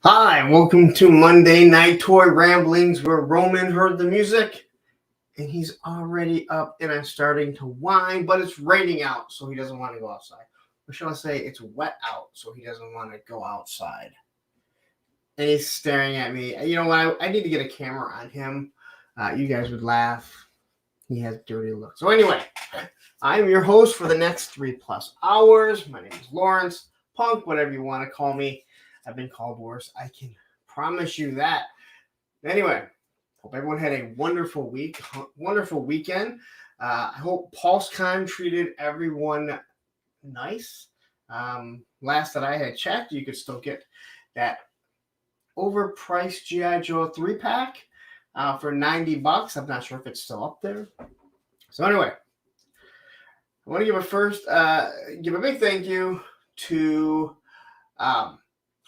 Hi, welcome to Monday Night Toy Ramblings, where Roman heard the music and he's already up and I'm starting to whine, but it's raining out, so he doesn't want to go outside. Or shall I say, it's wet out, so he doesn't want to go outside. And he's staring at me. You know what? I need to get a camera on him. You guys would laugh. He has dirty looks. So anyway, I'm your host for the next 3+ hours. My name is Lawrence, Punk, whatever you want to call me. I've been called worse. I can promise you that. Anyway, hope everyone had a wonderful weekend. I hope PulseCon treated everyone nice. Last that I had checked, you could still get that overpriced G.I. Joe 3-pack for $90. I'm not sure if it's still up there. So anyway, I want to give a big thank you to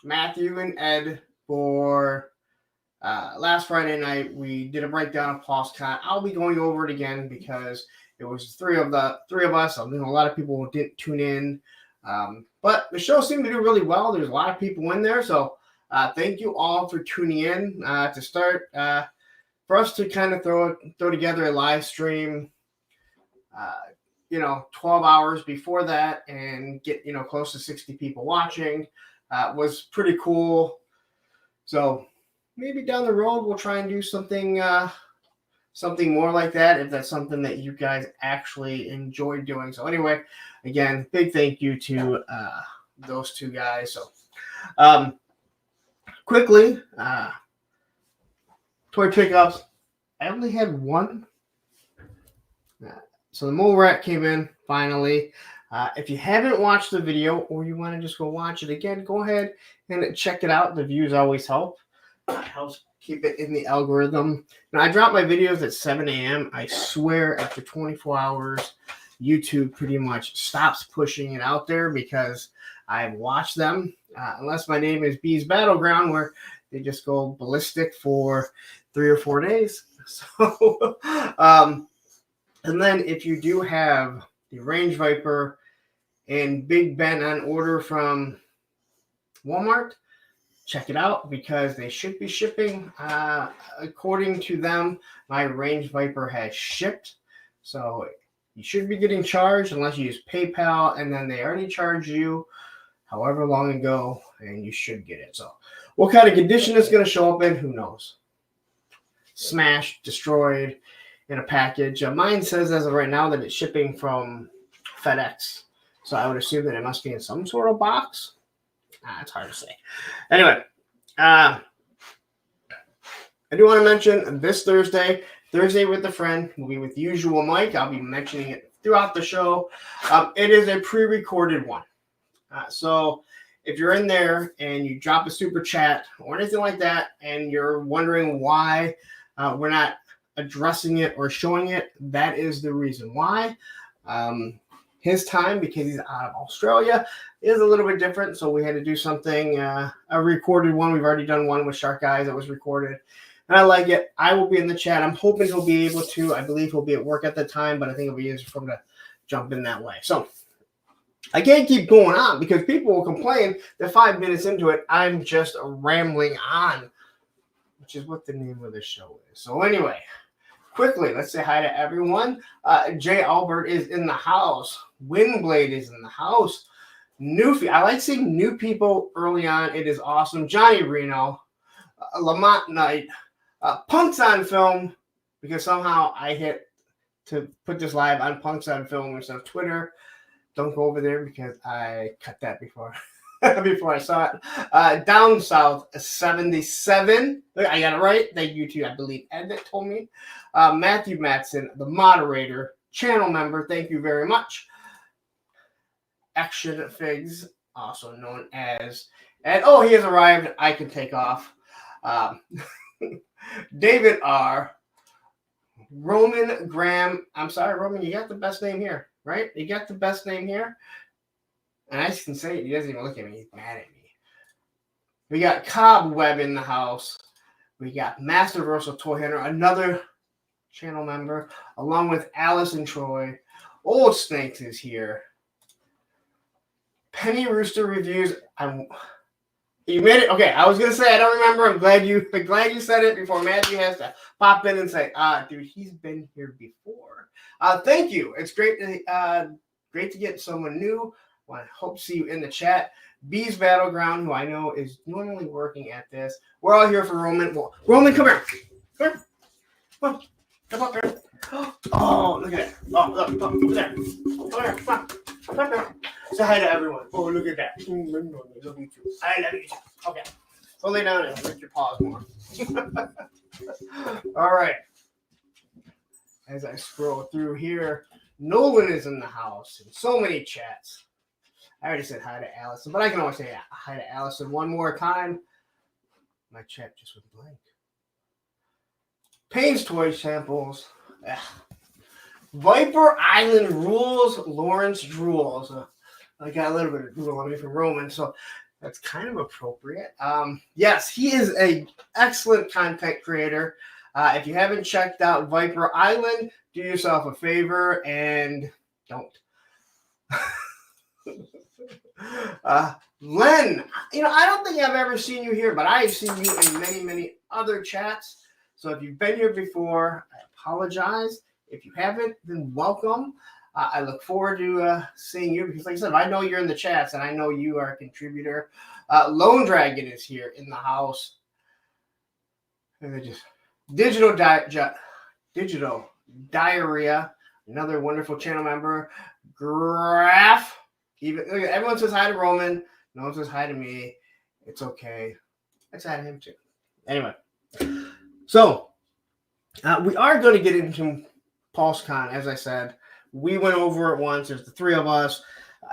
Matthew and Ed for last Friday night. We did a breakdown of PulseCon. I'll be going over it again because it was three of us. I know a lot of people didn't tune in, but the show seemed to do really well. There's a lot of people in there, so thank you all for tuning in to start for us to kind of throw together a live stream. 12 hours before that and get close to 60 people watching. Was pretty cool. So maybe down the road we'll try and do something more like that if that's something that you guys actually enjoy doing. So anyway, again, big thank you to those two guys. So quickly, toy pickups. I only had one. So the mole rat came in finally. If you haven't watched the video or you want to just go watch it again, go ahead and check it out. The views always help. It helps keep it in the algorithm. Now, I drop my videos at 7 a.m. I swear after 24 hours, YouTube pretty much stops pushing it out there because I've watched them. Unless my name is Bees Battleground, where they just go ballistic for 3 or 4 days. So, and then if you do have the Range Viper and Big Ben on order from Walmart, check it out because they should be shipping. According to them, my Range Viper has shipped. So you should be getting charged unless you use PayPal, and then they already charge you however long ago, and you should get it. So what kind of condition it's going to show up in, who knows? Smashed, destroyed, in a package. Mine says as of right now that it's shipping from FedEx. So I would assume that it must be in some sort of box. It's hard to say. Anyway, I do want to mention this Thursday with a friend, will be with Usual Mike. I'll be mentioning it throughout the show. It is a pre-recorded one. So if you're in there and you drop a super chat or anything like that, and you're wondering why we're not addressing it or showing it, that is the reason why. His time, because he's out of Australia, is a little bit different, so we had to do something, a recorded one. We've already done one with Shark Eyes that was recorded, and I like it. I will be in the chat. I'm hoping he'll be able to. I believe he'll be at work at the time, but I think it'll be easier for him to jump in that way. So I can't keep going on because people will complain that 5 minutes into it, I'm just rambling on, which is what the name of the show is. So anyway, quickly, let's say hi to everyone. Jay Albert is in the house. Windblade is in the house. I like seeing new people early on. It is awesome. Johnny Reno, Lamont Knight, Punks on Film, because somehow I hit to put this live on Punks on Film instead of Twitter. Don't go over there because I cut that before I saw it. Down South 77. I got it right. Thank you to, I believe, Ed that told me. Matthew Matson, the moderator, channel member. Thank you very much. Action Figs, also known as Ed. Oh, he has arrived. I can take off. David R. Roman Graham. I'm sorry, Roman. You got the best name here, right? You got the best name here. And I can say it. He doesn't even look at me. He's mad at me. We got Cobweb in the house. We got Master Versal Toy Hunter, another channel member, along with Alice and Troy. Old Snakes is here. Penny Rooster Reviews. You made it. Okay, I was gonna say I don't remember. I'm glad you said it before Matthew has to pop in and say, dude, he's been here before. Thank you. It's great to get someone new. I hope to see you in the chat. Bees Battleground, who I know is normally working at this. We're all here for Roman. Well, Roman, come here. Come here. Come on. Come up here. Oh, look at that. Oh, look there. Come here. Come on. Come here. Say hi to everyone. Oh, look at that. I love you too. I love you too. Okay. So lay down and lick your paws more. All right. As I scroll through here, Nolan is in the house and so many chats. I already said hi to Allison, but I can always say hi to Allison one more time. My chat just went blank. Payne's Toy Samples. Ugh. Viper Island Rules, Lawrence Drools. I got a little bit of drool on me from Roman, so that's kind of appropriate. Yes, he is an excellent content creator. If you haven't checked out Viper Island, do yourself a favor and don't. Len, I don't think I've ever seen you here, but I've seen you in many, many other chats. So if you've been here before, I apologize. If you haven't, then welcome. I look forward to seeing you because, like I said, I know you're in the chats and I know you are a contributor. Lone Dragon is here in the house. And they just Digital Diarrhea, another wonderful channel member. Graph. Everyone says hi to Roman. No one says hi to me. It's okay. I say hi to him too. Anyway, so we are going to get into PulseCon, as I said. We went over it once. There's the three of us.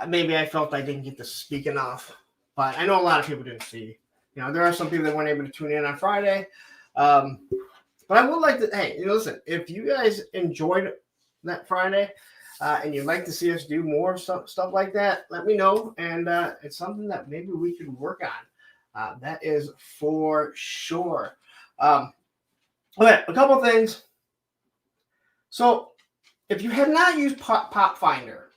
Maybe I felt I didn't get to speak enough, but I know a lot of people didn't see. There are some people that weren't able to tune in on Friday. But I would like to, hey, listen, if you guys enjoyed that Friday and you'd like to see us do more stuff like that, let me know. And it's something that maybe we could work on. That is for sure. Okay, a couple things. So if you have not used Pop Finder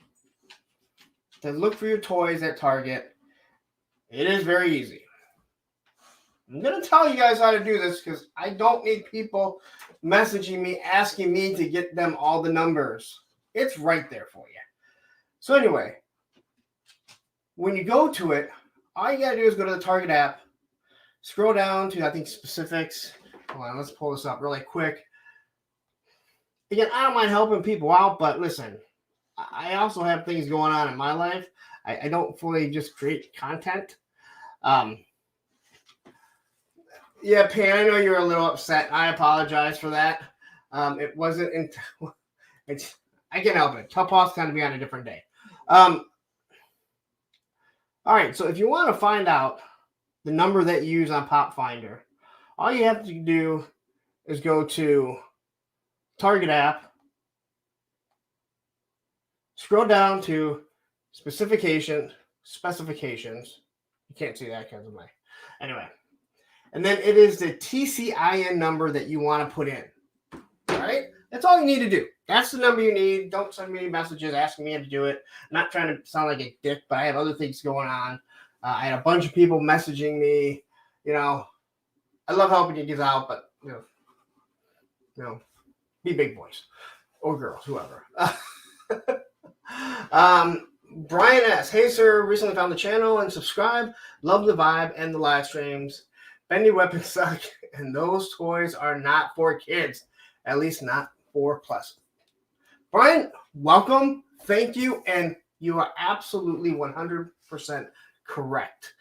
to look for your toys at Target, it is very easy. I'm going to tell you guys how to do this because I don't need people messaging me, asking me to get them all the numbers. It's right there for you. So anyway, when you go to it, all you got to do is go to the Target app, scroll down to, I think, specifics. Hold on, let's pull this up really quick. Again, I don't mind helping people out, but listen, I also have things going on in my life. I don't fully just create content. Yeah, Pam, I know you're a little upset. I apologize for that. It wasn't. I can't help it. Top Boss kind of be on a different day. All right, so if you want to find out the number that you use on Pop Finder, all you have to do is go to Target app, scroll down to specifications. You can't see that because of my. Anyway. And then it is the TCIN number that you want to put in. All right? That's all you need to do. That's the number you need. Don't send me messages asking me how to do it. I'm not trying to sound like a dick, but I have other things going on. I had a bunch of people messaging me. I love helping you guys out, but, be big boys or girls, whoever. Brian S. Hey, sir. Recently found the channel and subscribe. Love the vibe and the live streams. Bendy weapons suck, and those toys are not for kids. At least not 4+. Brian, welcome. Thank you. And you are absolutely 100% correct.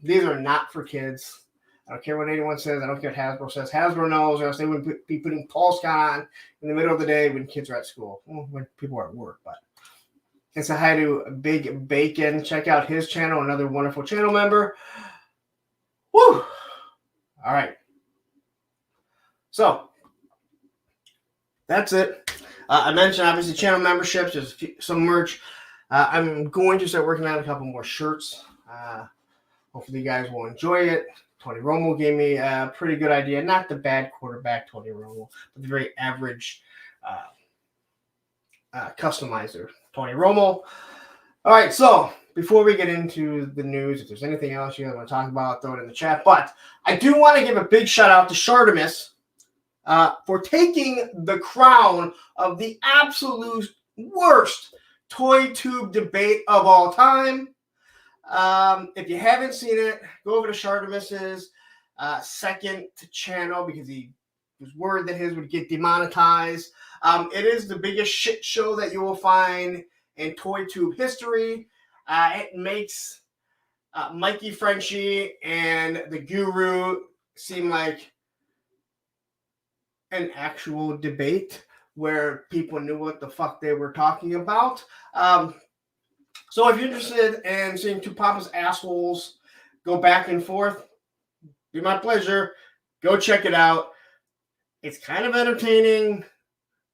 These are not for kids. I don't care what anyone says. I don't care what Hasbro says. Hasbro knows, or else they would be putting PulseCon in the middle of the day when kids are at school. Well, when people are at work, but. And say hi to Big Bacon. Check out his channel, another wonderful channel member. Woo! All right. So, that's it. I mentioned, obviously, channel memberships. There's some merch. I'm going to start working on a couple more shirts. Hopefully, you guys will enjoy it. Tony Romo gave me a pretty good idea. Not the bad quarterback, Tony Romo, but the very average customizer, Tony Romo. All right, so before we get into the news, if there's anything else you want to talk about, throw it in the chat. But I do want to give a big shout out to Shartimus for taking the crown of the absolute worst toy tube debate of all time. If you haven't seen it, go over to Shartimus's second channel because he was worried that his would get demonetized. It is the biggest shit show that you will find in toy tube history. It makes Mikey Frenchie and the Guru seem like an actual debate where people knew what the fuck they were talking about. So if you're interested in seeing two pompous assholes go back and forth, be my pleasure. Go check it out. It's kind of entertaining,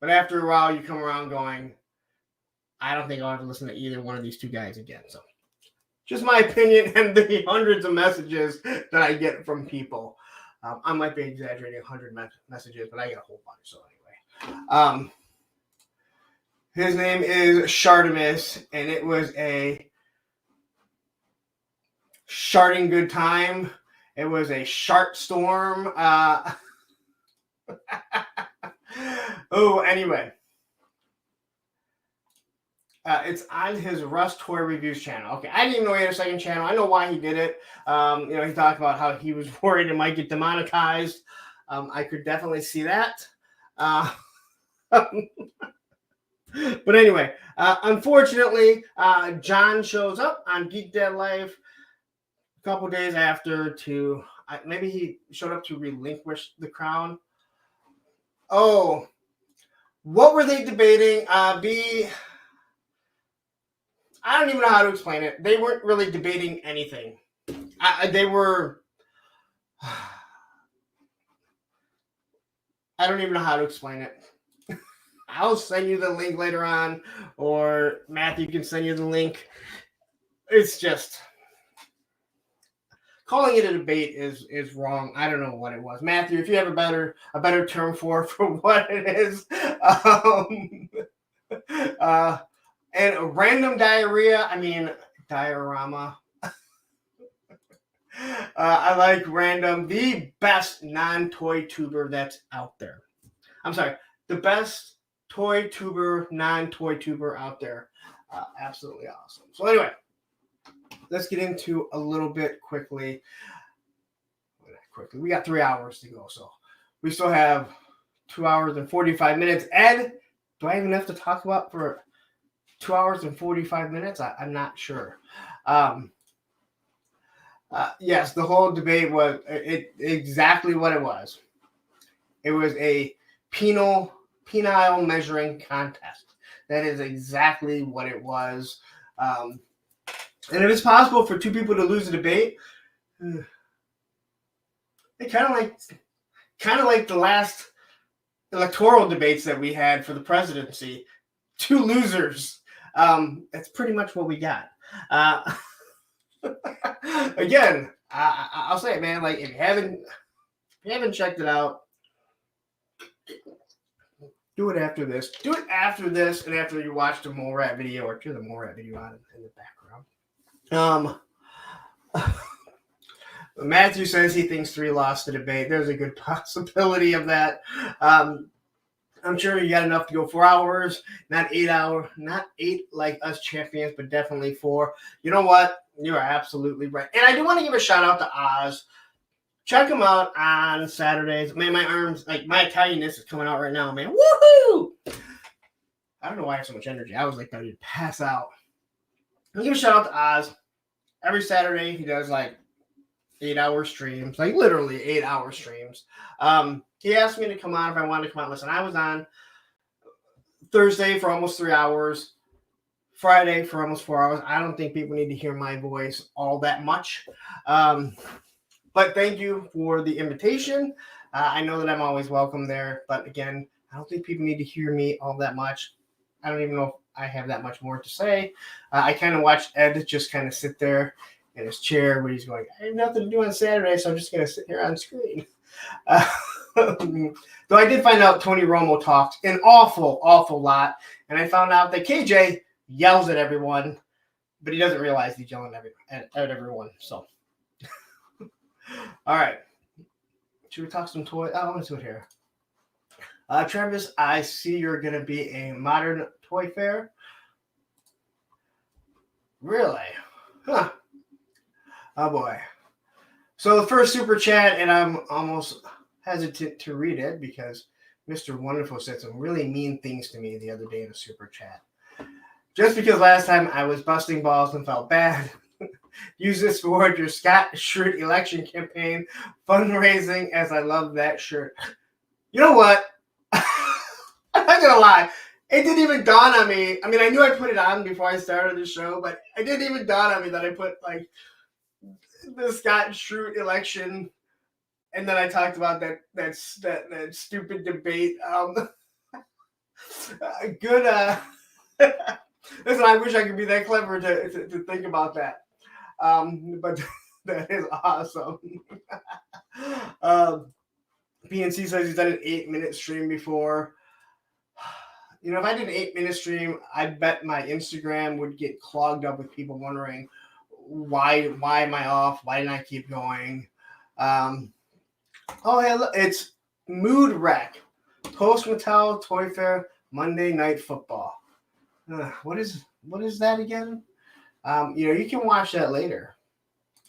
but after a while you come around going, I don't think I'll ever listen to either one of these two guys again. So just my opinion and the hundreds of messages that I get from people. I might be exaggerating 100 messages, but I get a whole bunch. So anyway, his name is Shartimus, and it was a sharting good time. It was a shart storm. Oh, anyway. It's on his Russ Toy Reviews channel. Okay, I didn't even know he had a second channel. I know why he did it. He talked about how he was worried it might get demonetized. I could definitely see that. But anyway, unfortunately, John shows up on Geek Dad Life a couple days after to maybe he showed up to relinquish the crown. Oh, what were they debating? I don't even know how to explain it. They weren't really debating anything. They were... I don't even know how to explain it. I'll send you the link later on, or Matthew can send you the link. It's just... Calling it a debate is wrong. I don't know what it was. Matthew, if you have a better term for what it is. And a random diarrhea, diorama. I like random, the best non-toy tuber that's out there. I'm sorry, the best toy tuber, non-toy tuber out there. Absolutely awesome. So anyway, let's get into a little bit quickly. We got 3 hours to go, so we still have 2 hours and 45 minutes. Ed, do I have enough to talk about for 2 hours and 45 minutes? I'm not sure. Yes, the whole debate was exactly what it was. It was a penile measuring contest. That is exactly what it was. And if it's possible for two people to lose a debate, it kind of like the last electoral debates that we had for the presidency. Two losers. That's pretty much what we got. Again, I'll say it, man. Like if you haven't checked it out, do it after this. Do it after this, and after you watch the Mole Rat video, or turn the Mole Rat video on in the background. Matthew says he thinks 3 lost the debate. There's a good possibility of that. I'm sure you got enough to go 4 hours, not 8 hours, not 8 like us champions, but definitely 4. You know what? You are absolutely right. And I do want to give a shout out to Oz. Check him out on Saturdays. Man, my arms, like my Italianness is coming out right now, man. Woohoo! I don't know why I have so much energy. I was like ready to pass out. I'll give a shout out to Oz. Every Saturday, he does like 8-hour streams, like literally 8-hour streams. He asked me to come on if I wanted to come on. Listen, I was on Thursday for almost 3 hours, Friday for almost 4 hours. I don't think people need to hear my voice all that much. But thank you for the invitation. I know that I'm always welcome there. But again, I don't think people need to hear me all that much. I don't even know if I have that much more to say. I kind of watched Ed just kind of sit there in his chair where he's going, I have nothing to do on Saturday, so I'm just going to sit here on screen. Though I did find out Tony Romo talked an awful lot. And I found out that KJ yells at everyone. but he doesn't realize he's yelling at everyone. So, all right. Should we talk some toy? Oh, let's do it here. Travis, I see you're going to be a modern toy fair. Really? Huh. Oh, boy. So the first super chat, and I'm almost hesitant to read it because Mr. Wonderful said some really mean things to me the other day in a super chat. Just because last time I was busting balls and felt bad. Use this for your Scott shirt election campaign fundraising, as I love that shirt. You know what? I'm not gonna lie. It didn't even dawn on me. I mean, I knew I put it on before I started the show, but it didn't even dawn on me that I put like the Scott Shroot election, and then I talked about that stupid debate. Good. Listen, I wish I could be that clever to think about that. But that is awesome. PNC says he's done an 8-minute stream before. You know, if I did an 8-minute stream, I bet my Instagram would get clogged up with people wondering why am I off? Why didn't I keep going? Oh, hey, look, it's Mood Wreck. Post Mattel Toy Fair Monday Night Football. What is that again? You know, you can watch that later.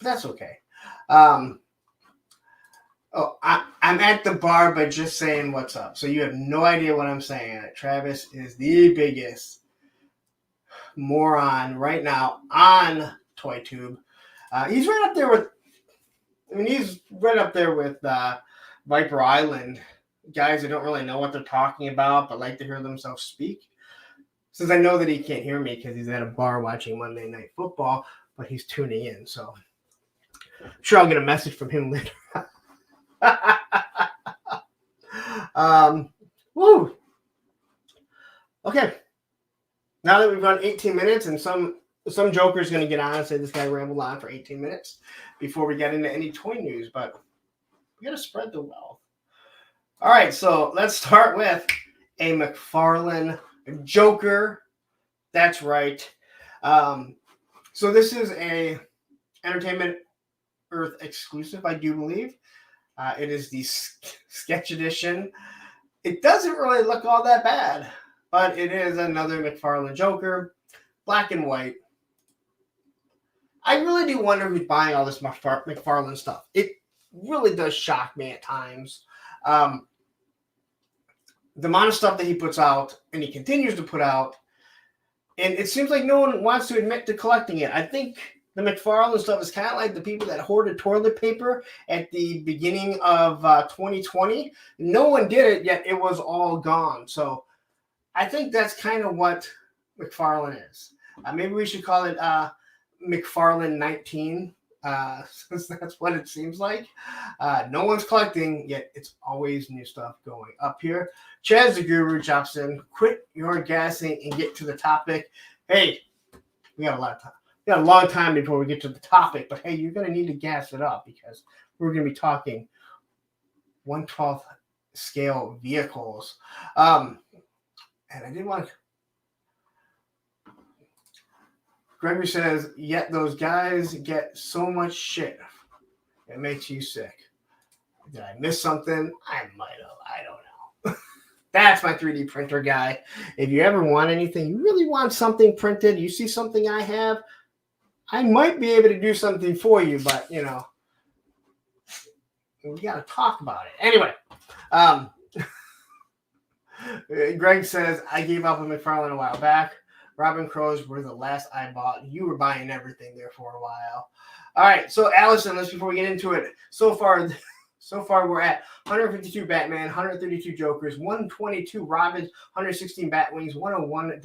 That's okay. I'm at the bar by just saying what's up. So you have no idea what I'm saying. Travis is the biggest moron right now on ToyTube. He's right up there with Viper Island, guys that don't really know what they're talking about but like to hear themselves speak. Since I know that he can't hear me because he's at a bar watching Monday Night Football, but he's tuning in. So I'm sure I'll get a message from him later. Woo. Okay. Now that we've gone 18 minutes, and some joker's going to get on and say this guy rambled on for 18 minutes before we get into any toy news, but we got to spread the wealth. All right, so let's start with a McFarlane Joker. That's right. So this is a Entertainment Earth exclusive, I do believe. It is the sketch edition. It doesn't really look all that bad, but it is another McFarlane Joker, black and white. I really do wonder who's buying all this McFarlane stuff. It really does shock me at times. The amount of stuff that he puts out, and he continues to put out, and it seems like no one wants to admit to collecting it. I think the McFarlane stuff is kind of like the people that hoarded toilet paper at the beginning of 2020. No one did it, yet it was all gone. So I think that's kind of what McFarlane is. Maybe we should call it McFarlane 19. Since that's what it seems like. No one's collecting, yet it's always new stuff going up here. Chaz the Guru drops in, quit your gassing and get to the topic. Hey, we got a lot of time. We got a long time before we get to the topic, but hey, you're going to need to gas it up because we're going to be talking 1/12 scale vehicles. And I didn't want to. Gregory says, yet those guys get so much shit. It makes you sick. Did I miss something? I might have. I don't know. That's my 3D printer guy. If you ever want anything, you really want something printed, you see something I have, I might be able to do something for you, but, you know, we got to talk about it. Anyway, Greg says, I gave up on McFarlane a while back. Robin Crows were the last I bought. You were buying everything there for a while. All right, so Allison, before we get into it, so far we're at 152 Batman, 132 Jokers, 122 Robins, 116 Batwings, 101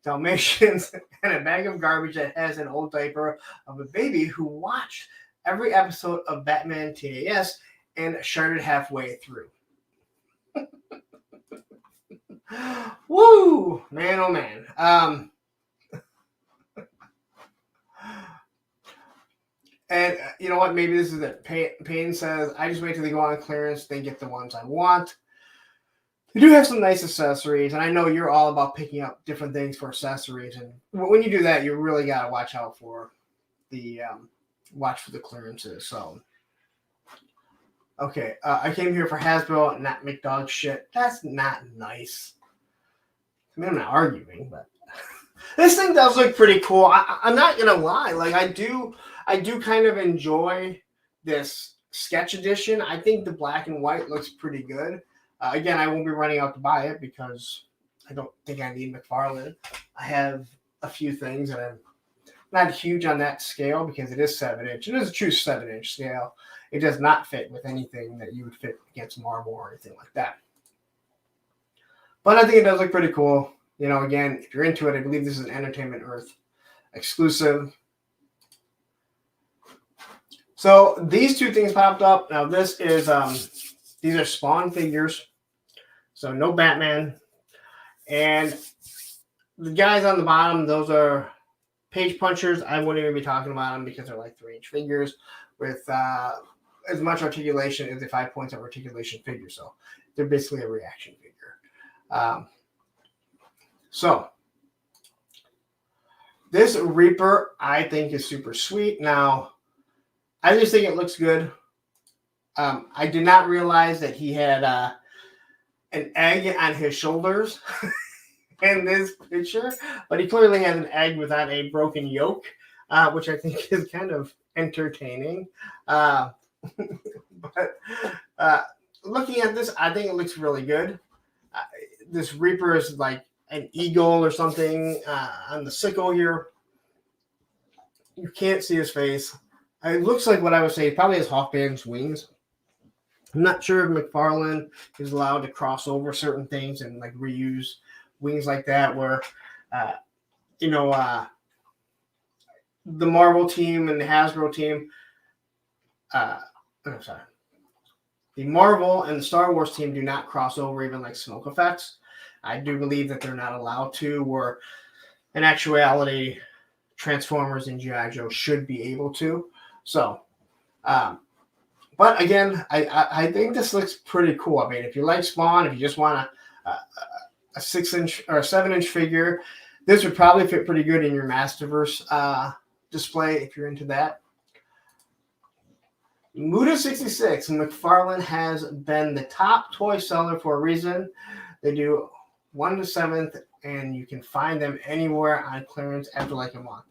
Dalmatians, and a bag of garbage that has an old diaper of a baby who watched every episode of Batman TAS and sharded halfway through. Woo! Man, oh man. And you know what? Maybe this is it. Payne says, I just wait till they go on clearance, then get the ones I want. They do have some nice accessories, and I know you're all about picking up different things for accessories. And when you do that, you really got to watch out for the clearances. So, okay, I came here for Hasbro, not McDog shit. That's not nice. I mean, I'm not arguing, but this thing does look pretty cool. I'm not gonna lie, like I do kind of enjoy this sketch edition. I think the black and white looks pretty good. Again, I won't be running out to buy it because I don't think I need McFarlane. I have a few things that I'm not huge on that scale because it is 7-inch. It is a true 7-inch scale. It does not fit with anything that you would fit against marble or anything like that. But I think it does look pretty cool. You know, again, if you're into it, I believe this is an Entertainment Earth exclusive. So these two things popped up. Now this is these are Spawn figures. So no Batman. And the guys on the bottom, those are page punchers. I wouldn't even be talking about them because they're like 3-inch figures with as much articulation as the 5 points of articulation figure. So they're basically a reaction figure. So this Reaper, I think, is super sweet. Now, I just think it looks good. I did not realize that he had an egg on his shoulders in this picture, but he clearly has an egg without a broken yolk, which I think is kind of entertaining. But looking at this, I think it looks really good. This Reaper is like an eagle or something on the sickle here. You can't see his face. It looks like what I would say probably has Hawkman's wings. I'm not sure if McFarlane is allowed to cross over certain things and like reuse wings like that, where the Marvel team and the Hasbro team, the Marvel and the Star Wars team do not cross over even like smoke effects. I do believe that they're not allowed to, where in actuality, Transformers and G.I. Joe should be able to. So, but again, I think this looks pretty cool. I mean, if you like Spawn, if you just want a 6-inch or a 7-inch figure, this would probably fit pretty good in your Masterverse display if you're into that. Muda66, McFarlane has been the top toy seller for a reason. They do 1 to 7th, and you can find them anywhere on clearance after like a month.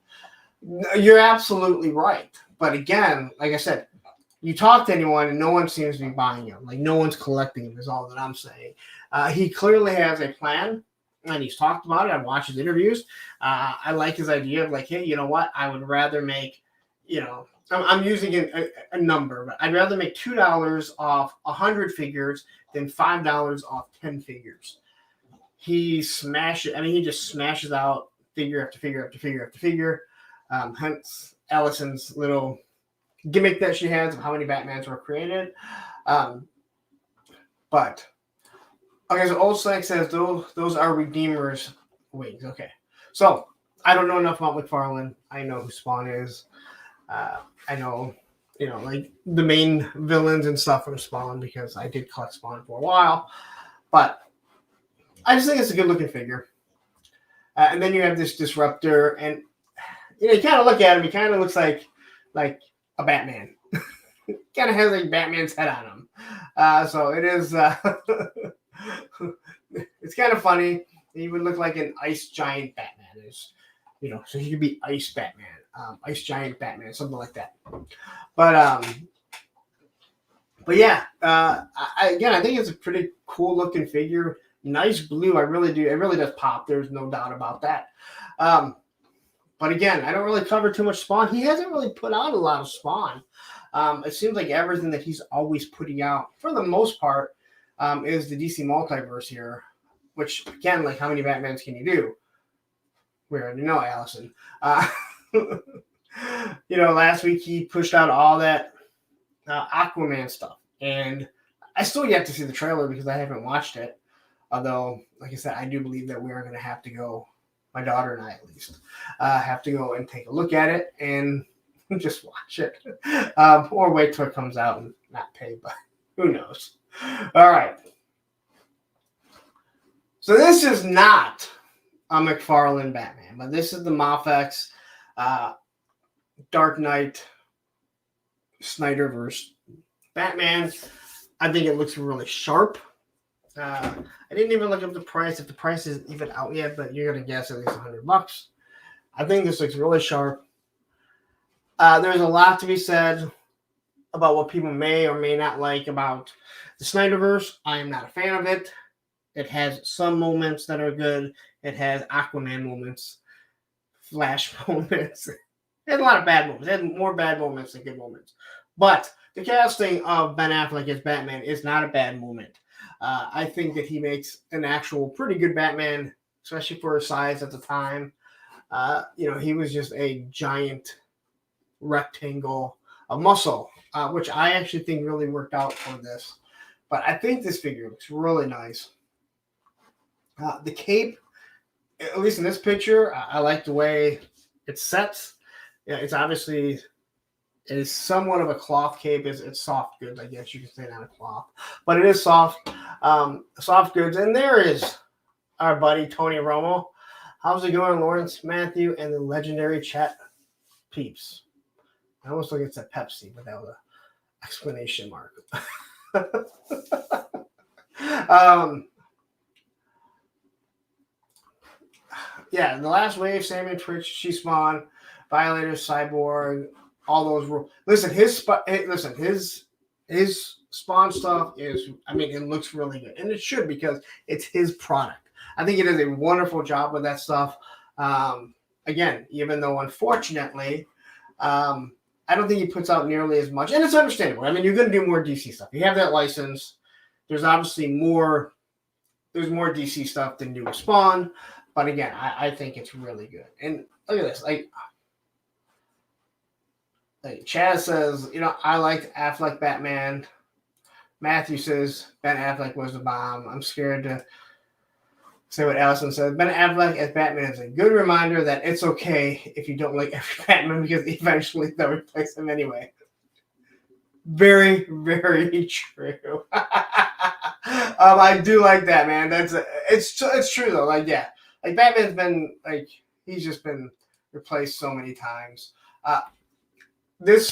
You're absolutely right. But again, like I said, you talk to anyone and no one seems to be buying them. Like no one's collecting them is all that I'm saying. He clearly has a plan, and he's talked about it. I've watched his interviews. I like his idea of like, hey, you know what? I would rather make, I'm using a number, but I'd rather make $2 off 100 figures than $5 off 10 figures. He smashes. I mean, he just smashes out figure after figure after figure after figure. Hence Allison's little gimmick that she has of how many Batmans were created. But okay, so Old Slank says those are Redeemer's wings. Okay, so I don't know enough about McFarlane. I know who Spawn is. I know, like the main villains and stuff from Spawn because I did collect Spawn for a while. But I just think it's a good looking figure. And then you have this Disruptor, and you kind of look at him. He kind of looks like a Batman. Kind of has like Batman's head on him. So it is. It's kind of funny. He would look like an ice giant Batman. So he could be Ice Batman, Ice Giant Batman, something like that. But yeah. I think it's a pretty cool looking figure. Nice blue. I really do. It really does pop. There's no doubt about that. But again, I don't really cover too much Spawn. He hasn't really put out a lot of Spawn. It seems like everything that he's always putting out, for the most part, is the DC Multiverse here. Which, again, like how many Batmans can you do? We already know, Allison. Last week he pushed out all that Aquaman stuff. And I still yet to see the trailer because I haven't watched it. Although, like I said, I do believe that we are going to have to go, my daughter and I at least, have to go and take a look at it and just watch it. Or wait till it comes out and not pay, but who knows. All right. So this is not a McFarlane Batman, but this is the Mafex Dark Knight Snyderverse Batman. I think it looks really sharp. I didn't even look up the price, if the price isn't even out yet, but you're going to guess at least $100. I think this looks really sharp. There's a lot to be said about what people may or may not like about the Snyderverse. I am not a fan of it. It has some moments that are good. It has Aquaman moments, Flash moments. It has a lot of bad moments. It has more bad moments than good moments. But the casting of Ben Affleck as Batman is not a bad moment. I think that he makes an actual pretty good Batman, especially for his size at the time. He was just a giant rectangle of muscle, which I actually think really worked out for this. But I think this figure looks really nice. The cape, at least in this picture, I like the way it's set. Yeah, it's obviously, it is somewhat of a cloth cape. It's soft goods, I guess you could say, not a cloth, but it is soft goods. And there is our buddy Tony Romo. How's it going, Lawrence, Matthew, and the legendary chat peeps? I almost look, it's a Pepsi without an explanation mark. Yeah, the Last Wave, Salmon, Twitch, She-Spawn, Violators, Cyborg, all those rules. Listen, his Spawn stuff is, it looks really good. And it should, because it's his product. I think he does a wonderful job with that stuff. Again, even though, unfortunately, I don't think he puts out nearly as much. And it's understandable. You're going to do more DC stuff. You have that license. There's obviously more. There's more DC stuff than new Spawn. But again, I think it's really good. And look at this. Like Chaz says, I liked Affleck Batman. Matthew says Ben Affleck was the bomb. I'm scared to say what Allison says. Ben Affleck as Batman is a good reminder that it's okay if you don't like every Batman, because eventually they'll replace him anyway. Very, very true. I do like that, man. It's true though. Like Batman's been he's just been replaced so many times. This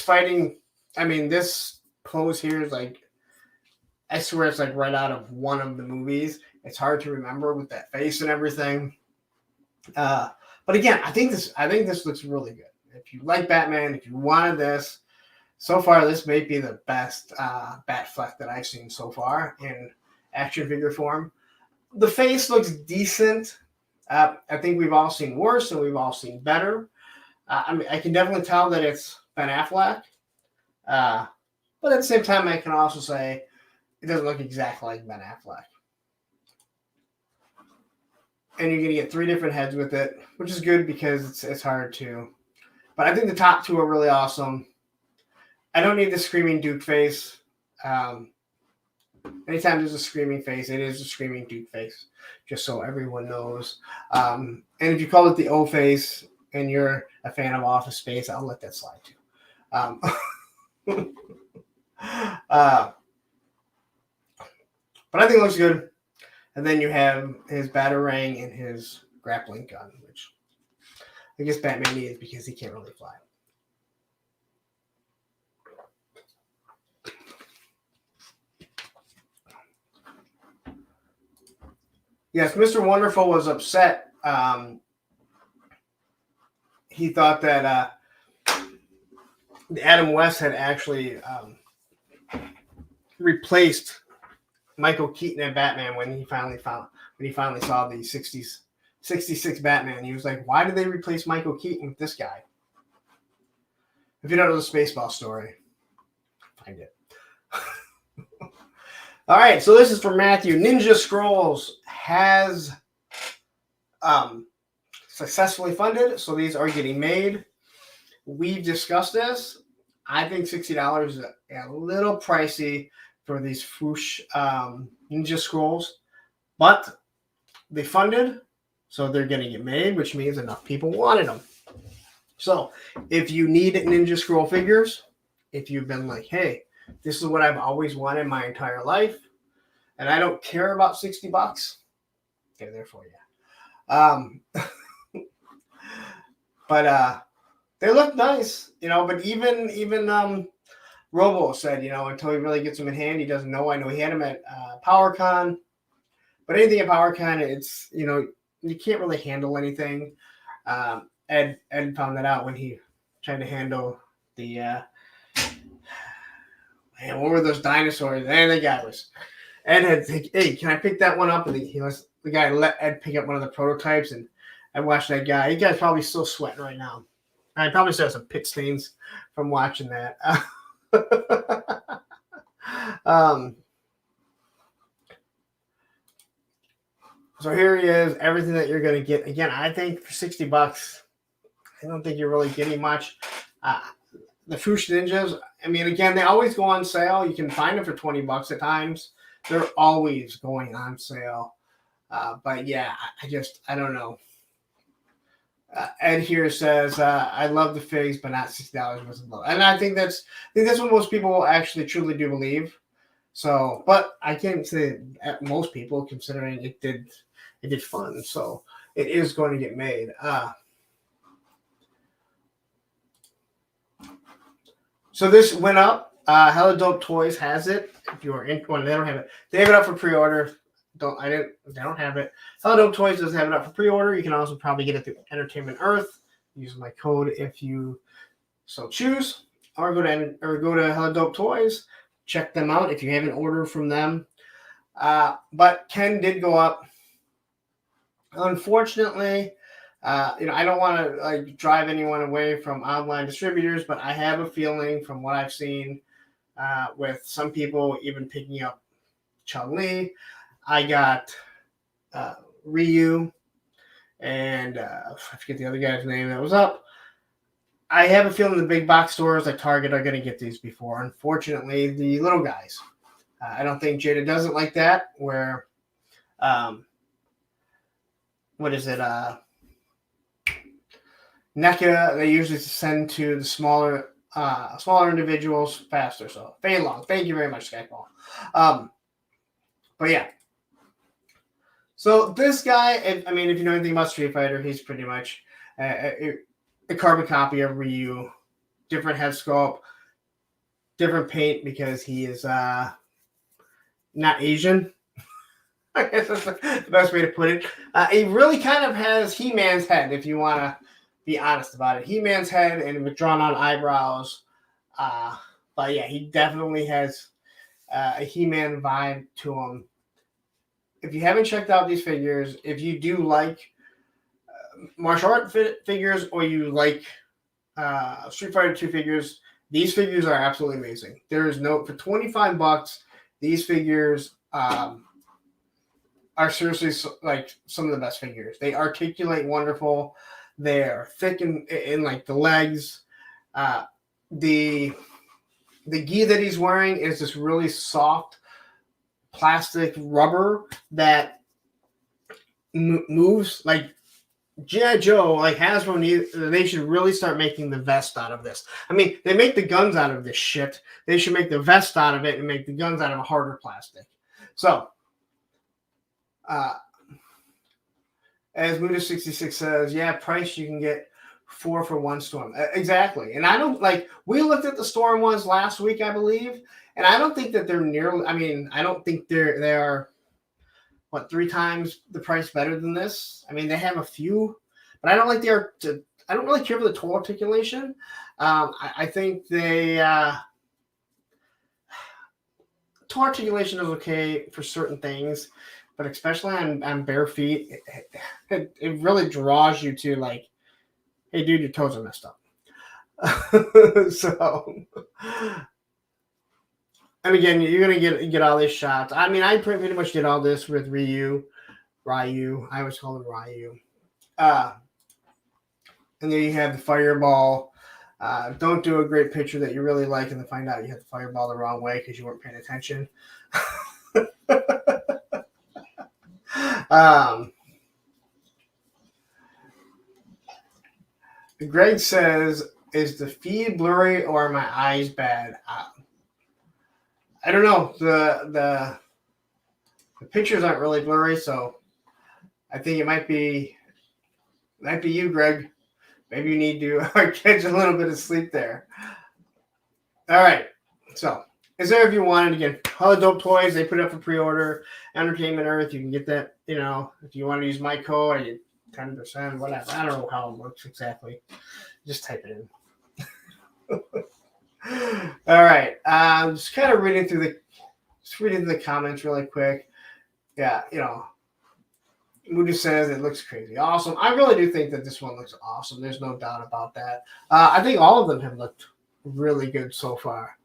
pose here is I swear it's right out of one of the movies. It's hard to remember with that face and everything. But again, I think this looks really good. If you like Batman, if you wanted this, so far this may be the best Batfleck that I've seen so far in action figure form. The face looks decent. I think we've all seen worse and we've all seen better. I can definitely tell that it's Ben Affleck. But at the same time, I can also say it doesn't look exactly like Ben Affleck. And you're going to get 3 different heads with it, which is good because it's hard to. But I think the top 2 are really awesome. I don't need the Screaming Duke face. Anytime there's a screaming face, it is a Screaming Duke face, just so everyone knows. And if you call it the O face and you're a fan of Office Space, I'll let that slide too. But I think it looks good. And then you have his Batarang and his grappling gun, which I guess Batman needs because he can't really fly. Yes, Mr. Wonderful was upset. He thought that Adam West had actually replaced Michael Keaton and Batman when he finally saw the 66 Batman. He was like, why did they replace Michael Keaton with this guy? If you don't know the Spaceball story, find it. All right, so this is for Matthew. Ninja Scrolls has successfully funded, so these are getting made. We've discussed this. I think $60 is a little pricey for these Foosh Ninja Scrolls, but they funded, so they're going to get made, which means enough people wanted them. So if you need Ninja Scroll figures, if you've been like, hey, this is what I've always wanted my entire life, and I don't care about $60, They're there for you. But they look nice, but even Robo said, until he really gets them in hand, he doesn't know. I know he had them at PowerCon, but anything at PowerCon, it's, you can't really handle anything. Ed found that out when he tried to handle the man, what were those dinosaurs? And the guy was Ed had, hey, can I pick that one up? And the guy let Ed pick up one of the prototypes, and I watched that guy. He guy's probably still sweating right now. I probably still have some pit stains from watching that. So here he is, everything that you're going to get. Again, I think for $60, I don't think you're really getting much. The Fuchs Ninjas, I mean, again, they always go on sale. You can find them for $20 at times. They're always going on sale. But yeah, I don't know. Ed here says, I love the figs, but not $60 was low. And I think that's what most people actually truly do believe. So, but I can't say most people, considering it did fun. So it is going to get made. So this went up. Hella Dope Toys has it. If you are in one, they don't have it. They have it up for pre-order. They don't have it. Hella Dope Toys does have it up for pre-order. You can also probably get it through Entertainment Earth. Use my code if you so choose, or go to Hella Dope Toys. Check them out if you haven't ordered from them. But Ken did go up. Unfortunately, I don't want to drive anyone away from online distributors, but I have a feeling from what I've seen with some people even picking up Chun-Li. I got Ryu and I forget the other guy's name that was up. I have a feeling the big box stores like Target are going to get these before. Unfortunately, the little guys. I don't think Jada does it like that, where, what is it? NECA, they usually send to the smaller individuals faster. So, Fei Long, thank you very much, Skyfall. But yeah. So this guy, if you know anything about Street Fighter, he's pretty much a carbon copy of Ryu, different head sculpt, different paint because he is not Asian. I guess that's the best way to put it. He really kind of has He-Man's head, if you want to be honest about it. He-Man's head and with drawn-on eyebrows. But yeah, he definitely has a He-Man vibe to him. If you haven't checked out these figures, if you do like martial art figures or you like Street Fighter 2 figures, these figures are absolutely amazing. For $25, these figures are seriously like some of the best figures. They articulate wonderful. They're thick in like the legs. The gi that he's wearing is this really soft plastic rubber that moves like G.I. Joe, like Hasbro. They should really start making the vest out of this. I mean, they make the guns out of this shit. They should make the vest out of it and make the guns out of a harder plastic. So, as Muda66 says, yeah, price you can get 4 for one Storm. Exactly. And I don't we looked at the Storm ones last week, I believe, and I don't think that they're nearly, I don't think they are, 3 times the price better than this. I mean, they have a few, but I don't I don't really care for the toe articulation. I think toe articulation is okay for certain things, but especially on bare feet, it really draws you to like, hey, dude, your toes are messed up. So, and again, you're gonna get all these shots. I mean, I pretty much did all this with Ryu. I always call him Ryu. And then you have the fireball. Don't do a great picture that you really like and then find out you had the fireball the wrong way because you weren't paying attention. Greg says, is the feed blurry or are my eyes bad? I don't know. The pictures aren't really blurry, so I think it might be you, Greg. Maybe you need to catch a little bit of sleep there. All right. So, is there if you wanted, again, all the dope toys, they put up for pre-order. Entertainment Earth, you can get that, if you want to use my code, I get 10%, whatever. I don't know how it works exactly. Just type it in. All right. Just kind of reading through the comments really quick. Yeah, Moody says it looks crazy awesome. I really do think that this one looks awesome. There's no doubt about that. I think all of them have looked really good so far.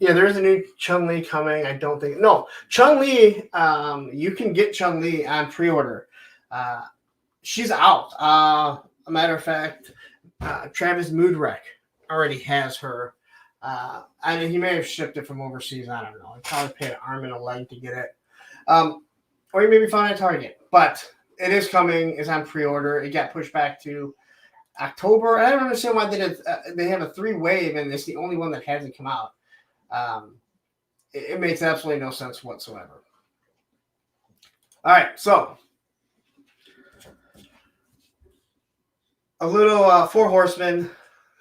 Yeah, there's a new Chun-Li coming. I don't think... No, Chun-Li, you can get Chun-Li on pre-order. She's out. A matter of fact, Travis Moodwreck already has her. And he may have shipped it from overseas. I don't know. He probably paid an arm and a leg to get it. Or you maybe found it at Target. But it is coming. It's on pre-order. It got pushed back to October. I don't understand why they have a 3-wave and it's the only one that hasn't come out. It makes absolutely no sense whatsoever. All right, so a little 4 Horsemen.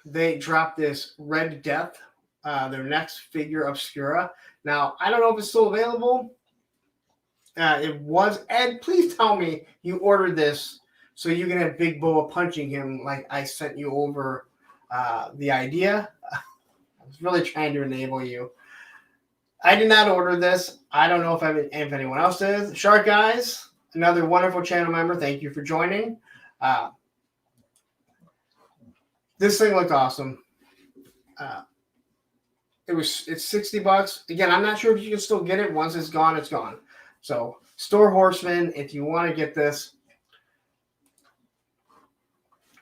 They dropped this Red Death, their next figure Obscura. Now, I don't know if it's still available. It was. Ed, please tell me you ordered this so you can have Big Boa punching him like I sent you over the idea. I was really trying to enable you. I did not order this. I don't know if anyone else did. Shark Guys, another wonderful channel member. Thank you for joining. This thing looked awesome. It's $60. Again, I'm not sure if you can still get it. Once it's gone, it's gone. So, Store Horsemen, if you want to get this,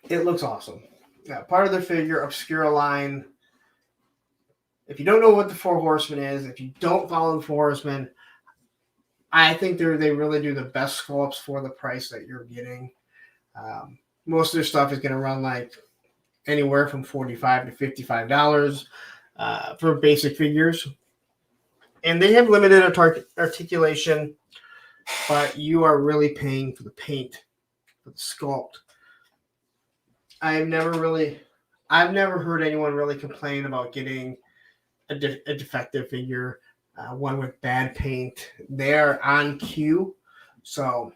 it looks awesome. Part of their figure, Obscura line. If you don't know what the 4 Horsemen is, if you don't follow the 4 Horsemen, I think they really do the best sculpts for the price that you're getting. Most of their stuff is going to run like anywhere from $45 to $55 for basic figures. And they have limited articulation, but you are really paying for the paint, for the sculpt. I've never heard anyone really complain about getting a defective figure, one with bad paint. They're on cue. So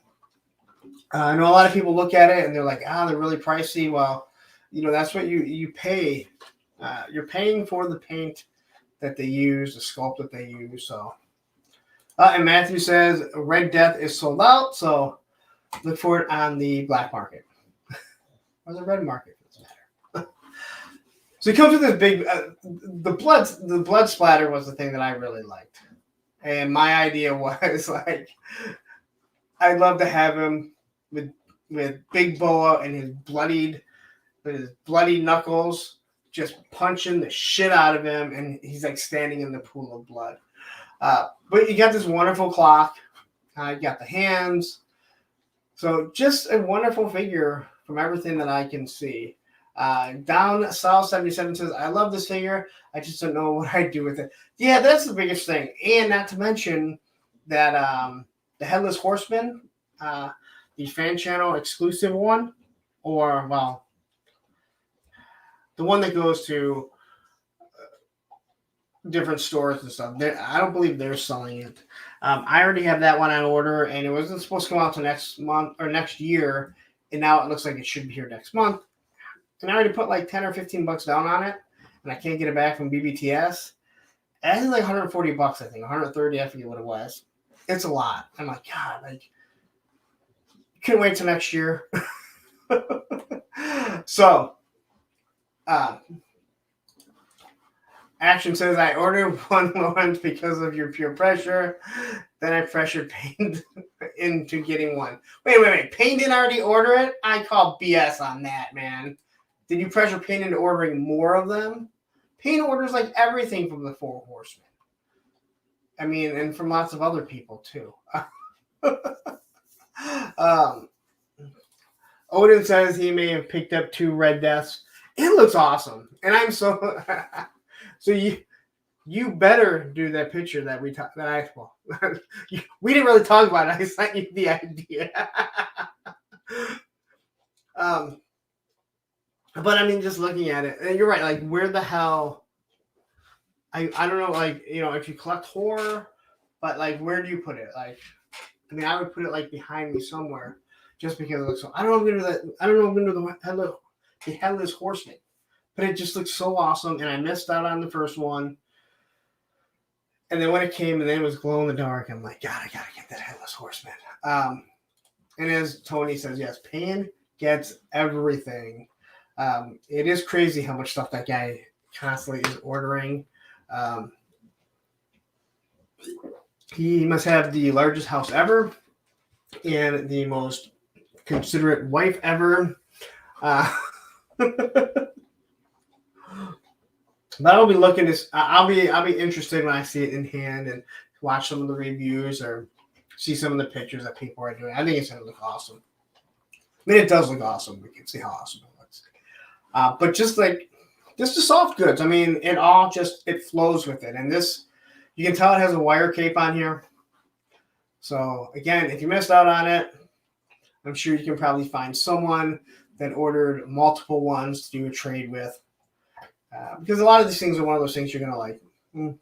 I know a lot of people look at it and they're like, they're really pricey. Well, that's what you pay. You're paying for the paint that they use, the sculpt that they use. So, and Matthew says Red Death is sold out. So look for it on the black market or the red market. So he comes with this big, the blood splatter was the thing that I really liked. And my idea was like, I'd love to have him with Big Boa and his bloody knuckles just punching the shit out of him. And he's like standing in the pool of blood. But you got this wonderful clock. You got the hands. So just a wonderful figure from everything that I can see. Down South 77 says, I love this figure. I just don't know what I'd do with it. Yeah, that's the biggest thing. And not to mention that the Headless Horseman, the fan channel exclusive one, or, well, the one that goes to different stores and stuff. I don't believe they're selling it. I already have that one on order, and it wasn't supposed to come out till next month or next year, and now it looks like it should be here next month. And I already put like 10 or 15 bucks down on it, and I can't get it back from BBTS. It's like 140 bucks, I think, 130. I forget what it was. It's a lot. I'm like, God, like, couldn't wait till next year. So, Action says, I ordered one once because of your peer pressure. Then I pressured Payne into getting one. Wait. Payne didn't already order it? I call BS on that, man. Did you pressure Payne into ordering more of them? Payne orders like everything from the 4 Horsemen. I mean, and from lots of other people too. Odin says he may have picked up 2 Red Deaths. It looks awesome. And I'm so... You better do that picture that we talked. That I well, we didn't really talk about it. I sent you the idea. um, but I mean, just looking at it, and you're right. Like, where the hell? I don't know. Like, if you collect horror, but like, where do you put it? Like, I mean, I would put it like behind me somewhere, just because it looks so. I don't know if I'm gonna do that. I don't know if I'm gonna do the Headless Horseman, but it just looks so awesome, and I missed out on the first one. And then when it came and then it was glow in the dark, I'm like, God, I gotta get that Headless Horseman. And as Tony says, yes, Pan gets everything. It is crazy how much stuff that guy constantly is ordering. He must have the largest house ever and the most considerate wife ever. But I'll be looking this. I'll be interested when I see it in hand and watch some of the reviews or see some of the pictures that people are doing. I think it's gonna look awesome. I mean, it does look awesome. We can see how awesome it looks. But just the soft goods. I mean, it flows with it. And this, you can tell it has a wire cape on here. So again, if you missed out on it, I'm sure you can probably find someone that ordered multiple ones to do a trade with. Because a lot of these things are one of those things you're going to like. And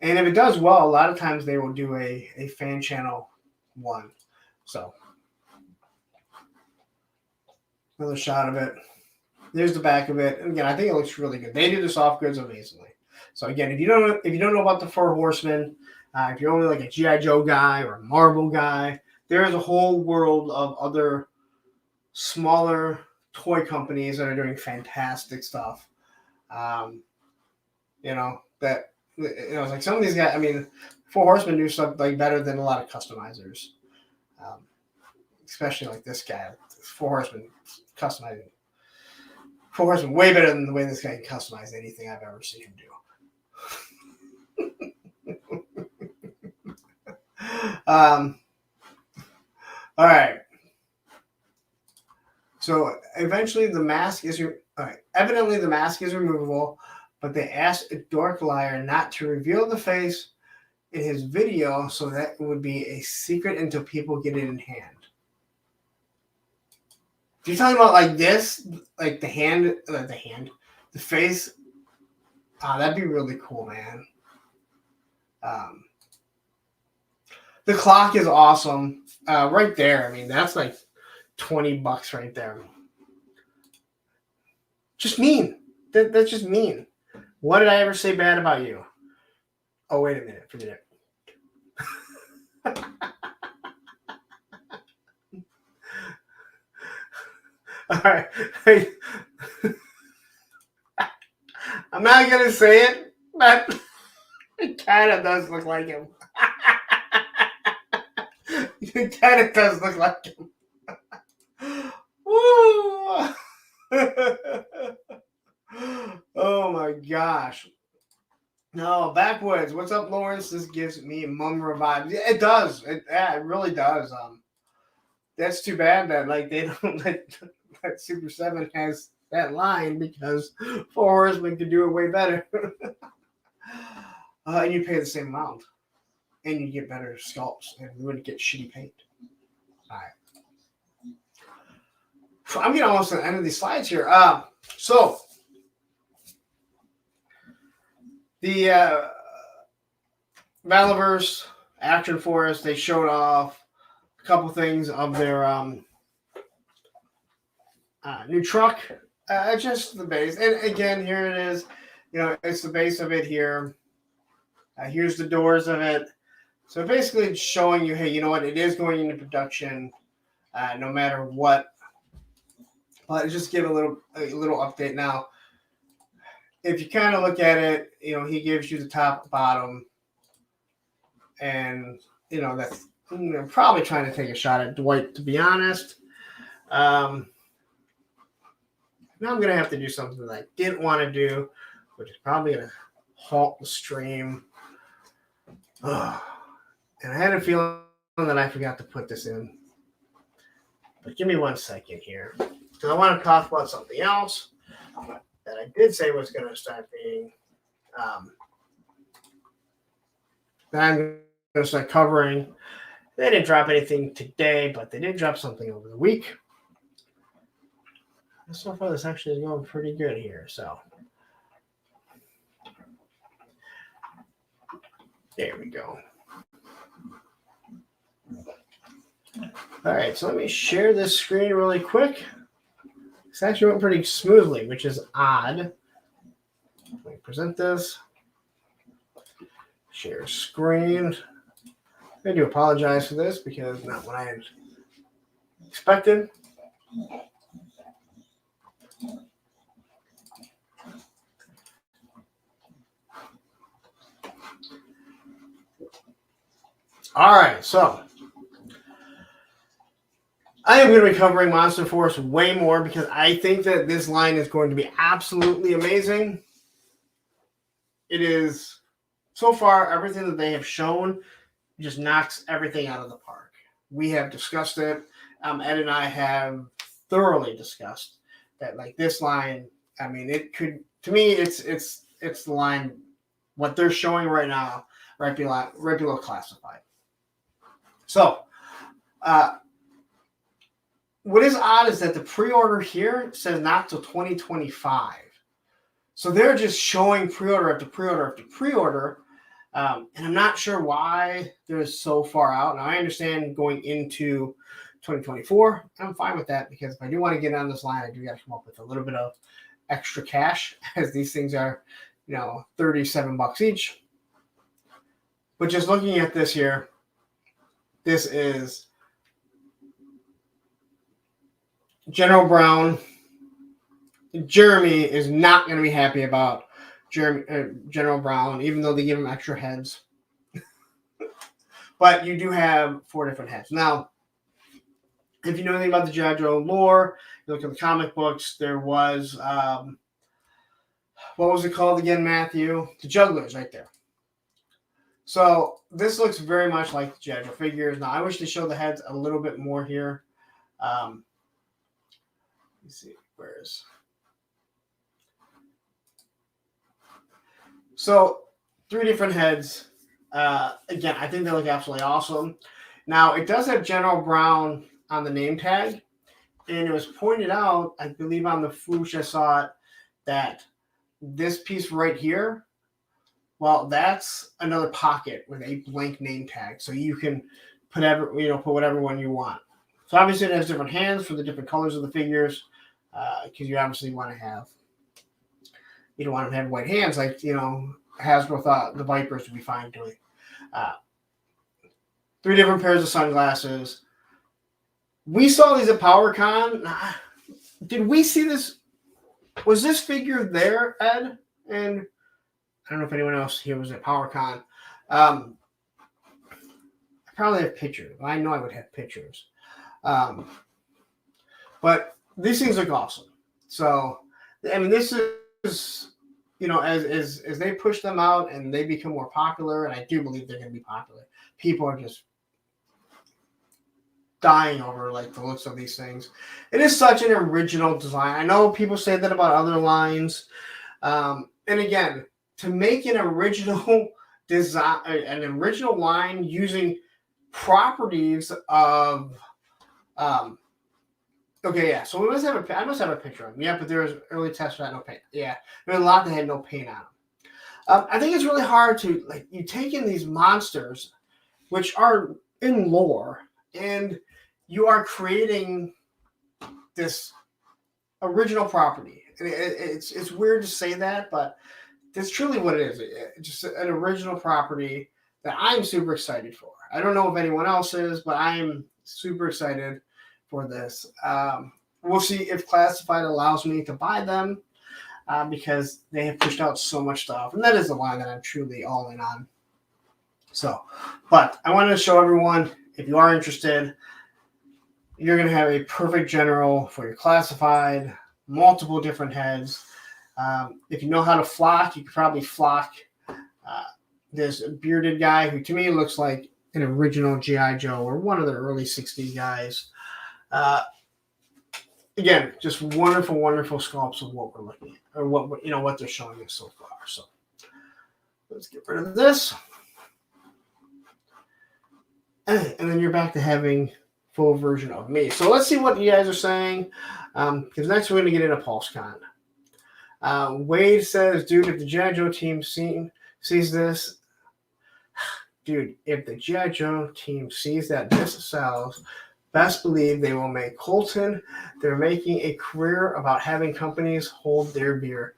if it does well, a lot of times they will do a fan channel one. So, another shot of it. There's the back of it. And again, I think it looks really good. They do the soft goods amazingly. So again, if you don't know about the Four Horsemen, if you're only like a G.I. Joe guy or a Marvel guy, there is a whole world of other smaller toy companies that are doing fantastic stuff. It's like some of these guys. I mean, Four Horsemen do stuff like better than a lot of customizers, especially like this guy. Four Horsemen customizing. Four Horsemen way better than the way this guy can customize anything I've ever seen him do. All right. So eventually the mask is evidently the mask is removable, but they asked Dorklier not to reveal the face in his video so that it would be a secret until people get it in hand. If you're talking about like this, like the face, that'd be really cool, man. The clock is awesome. Right there. I mean, that's like $20 right there. Just mean. That's just mean. What did I ever say bad about you? Oh, wait a minute. Forget it. All right. I'm not going to say it, but it kind of does look like him. It kind of does look like him. Woo! Oh my gosh. No, Backwoods. What's up, Lawrence? This gives me mum revived. Yeah, it does. It really does. That's too bad that like they don't that Super 7 has that line because Four Horsemen could do it way better. And you pay the same amount. And you get better sculpts and you wouldn't get shitty paint. All right. So I'm getting almost to the end of these slides here. So the Valaverse Action Force, they showed off a couple things of their new truck. Just the base. And again, here it is. It's the base of it here. Here's the doors of it. So basically it's showing you, hey, you know what? It is going into production no matter what. But just give a little update now. If you kind of look at it, he gives you the top, bottom, and that's probably trying to take a shot at Dwight, to be honest. Now I'm gonna have to do something that I didn't want to do, which is probably gonna halt the stream. And I had a feeling that I forgot to put this in. But give me 1 second here. Because I want to talk about something else that I did say was going to start being that I'm going to start covering. They didn't drop anything today, but they did drop something over the week. So far, this actually is going pretty good here. So there we go. All right, so let me share this screen really quick. This actually went pretty smoothly, which is odd. Let me present this. Share screen. I do apologize for this because not what I had expected. All right, so I am going to be covering Monster Force way more because I think that this line is going to be absolutely amazing. It is, so far, everything that they have shown just knocks everything out of the park. We have discussed it. Ed and I have thoroughly discussed that, like, this line, I mean, it could, to me, it's the line, what they're showing right now, right below classified. So, what is odd is that the pre-order here says not till 2025. So they're just showing pre-order after pre-order after pre-order. And I'm not sure why they're so far out. Now, I understand going into 2024. I'm fine with that because if I do want to get on this line, I do got to come up with a little bit of extra cash as these things are, $37 each. But just looking at this here, this is General Brown. Jeremy is not going to be happy about General Brown, even though they give him extra heads. But you do have 4 different heads. Now, if you know anything about the G.I. Joe lore, you look at the comic books, there was, what was it called again, Matthew? The Jugglers right there. So this looks very much like the G.I. Joe figures. Now, I wish they showed the heads a little bit more here. Let's see, where's... So 3 different heads. Again, I think they look absolutely awesome. Now, it does have General Brown on the name tag. And it was pointed out, I believe on the Foosh I saw it, that this piece right here, well, that's another pocket with a blank name tag. So you can put whatever one you want. So obviously it has different hands for the different colors of the figures. Because you obviously want to have, you don't want them to have white hands like, Hasbro thought the Vipers would be fine doing. 3 different pairs of sunglasses. We saw these at PowerCon. Did we see this? Was this figure there, Ed? And I don't know if anyone else here was at PowerCon. I probably have pictures. I know I would have pictures. But these things look awesome. So, I mean, this is, as they push them out and they become more popular, and I do believe they're going to be popular, people are just dying over, like, the looks of these things. It is such an original design. I know people say that about other lines. And again, to make an original design, an original line using properties of, okay, yeah. So I must have a picture of them. Yeah, but there was early tests that had no paint. Yeah, there was a lot that had no paint on them. I think it's really hard to, like, you take in these monsters, which are in lore, and you are creating this original property. And it's weird to say that, but that's truly what it is. It's just an original property that I'm super excited for. I don't know if anyone else is, but I am super excited for this. We'll see if Classified allows me to buy them because they have pushed out so much stuff. And that is the line that I'm truly all in on. So, but I wanted to show everyone, if you are interested, you're going to have a perfect general for your Classified, multiple different heads. If you know how to flock, you could probably flock this bearded guy who to me looks like an original G.I. Joe or one of the early 60s guys. Again, just wonderful, wonderful sculpts of what we're looking at, or what they're showing us so far. So let's get rid of this. and then you're back to having full version of me. So let's see what you guys are saying, because next we're going to get into PulseCon. Wade says, dude, if the G.I. Joe team sees this, dude, if the G.I. Joe team sees that this sells, best believe they will make Colton. They're making a career about having companies hold their beer.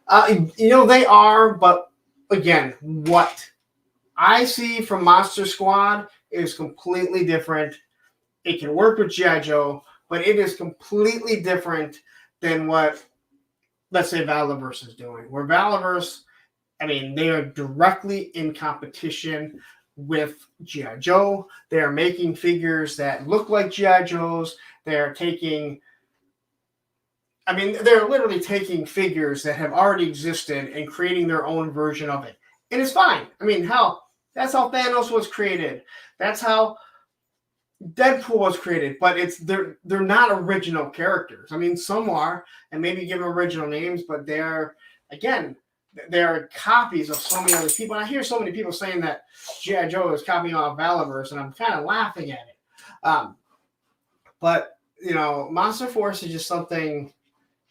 They are, but again, what I see from Monster Squad is completely different. It can work with G.I. Joe, but it is completely different than what, let's say, Valaverse is doing. Where Valaverse, they are directly in competition with G.I. Joe. They are making figures that look like G.I. Joes. They're literally taking figures that have already existed and creating their own version of it. And it's fine. Hell, that's how Thanos was created. That's how Deadpool was created, but they're not original characters. Some are, and maybe give them original names, but they're copies of so many other people. And I hear so many people saying that G.I. Joe is copying off Valaverse, and I'm kind of laughing at it. But Monster Force is just something.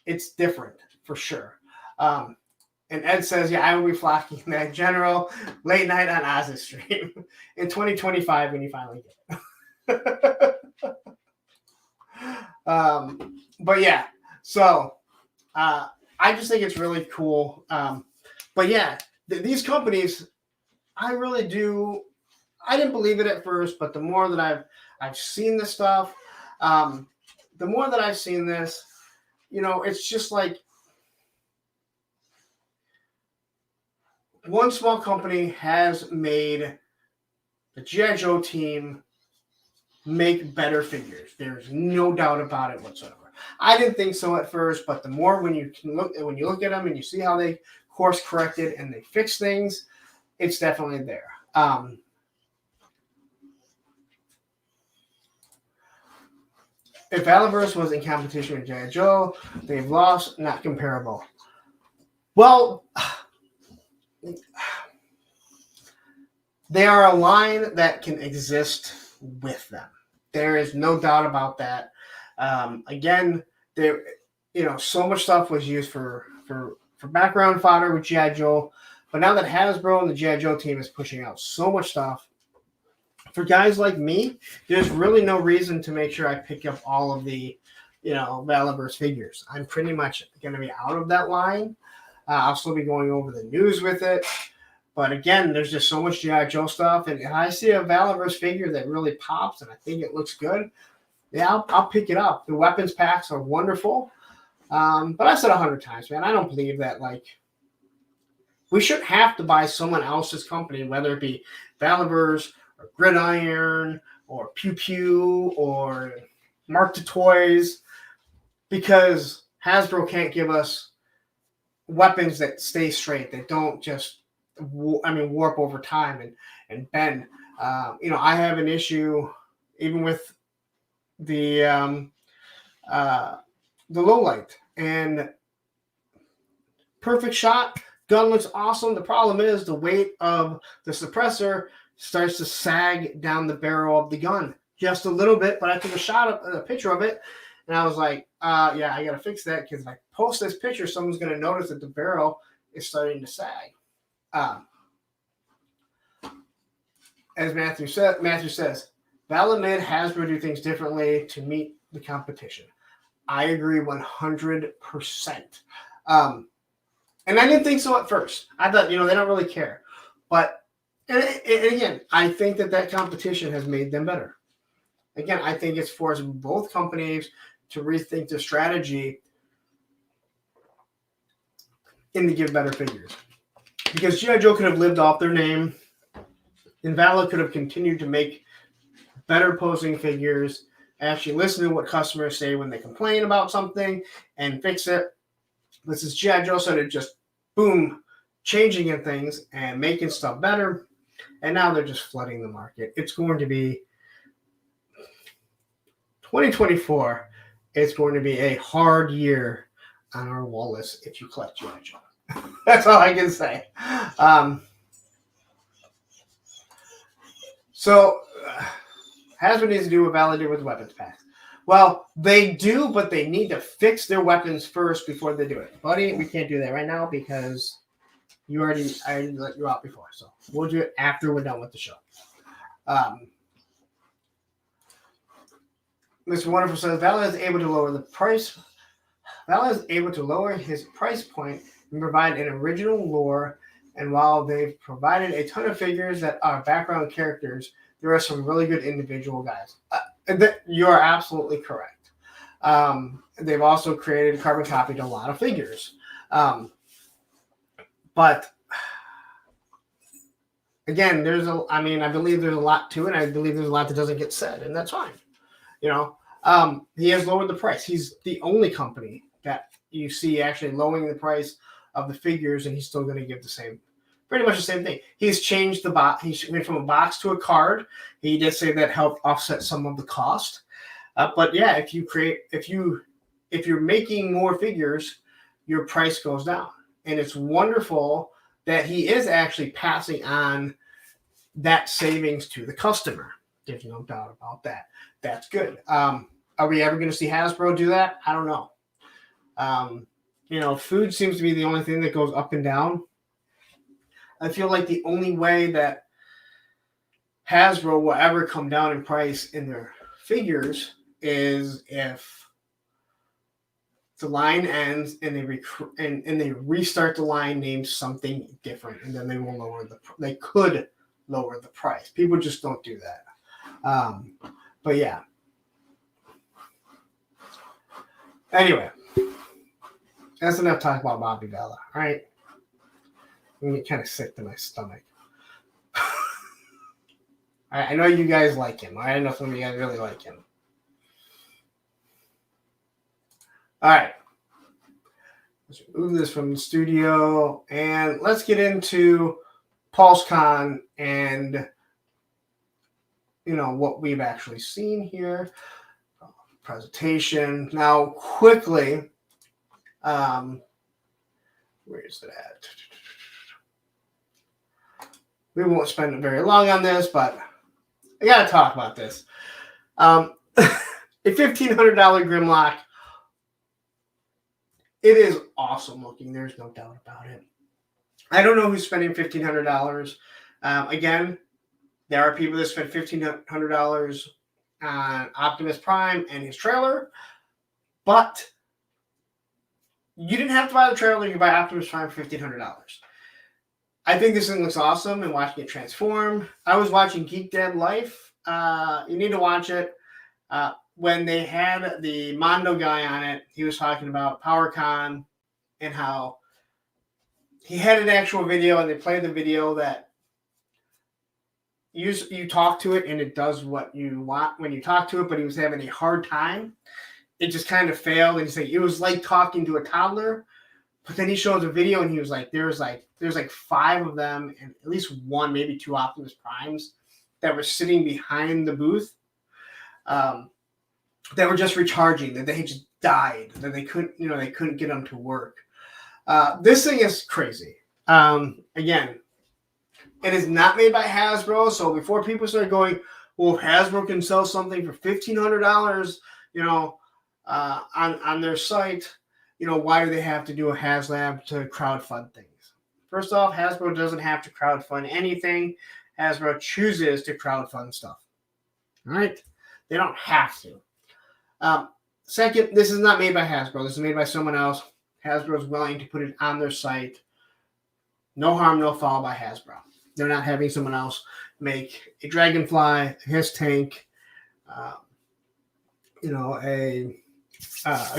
It's different for sure. And Ed says, yeah, I will be flocking that general late night on Oz's stream in 2025 when you finally get it. But yeah, so I just think it's really cool. But yeah, these companies, I really do. I didn't believe it at first, but the more that I've seen this stuff, the more that I've seen this, it's just like one small company has made the G.I. Joe team make better figures. There's no doubt about it whatsoever. I didn't think so at first, but the more when you look at them and you see how they course corrected and they fix things, it's definitely there. If Valaverse was in competition with G.I. Joe, they've lost, not comparable. Well, they are a line that can exist with them. There is no doubt about that. Again, so much stuff was used for background fodder with G.I. Joe, but now that Hasbro and the G.I. Joe team is pushing out so much stuff, for guys like me, there's really no reason to make sure I pick up all of the, Valaverse figures. I'm pretty much going to be out of that line. I'll still be going over the news with it. But again, there's just so much G.I. Joe stuff. And if I see a Valaverse figure that really pops and I think it looks good, yeah, I'll pick it up. The weapons packs are wonderful. But I said 100 times, man, I don't believe that, we shouldn't have to buy someone else's company, whether it be Valaverse or Gridiron or Pew Pew or Mark the Toys, because Hasbro can't give us weapons that stay straight, that don't just warp over time and bend. I have an issue even with the low light and perfect shot. Gun looks awesome. The problem is the weight of the suppressor starts to sag down the barrel of the gun just a little bit. But I took a picture of it, and I was like, yeah, I got to fix that, because if I post this picture, someone's going to notice that the barrel is starting to sag. As Matthew says, Val made Hasbro do things differently to meet the competition. I agree 100%. And I didn't think so at first. I thought, they don't really care. But, and again, I think that competition has made them better. Again, I think it's forced both companies to rethink their strategy and to give better figures. Because G.I. Joe could have lived off their name, and Vala could have continued to make better posing figures, actually listen to what customers say when they complain about something and fix it. This is G.I. Joe started just, boom, changing in things and making stuff better, and now they're just flooding the market. It's going to be 2024. It's going to be a hard year on our wall list if you collect G.I. Joe. That's all I can say. So Hasbro needs to do what Valor did with weapons packs. Well, they do, but they need to fix their weapons first before they do it. Buddy, we can't do that right now because I already let you out before. So we'll do it after we're done with the show. Mr. Wonderful says Valor is able to lower the price. Valor is able to lower his price point and provide an original lore. And while they've provided a ton of figures that are background characters, there are some really good individual guys. You are absolutely correct. They've also created carbon copied a lot of figures. But again, I believe there's a lot to it. I believe there's a lot that doesn't get said, and that's fine. He has lowered the price. He's the only company that you see actually lowering the price of the figures, and he's still going to give pretty much the same thing. He's changed the box. He went from a box to a card. He did say that helped offset some of the cost. But yeah, if you're making more figures, your price goes down. And it's wonderful that he is actually passing on that savings to the customer. There's no doubt about that. That's good. Are we ever going to see Hasbro do that? I don't know. Food seems to be the only thing that goes up and down. I feel like the only way that Hasbro will ever come down in price in their figures is if the line ends and they restart the line named something different, and then they will they could lower the price. People just don't do that. But yeah. Anyway, that's enough talk about Bobby Valor. All right. I'm getting kind of sick to my stomach. I know you guys like him. I know some of you guys really like him. All right. Let's remove this from the studio. And let's get into PulseCon and, what we've actually seen here. Presentation. Now, quickly, where is it at? We won't spend very long on this, but I got to talk about this. A $1,500 Grimlock. It is awesome looking. There's no doubt about it. I don't know who's spending $1,500. Again, there are people that spend $1,500 on Optimus Prime and his trailer, but you didn't have to buy the trailer. You buy Optimus Prime for $1,500. I think this thing looks awesome and watching it transform. I was watching Geek Dead Life. You need to watch it. When they had the Mondo guy on it, he was talking about PowerCon and how he had an actual video, and they played the video that you talk to it and it does what you want when you talk to it, but he was having a hard time. It just kind of failed, and he said it was like talking to a toddler. But then he shows a video, and he was like, there's like 5 of them, and at least 1, maybe 2 Optimus Primes that were sitting behind the booth, that were just recharging, that they just died, that they couldn't get them to work. This thing is crazy. Again, it is not made by Hasbro, so before people start going, well, if Hasbro can sell something for $1,500, on their site, why do they have to do a HasLab to crowdfund things? First off, Hasbro doesn't have to crowdfund anything. Hasbro chooses to crowdfund stuff. All right? They don't have to. Second, this is not made by Hasbro. This is made by someone else. Hasbro is willing to put it on their site. No harm, no foul by Hasbro. They're not having someone else make a Dragonfly, his tank, a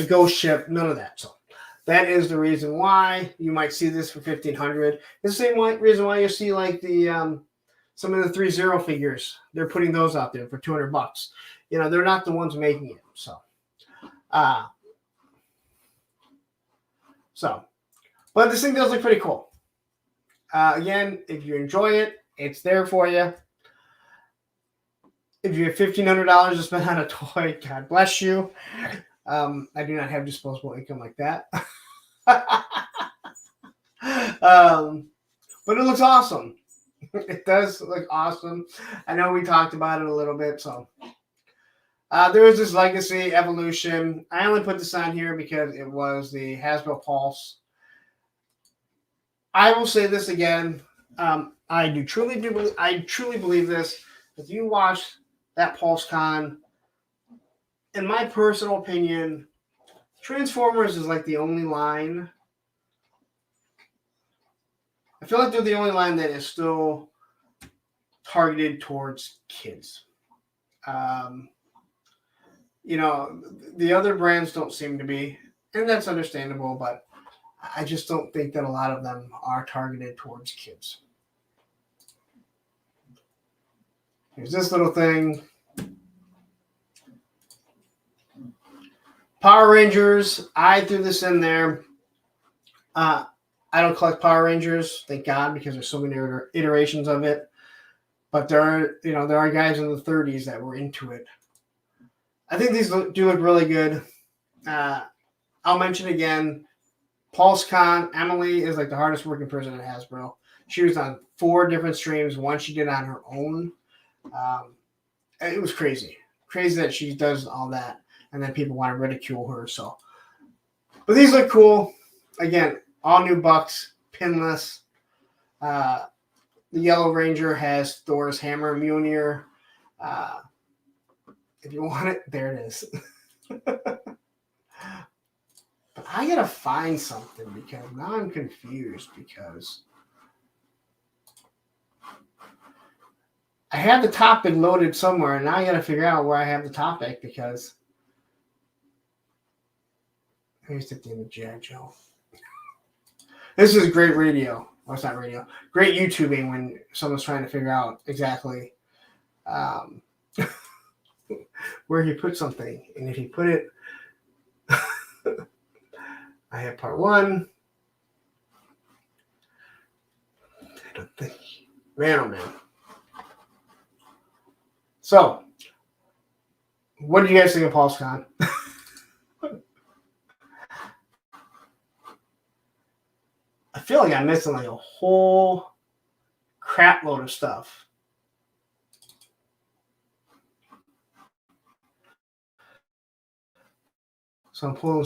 ghost ship, none of that. So that is the reason why you might see this for $1,500. It's the same reason why you see like the some of the 3-0 figures. They're putting those out there for $200. They're not the ones making it. But this thing does look pretty cool. Again, if you enjoy it, it's there for you. If you have $1,500 to spend on a toy, God bless you. I do not have disposable income like that. But it looks awesome. It does look awesome. I know we talked about it a little bit. So there was this Legacy Evolution. I only put this on here because it was the Hasbro Pulse. I will say this again. I truly believe this. If you watch that PulseCon, in my personal opinion, Transformers is like the only line. I feel like they're the only line that is still targeted towards kids. The other brands don't seem to be, and that's understandable, but I just don't think that a lot of them are targeted towards kids. Here's this little thing. Power Rangers. I threw this in there. I don't collect Power Rangers, thank God, because there's so many iterations of it. But there are guys in the 30s that were into it. I think these do look really good. I'll mention again, PulseCon. Emily is like the hardest working person at Hasbro. She was on 4 different streams. One she did on her own. It was crazy that she does all that, and then people want to ridicule her. So, but these look cool. Again, all new bucks, pinless. The Yellow Ranger has Thor's hammer, Mjolnir. If you want it, there it is. But I gotta find something because now I'm confused because I have the topic loaded somewhere, and now I gotta figure out where I have the topic because here's the thing with G.I. Joe. This is great radio. Well, it's not radio. Great YouTubing when someone's trying to figure out exactly where he put something. And if he put it, I have part 1. I don't think. Man, oh man. So, what do you guys think of PulseCon? I feel like I'm missing like a whole crap load of stuff. So I'm pulling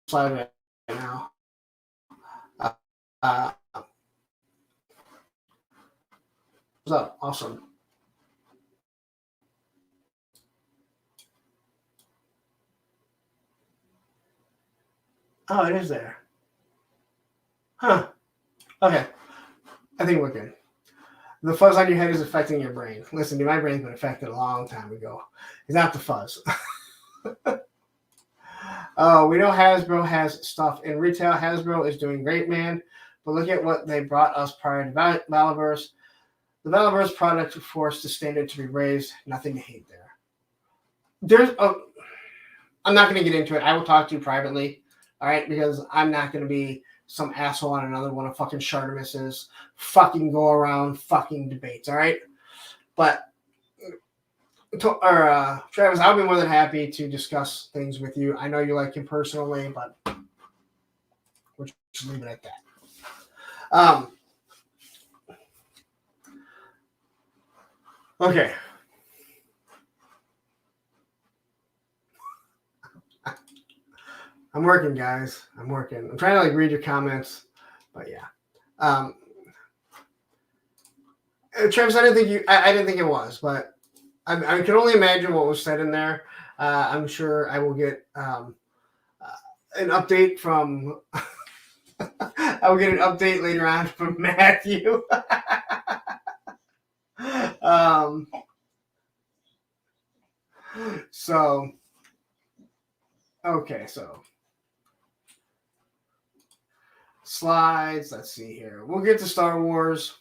slide right now. What's up? Awesome. Oh, it is there. Huh. Okay. I think we're good. The fuzz on your head is affecting your brain. Listen, dude, my brain's been affected a long time ago. It's not the fuzz. We know Hasbro has stuff in retail. Hasbro is doing great, man. But look at what they brought us prior to Valaverse. The Valaverse product forced the standard to be raised. Nothing to hate there. I'm not going to get into it. I will talk to you privately, all right? Because I'm not going to be some asshole on another one of fucking Shartimus's fucking go around fucking debates, all right? But Travis, I'll be more than happy to discuss things with you. I know you like him personally, but we'll just leave it at that. Okay. I'm working, guys. I'm working. I'm trying to like read your comments, but yeah. Travis, I didn't think it was, but I can only imagine what was said in there. I'm sure I will get an update from. I will get an update later on from Matthew. So, okay, so slides. Let's see here. We'll get to Star Wars.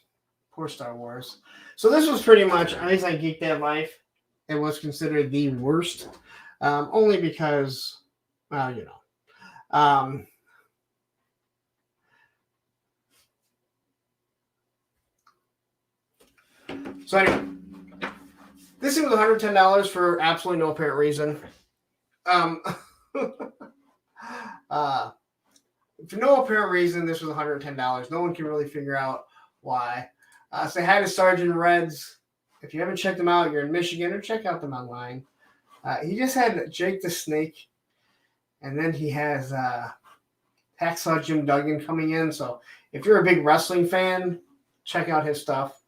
Poor Star Wars. So this was pretty much, at least on Geek Dad Life, it was considered the worst, only because, well, you know. So anyway, this thing was $110 for absolutely no apparent reason. For no apparent reason, this was $110. No one can really figure out why. Say hi to Sergeant Reds. If you haven't checked them out, you're in Michigan, or check out them online. He just had Jake the Snake, and then he has Hacksaw Jim Duggan coming in. So if you're a big wrestling fan, check out his stuff.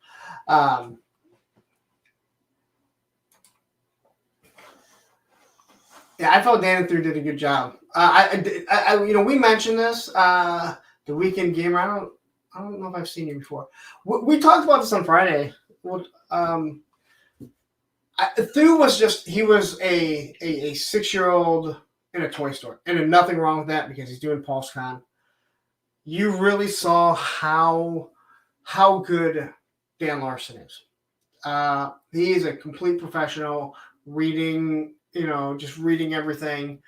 Yeah, I felt Dan Thru did a good job. We mentioned this the Weekend Gamer. I don't know if I've seen you before. We talked about this on Friday. Thru was he was a 6-year-old in a toy store, and there's nothing wrong with that because he's doing PulseCon. You really saw how good Dan Larson is. He is a complete professional, reading everything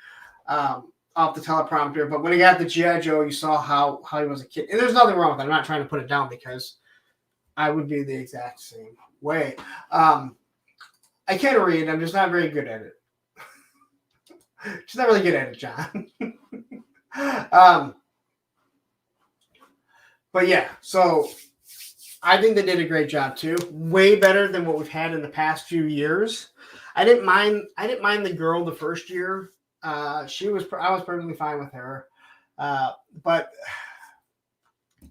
off the teleprompter. But when he got the G.I. Joe, you saw how he was a kid. And there's nothing wrong with that. I'm not trying to put it down because I would be the exact same way. I can read. I'm just not very good at it. Just not really good at it, John. But yeah, so I think they did a great job too. Way better than what we've had in the past few years. I didn't mind the girl the first year. I was perfectly fine with her. But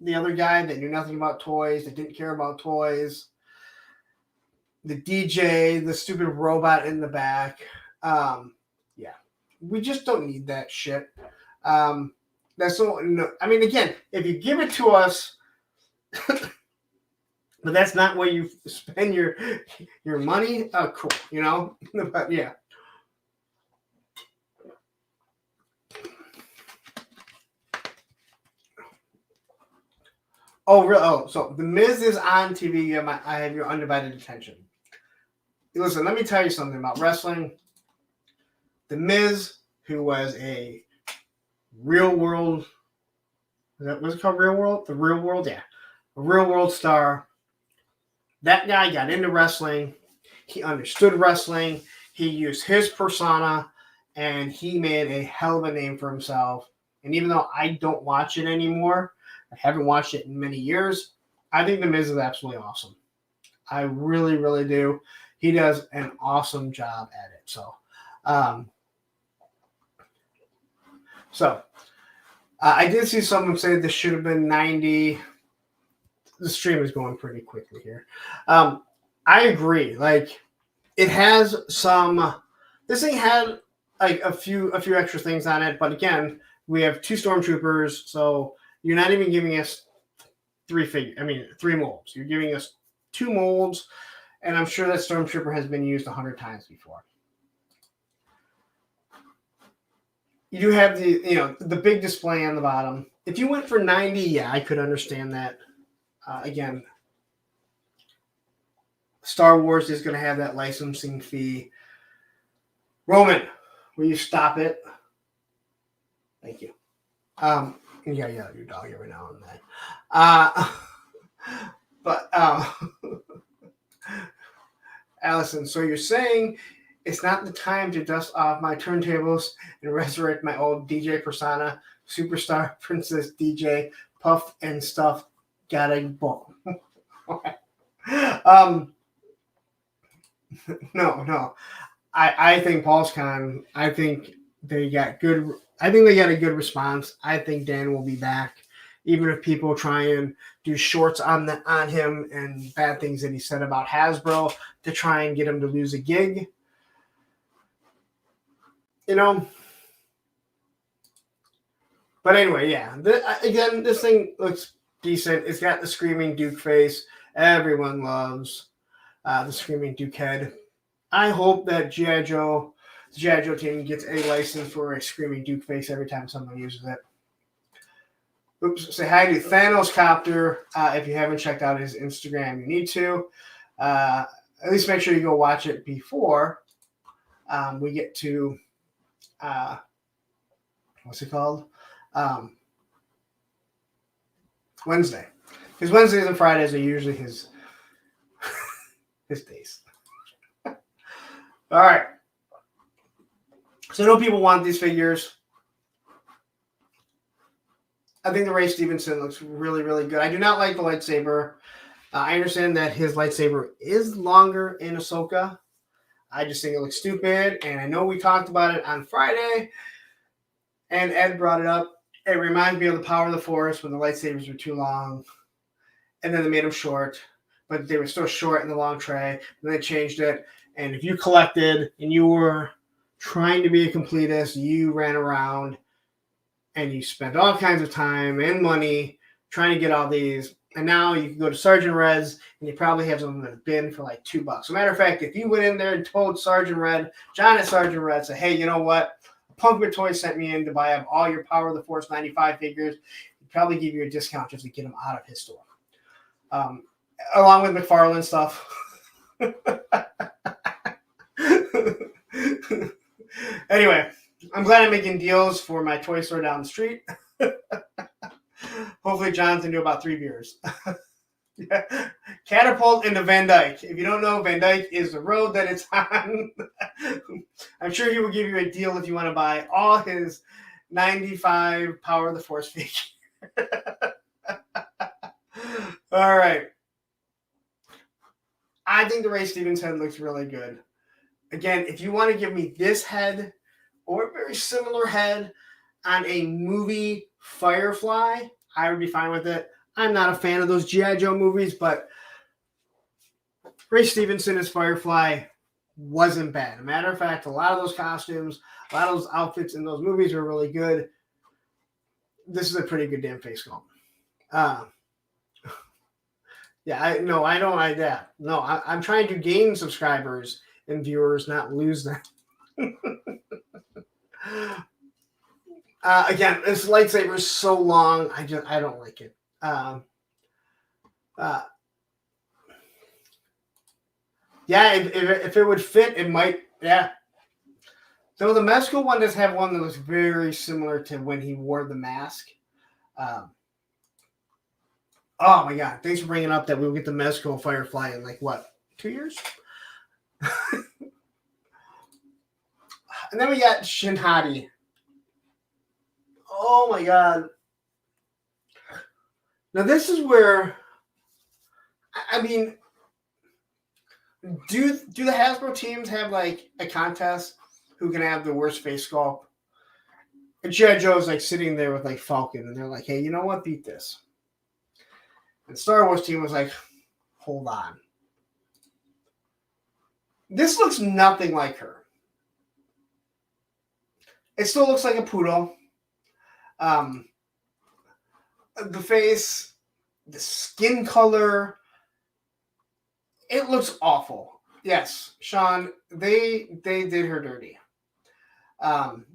the other guy that knew nothing about toys, that didn't care about toys, the DJ, the stupid robot in the back. Yeah, we just don't need that shit. That's so. No, I mean, again, if you give it to us, but that's not where you spend your money. Oh, cool, But yeah. Oh, really? Oh, so The Miz is on TV. I have your undivided attention. Listen, let me tell you something about wrestling. The Miz, who was a real world, what's it called? Real world? The real world? Yeah. A real world star. That guy got into wrestling. He understood wrestling. He used his persona, and he made a hell of a name for himself. And even though I don't watch it anymore, I haven't watched it in many years, I think The Miz is absolutely awesome. I really, really do. He does an awesome job at it. So, I did see someone say this should have been 90. The stream is going pretty quickly here. I agree. Like, it has some. This thing had like a few extra things on it, but again, we have 2 stormtroopers, so you're not even giving us 3 molds. You're giving us 2 molds, and I'm sure that stormtrooper has been used 100 times before. You do have the big display on the bottom. If you went for 90, yeah, I could understand that. Again, Star Wars is going to have that licensing fee. Roman, will you stop it? Thank you. You gotta yell at your dog every now and then. But Allison, so you're saying it's not the time to dust off my turntables and resurrect my old DJ persona, superstar princess DJ, puff and stuff. Gotta boom. No. I think PulseCon. I think they got a good response. I think Dan will be back, even if people try and do shorts on him and bad things that he said about Hasbro to try and get him to lose a gig. But anyway, yeah. Again, this thing looks decent. It's got the Screaming Duke face. Everyone loves the Screaming Duke head. I hope that the G.I. Joe team gets a license for a Screaming Duke face every time someone uses it. Oops. Say hi to Thanos Copter. If you haven't checked out his Instagram, you need to. At least make sure you go watch it before we get to what's it called? Wednesday. Because Wednesdays and Fridays are usually his days. All right. So I know people want these figures. I think the Ray Stevenson looks really, really good. I do not like the lightsaber. I understand that his lightsaber is longer in Ahsoka. I just think it looks stupid, and I know we talked about it on Friday, and Ed brought it up. It reminds me of the Power of the Force when the lightsabers were too long, and then they made them short, but they were still short in the long tray, and they changed it. And if you collected and you were trying to be a completist, you ran around and you spent all kinds of time and money trying to get all these. And now you can go to Sergeant Red's and you probably have them in the bin for like $2. As a matter of fact, if you went in there and told Sergeant Red, John at Sergeant Red, said, hey, you know what? Punkman Toys sent me in to buy up all your Power of the Force 95 figures. He'd probably give you a discount just to get them out of his store. Along with McFarlane stuff. Anyway, I'm glad I'm making deals for my toy store down the street. Hopefully John's into about 3 beers. Catapult into Van Dyke. If you don't know, Van Dyke is the road that it's on. I'm sure he will give you a deal if you want to buy all his 95 Power of the Force figures. All right. I think the Ray Stevens head looks really good. Again, if you want to give me this head or a very similar head on a movie Firefly, I would be fine with it. I'm not a fan of those G.I. Joe movies, but Ray Stevenson as Firefly wasn't bad. As a matter of fact, a lot of those costumes, a lot of those outfits in those movies were really good. This is a pretty good damn face sculpt. Yeah, I don't like that. No, I'm trying to gain subscribers and viewers, not lose them. Again, this lightsaber is so long. I don't like it. Yeah, if it would fit, it might. Yeah. So the Mezco one does have one that looks very similar to when he wore the mask. Oh my God! Thanks for bringing up that we'll get the Mezco Firefly in like what, 2 years? And then we got Shinhati. Oh my God! Now this is where, I mean, do the Hasbro teams have like a contest who can have the worst face sculpt? And G.I. Joe's like sitting there with like Falcon, and they're like, "Hey, you know what? Beat this." And Star Wars team was like, "Hold on, this looks nothing like her. It still looks like a poodle. The face, the skin color, it looks awful. Yes, Sean, they did her dirty. And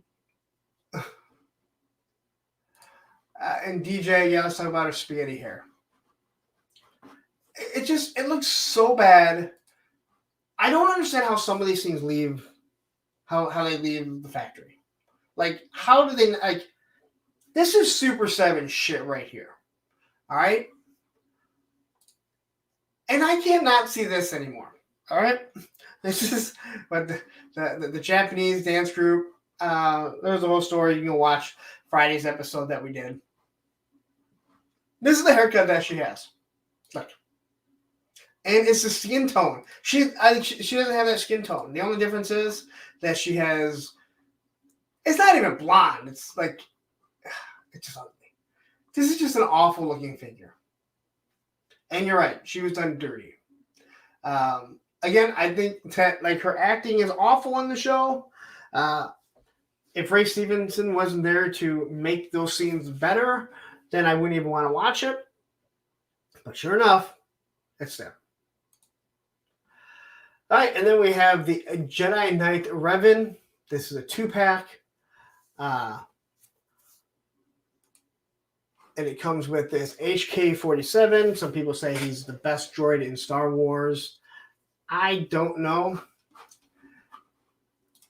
DJ, yeah, let's talk about her spaghetti hair. It looks so bad. I don't understand how some of these things leave, how they leave the factory. Like, how do they, like, this is Super 7 shit right here. All right? And I cannot see this anymore. All right? This is what the Japanese dance group, there's a whole story. You can watch Friday's episode that we did. This is the haircut that she has. Look. And it's the skin tone. She doesn't have that skin tone. The only difference is that she has, it's not even blonde. It's like, it's just ugly. This is just an awful looking figure. And you're right. She was done dirty. Again, I think that like her acting is awful on the show. If Ray Stevenson wasn't there to make those scenes better, then I wouldn't even want to watch it. But sure enough, it's there. All right, and then we have the Jedi Knight Revan. This is a 2-pack. And it comes with this HK-47. Some people say he's the best droid in Star Wars. I don't know.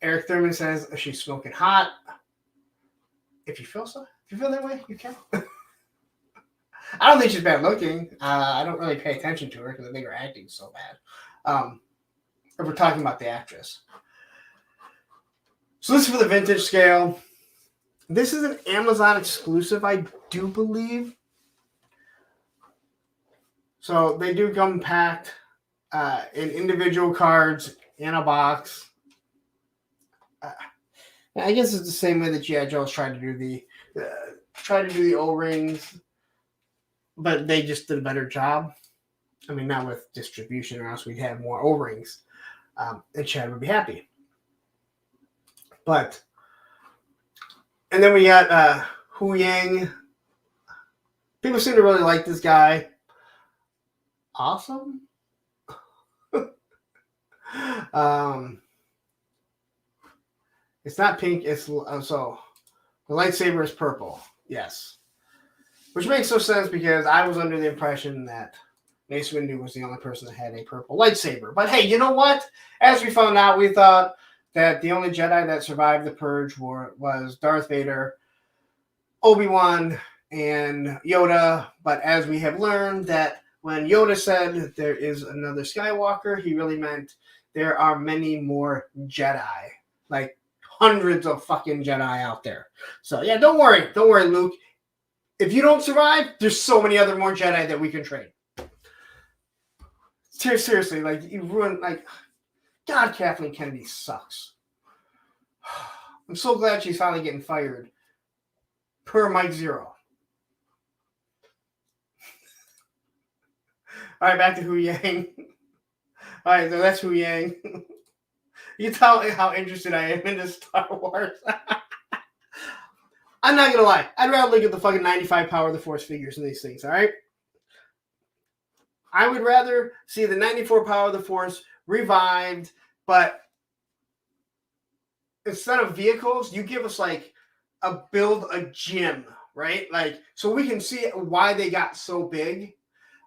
Eric Thurman says she's smoking hot. If you feel that way, you can. I don't think she's bad looking. I don't really pay attention to her because I think her acting's so bad. If we're talking about the actress. So this is for the vintage scale. This is an Amazon exclusive, I do believe. So they do come packed in individual cards in a box. I guess it's the same way that G.I. Joe's tried to do the O-rings, but they just did a better job. I mean, not with distribution, or else we'd have more O-rings, and Chad would be happy. But, and then we got Hu Yang. People seem to really like this guy. Awesome. It's not pink. It's so the lightsaber is purple. Yes, which makes no sense because I was under the impression that Mace Windu was the only person that had a purple lightsaber. But hey, you know what? As we found out, we thought that the only Jedi that survived the Purge was Darth Vader, Obi-Wan, and Yoda. But as we have learned that when Yoda said there is another Skywalker, he really meant there are many more Jedi. Like hundreds of fucking Jedi out there. So yeah, don't worry, Luke. If you don't survive, there's so many other more Jedi that we can trade. Seriously, like you ruined, like, God, Kathleen Kennedy sucks. I'm so glad she's finally getting fired. Per Mike Zero. All right, back to Hu Yang. All right, so that's Hu Yang. You tell how interested I am in this Star Wars. I'm not going to lie. I'd rather look at the fucking 95 Power of the Force figures in these things, all right? I would rather see the 94 Power of the Force revived, but instead of vehicles, you give us like build a gym, right? Like, so we can see why they got so big.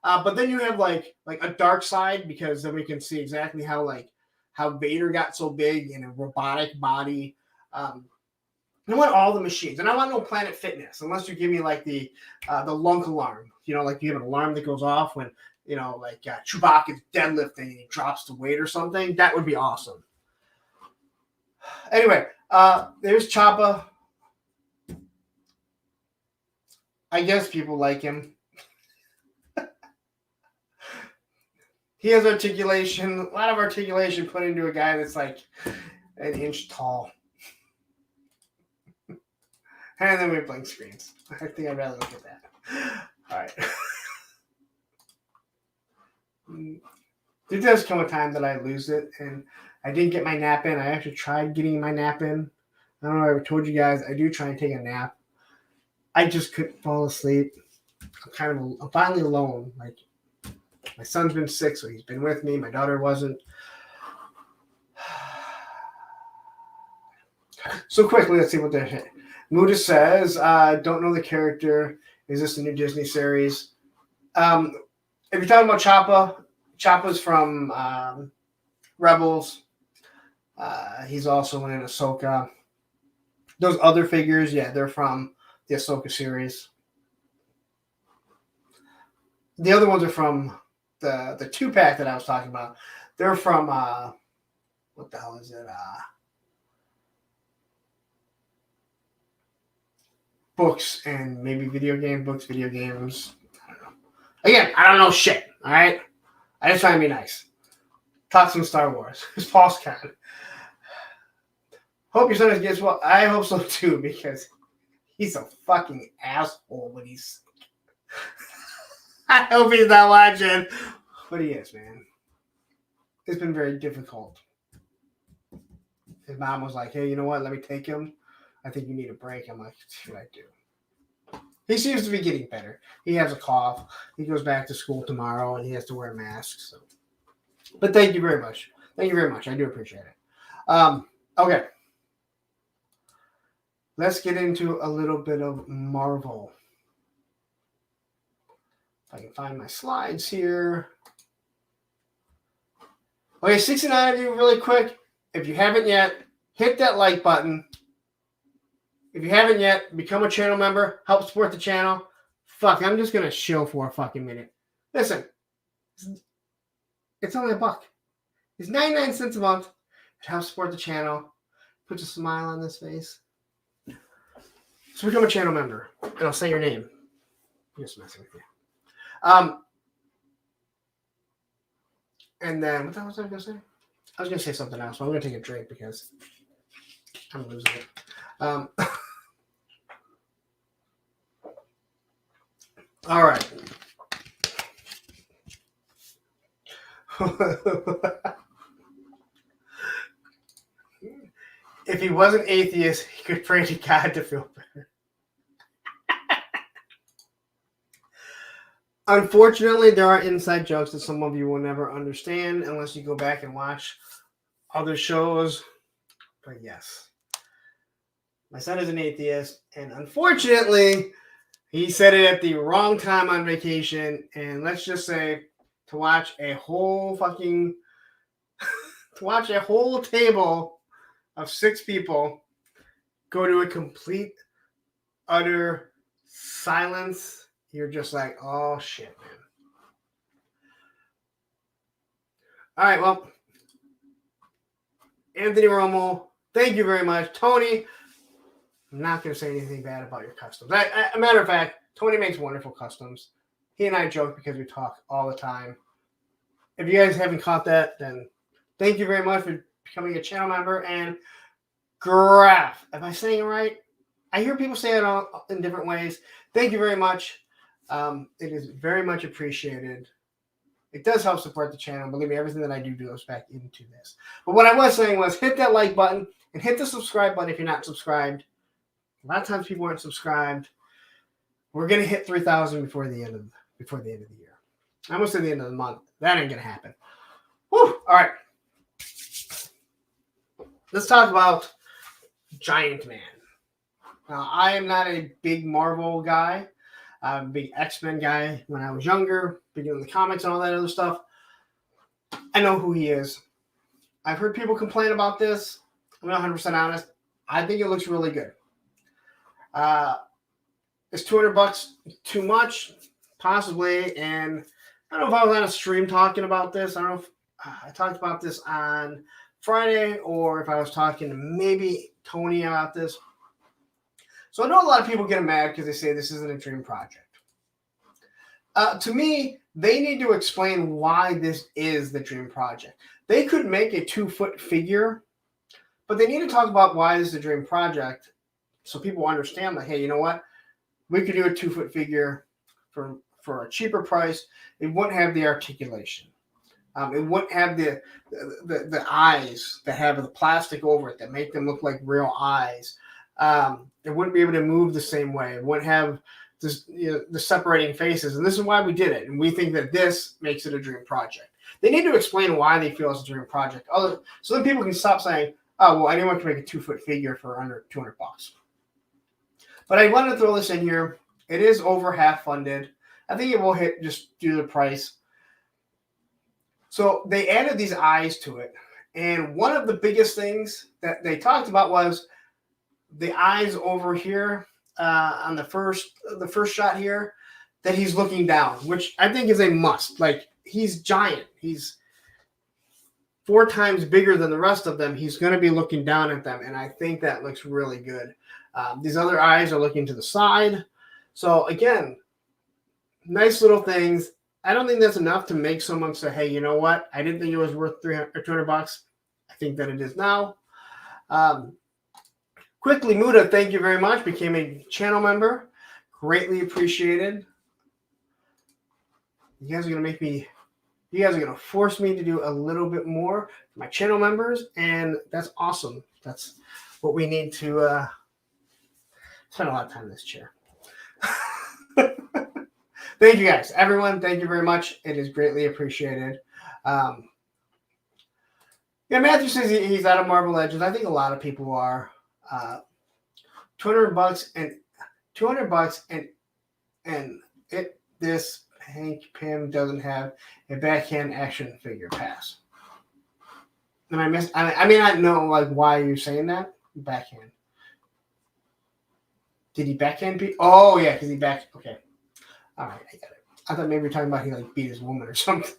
But then you have like a dark side, because then we can see exactly how Vader got so big in a robotic body. I want all the machines, and I want no Planet Fitness unless you give me like the lunk alarm. You know, like you have an alarm that goes off when, you know, like Chewbacca's deadlifting and he drops the weight or something. That would be awesome. Anyway, there's Choppa. I guess people like him. He has articulation, a lot of articulation put into a guy that's like an inch tall. And then we have blank screens. I think I'd rather look at that. All right. There does come a time that I lose it, and I didn't get my nap in. I actually tried getting my nap in. I don't know if I ever told you guys, I do try and take a nap. I just couldn't fall asleep. I'm finally alone. Like, my son's been sick, so he's been with me. My daughter wasn't. So quickly, let's see what they're hitting. Muda says, don't know the character. Is this a new Disney series? If you're talking about Choppa's from Rebels. He's also in Ahsoka. Those other figures, yeah, they're from the Ahsoka series. The other ones are from the 2-pack that I was talking about. They're from, what the hell is it? Books and maybe video games. I don't know. Again, I don't know shit, all right? I just try to be nice. Talk some Star Wars. It's PulseCon. Hope your son gets well. I hope so too, because he's a fucking asshole when he's sick. I hope he's not watching. But he is, man. It's been very difficult. His mom was like, hey, you know what? Let me take him. I think you need a break. I'm like, what I do? He seems to be getting better. He has a cough. He goes back to school tomorrow, and he has to wear a mask. So, but thank you very much. Thank you very much. I do appreciate it. Okay. Let's get into a little bit of Marvel. If I can find my slides here. Okay, 69 of you really quick. If you haven't yet, hit that like button. If you haven't yet, become a channel member. Help support the channel. Fuck, I'm just going to chill for a fucking minute. Listen, it's only $1. It's 99 cents a month. It helps support the channel. Puts a smile on this face. So become a channel member, and I'll say your name. I'm just messing with you. And then, what the hell was I going to say? I was going to say something else, but I'm going to take a drink because I'm losing it. All right. If he wasn't atheist, he could pray to God to feel better. Unfortunately, there are inside jokes that some of you will never understand unless you go back and watch other shows. But yes, my son is an atheist, and unfortunately, he said it at the wrong time on vacation. And let's just say to watch a whole table of 6 people go to a complete, utter silence, you're just like, oh shit, man. All right, well, Anthony Romo, thank you very much. Tony, I'm not going to say anything bad about your customs. A matter of fact, Tony makes wonderful customs. He and I joke because we talk all the time. If you guys haven't caught that, then thank you very much for becoming a channel member. And Graph, am I saying it right? I hear people say it in different ways. Thank you very much. It is very much appreciated. It does help support the channel. Believe me, everything that I do goes back into this. But what I was saying was hit that like button and hit the subscribe button if you're not subscribed. A lot of times people aren't subscribed. We're gonna hit 3,000 before the end of the year. I almost at the end of the month. That ain't gonna happen. Whew. All right. Let's talk about Giant Man. Now, I am not a big Marvel guy. I'm a big X-Men guy when I was younger, big into the comics and all that other stuff. I know who he is. I've heard people complain about this. I'm not 100% honest. I think it looks really good. Is $200 too much? Possibly. And I don't know if I was on a stream talking about this. I don't know if I talked about this on Friday or if I was talking to maybe Tony about this. So I know a lot of people get mad because they say this isn't a dream project. To me, they need to explain why this is the dream project. They could make a 2-foot figure, but they need to talk about why this is a dream project so people understand that, hey, you know what? We could do a 2-foot figure for a cheaper price. It wouldn't have the articulation. It wouldn't have the eyes that have the plastic over it that make them look like real eyes. It wouldn't be able to move the same way. It wouldn't have this, the separating faces. And this is why we did it. And we think that this makes it a dream project. They need to explain why they feel it's a dream project. So then people can stop saying, oh, well, anyone can make a 2-foot figure for under $200. But I wanted to throw this in here. It is over half funded. I think it will hit just due to the price. So they added these eyes to it. And one of the biggest things that they talked about was the eyes over here on the first shot here, that he's looking down, which I think is a must. Like, he's giant. He's 4 times bigger than the rest of them. He's going to be looking down at them, and I think that looks really good. These other eyes are looking to the side. So, again, nice little things. I don't think that's enough to make someone say, hey, you know what? I didn't think it was worth $200. I think that it is now. Quickly, Muda, thank you very much. Became a channel member. Greatly appreciated. You guys are going to force me to do a little bit more for my channel members, and that's awesome. That's what we need to spend a lot of time in this chair. Thank you guys. Everyone, thank you very much. It is greatly appreciated. Yeah, Matthew says he's out of Marvel Legends. I think a lot of people are. $200 and this Hank Pym doesn't have a backhand action figure pass. And I may not know like why you're saying that. Backhand. Did he backhand beat? Oh yeah, because he back. Okay. All right, I get it. I thought maybe you were talking about he like beat his woman or something.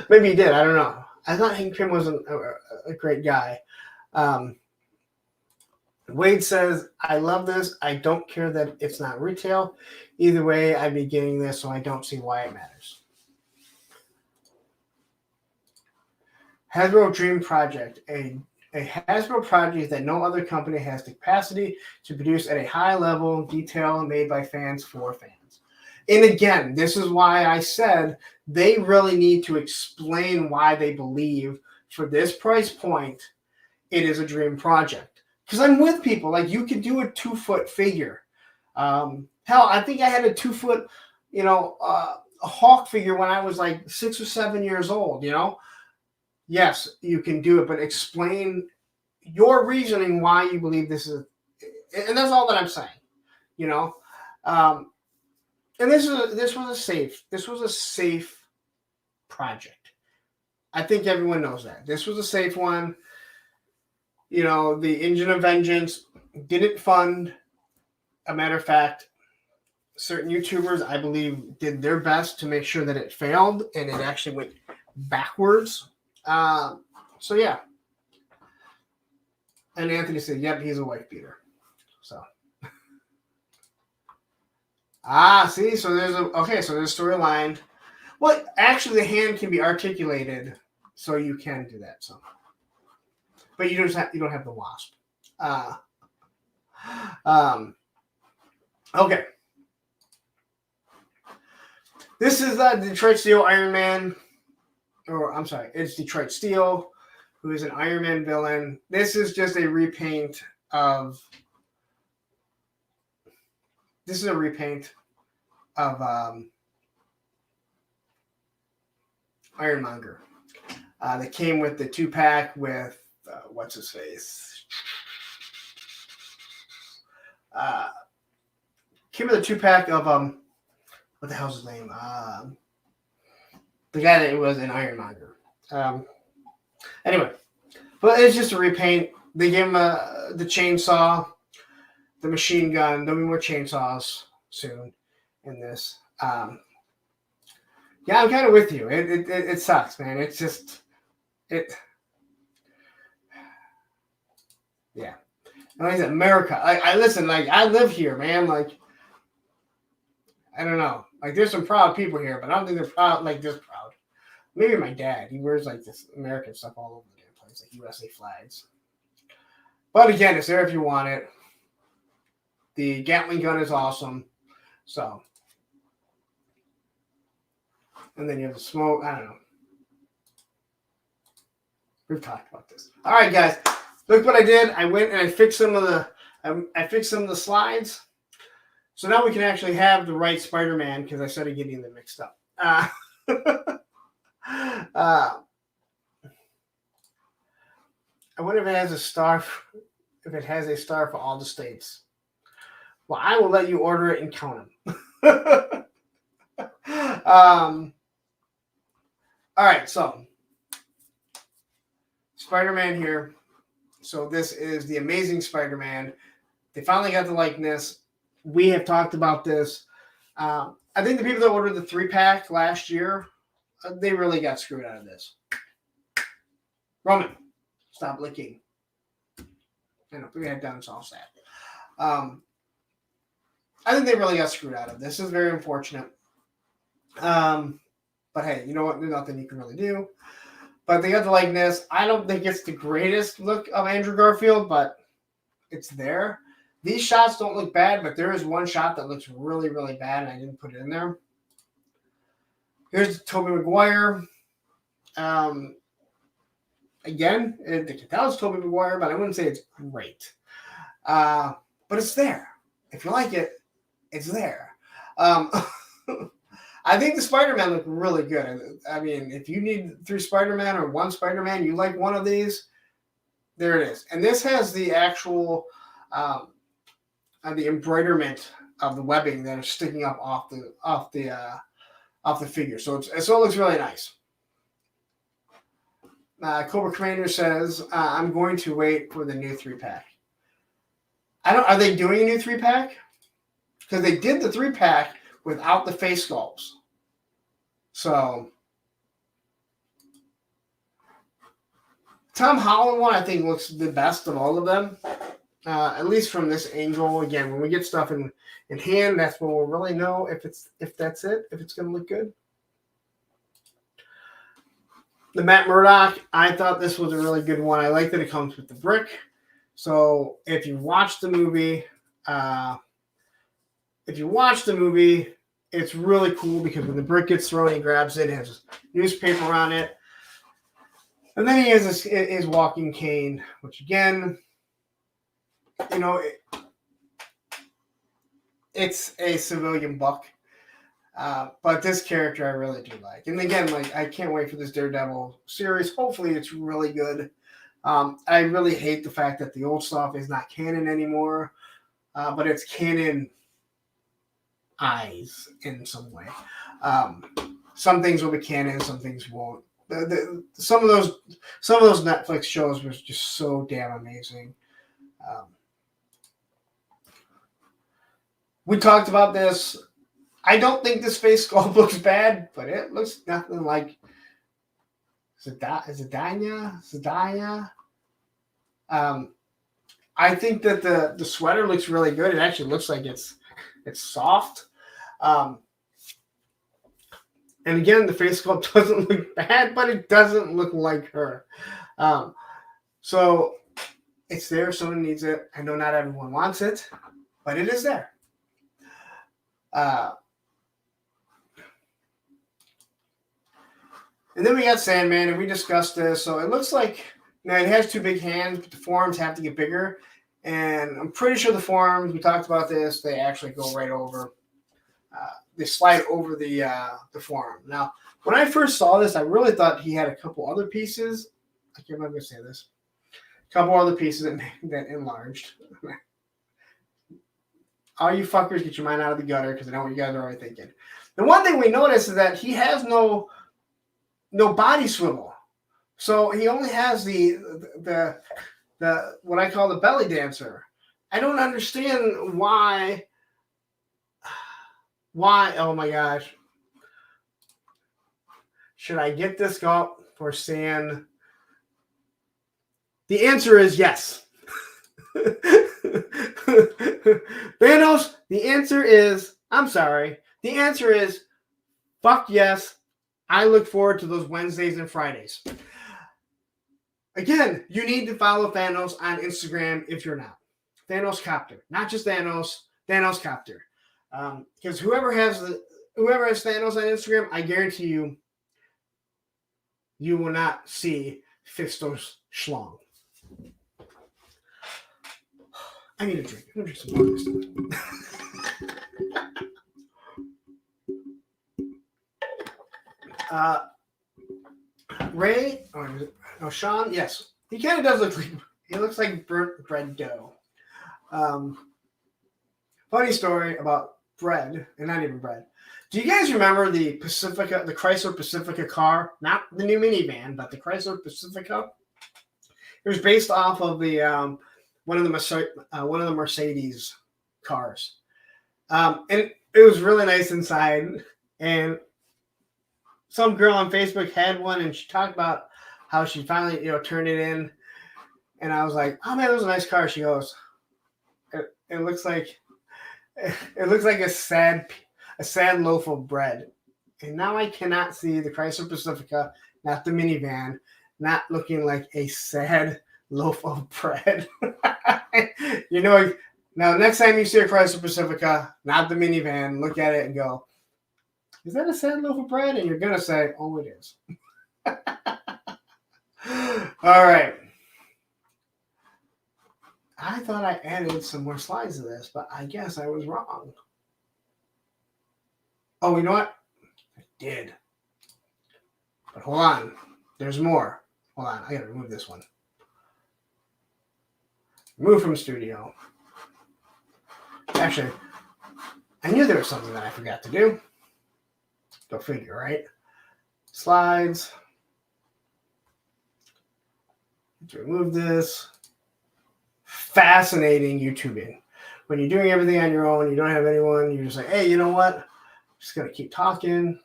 Maybe he did. I don't know. I thought Hank Pym was a great guy. Wade says, I love this. I don't care that it's not retail. Either way, I'd be getting this, so I don't see why it matters. Hasbro Dream Project, a Hasbro project that no other company has the capacity to produce at a high level, detail made by fans for fans. And again, this is why I said they really need to explain why they believe for this price point, it is a dream project. Because I'm with people, like you could do a 2-foot figure. Hell, I think I had a 2-foot, a Hawk figure when I was like 6 or 7 years old, Yes, you can do it, but explain your reasoning why you believe this is, and that's all that I'm saying, And this was a safe project. I think everyone knows that this was a safe one. The Engine of Vengeance didn't fund. A matter of fact, certain YouTubers, I believe, did their best to make sure that it failed and it actually went backwards. So yeah. And Anthony said, yep, he's a wife beater. So. See, so there's a storyline. Well, actually the hand can be articulated, so you can do that. So, but you don't have the wasp. Okay. This is Detroit Steel Iron Man. Or I'm sorry, it's Detroit Steel, who is an Iron Man villain. This is just a repaint of. This is a repaint of Ironmonger. They came with the 2-pack with what's his face. Came with a 2-pack of what the hell's his name? The guy that was in Ironmonger. Anyway, but it's just a repaint. They gave him the chainsaw, the machine gun. There'll be more chainsaws soon in this. Yeah, I'm kind of with you. It sucks, man. It's just it. Yeah, and like I said, America. I listen. Like I live here, man. Like I don't know. Like there's some proud people here, but I don't think they're proud like this proud. Maybe my dad. He wears like this American stuff all over the damn place, like USA flags. But again, it's there if you want it. The Gatling gun is awesome. So, and then you have the smoke. I don't know. We've talked about this. All right, guys. Look what I did. I went and I fixed some of the slides. So now we can actually have the right Spider-Man because I started getting them mixed up. I wonder if it has a star. If it has a star for all the states. Well, I will let you order it and count them. All right, so Spider-Man here. So this is the Amazing Spider-Man. They finally got the likeness. We have talked about this. I think the people that ordered the 3-pack last year, they really got screwed out of this. Roman, stop licking. I know, put your head down, it's all sad. I think they really got screwed out of this. This is very unfortunate. But hey, you know what? There's nothing you can really do. But they got the likeness. I don't think it's the greatest look of Andrew Garfield, but it's there. These shots don't look bad, but there is one shot that looks really, really bad, and I didn't put it in there. Here's Tobey Maguire. Again, they can tell it's Tobey Maguire, but I wouldn't say it's great. But it's there. If you like it, it's there. I think the Spider-Man look really good. I mean, if you need 3 Spider-Man or 1 Spider-Man, you like one of these, there it is. And this has the actual the embroiderment of the webbing that is sticking up off the figure. So it looks really nice. Cobra Commander says, I'm going to wait for the new 3-pack. Are they doing a new 3-pack? Because they did the 3-pack without the face sculpts. So Tom Holland one, I think, looks the best of all of them. At least from this angle. Again, when we get stuff in hand, that's when we'll really know if that's it, if it's going to look good. The Matt Murdock, I thought this was a really good one. I like that it comes with the brick. So if you watch the movie, it's really cool because when the brick gets thrown, he grabs it, has newspaper on it. And then he has his walking cane, which again, it's a civilian buck. But this character I really do like. And again, I can't wait for this Daredevil series. Hopefully it's really good. I really hate the fact that the old stuff is not canon anymore. But it's canon eyes in some way. Some things will be canon, some things won't. Some of those Netflix shows was just so damn amazing. We talked about this. I don't think this face sculpt looks bad, but it looks nothing like Zidania. I think that the sweater looks really good. It actually looks like it's soft. And again, the face sculpt doesn't look bad, but it doesn't look like her. So it's there. Someone needs it. I know not everyone wants it, but it is there. And then we got Sandman, and we discussed this. So it looks like now it has two big hands, but the forearms have to get bigger. And I'm pretty sure the forearms, we talked about this, they actually go right over. They slide over the forearm. Now, when I first saw this, I really thought he had a couple other pieces. I can't remember to say this. A couple other pieces that enlarged. All you fuckers, get your mind out of the gutter because I know what you guys are already thinking. The one thing we noticed is that he has no body swivel. So he only has the what I call the belly dancer. I don't understand why. Oh my gosh. Should I get this sculpt for Sand? The answer is yes. Thanos, the answer is, I'm sorry. The answer is fuck yes. I look forward to those Wednesdays and Fridays. Again, you need to follow Thanos on Instagram if you're not. Thanos Copter. Not just Thanos, Thanos Copter. Because whoever has Thanos on Instagram, I guarantee you will not see Fistos Schlong. I need a drink. I'm going to drink some more of this. Ray, Sean, yes. He kind of does look like, he looks like burnt bread dough. Funny story about bread, and not even bread. Do you guys remember the Chrysler Pacifica car? Not the new minivan, but the Chrysler Pacifica. It was based off of the one of the Mercedes cars, and it was really nice inside. And some girl on Facebook had one, and she talked about how she finally turned it in. And I was like, "Oh man, that was a nice car." She goes, "It looks like a sad loaf of bread." And now I cannot see the Chrysler Pacifica, not the minivan, not looking like a sad loaf of bread. Now next time you see a Chrysler Pacifica, not the minivan, look at it and go, "Is that a sad loaf of bread?" And you're going to say, "Oh, it is." All right. I thought I added some more slides to this, but I guess I was wrong. Oh, you know what? I did. But hold on. There's more. Hold on. I got to remove this one. Remove from studio. Actually, I knew there was something that I forgot to do. Go figure, right? Slides. Let's remove this. Fascinating YouTubing. When you're doing everything on your own, you don't have anyone, you're just like, hey, you know what? I'm just going to keep talking.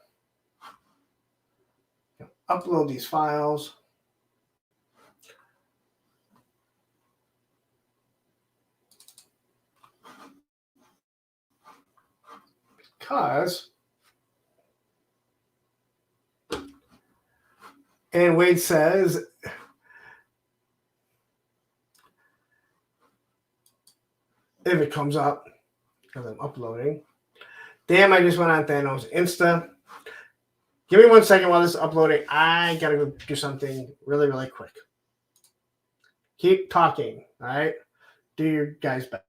Upload these files. because, and Wade says, if it comes up, because I'm uploading. Damn, I just went on Thanos Insta. Give me 1 second while this is uploading. I gotta go do something really, really quick. Keep talking, all right? Do your guys' best.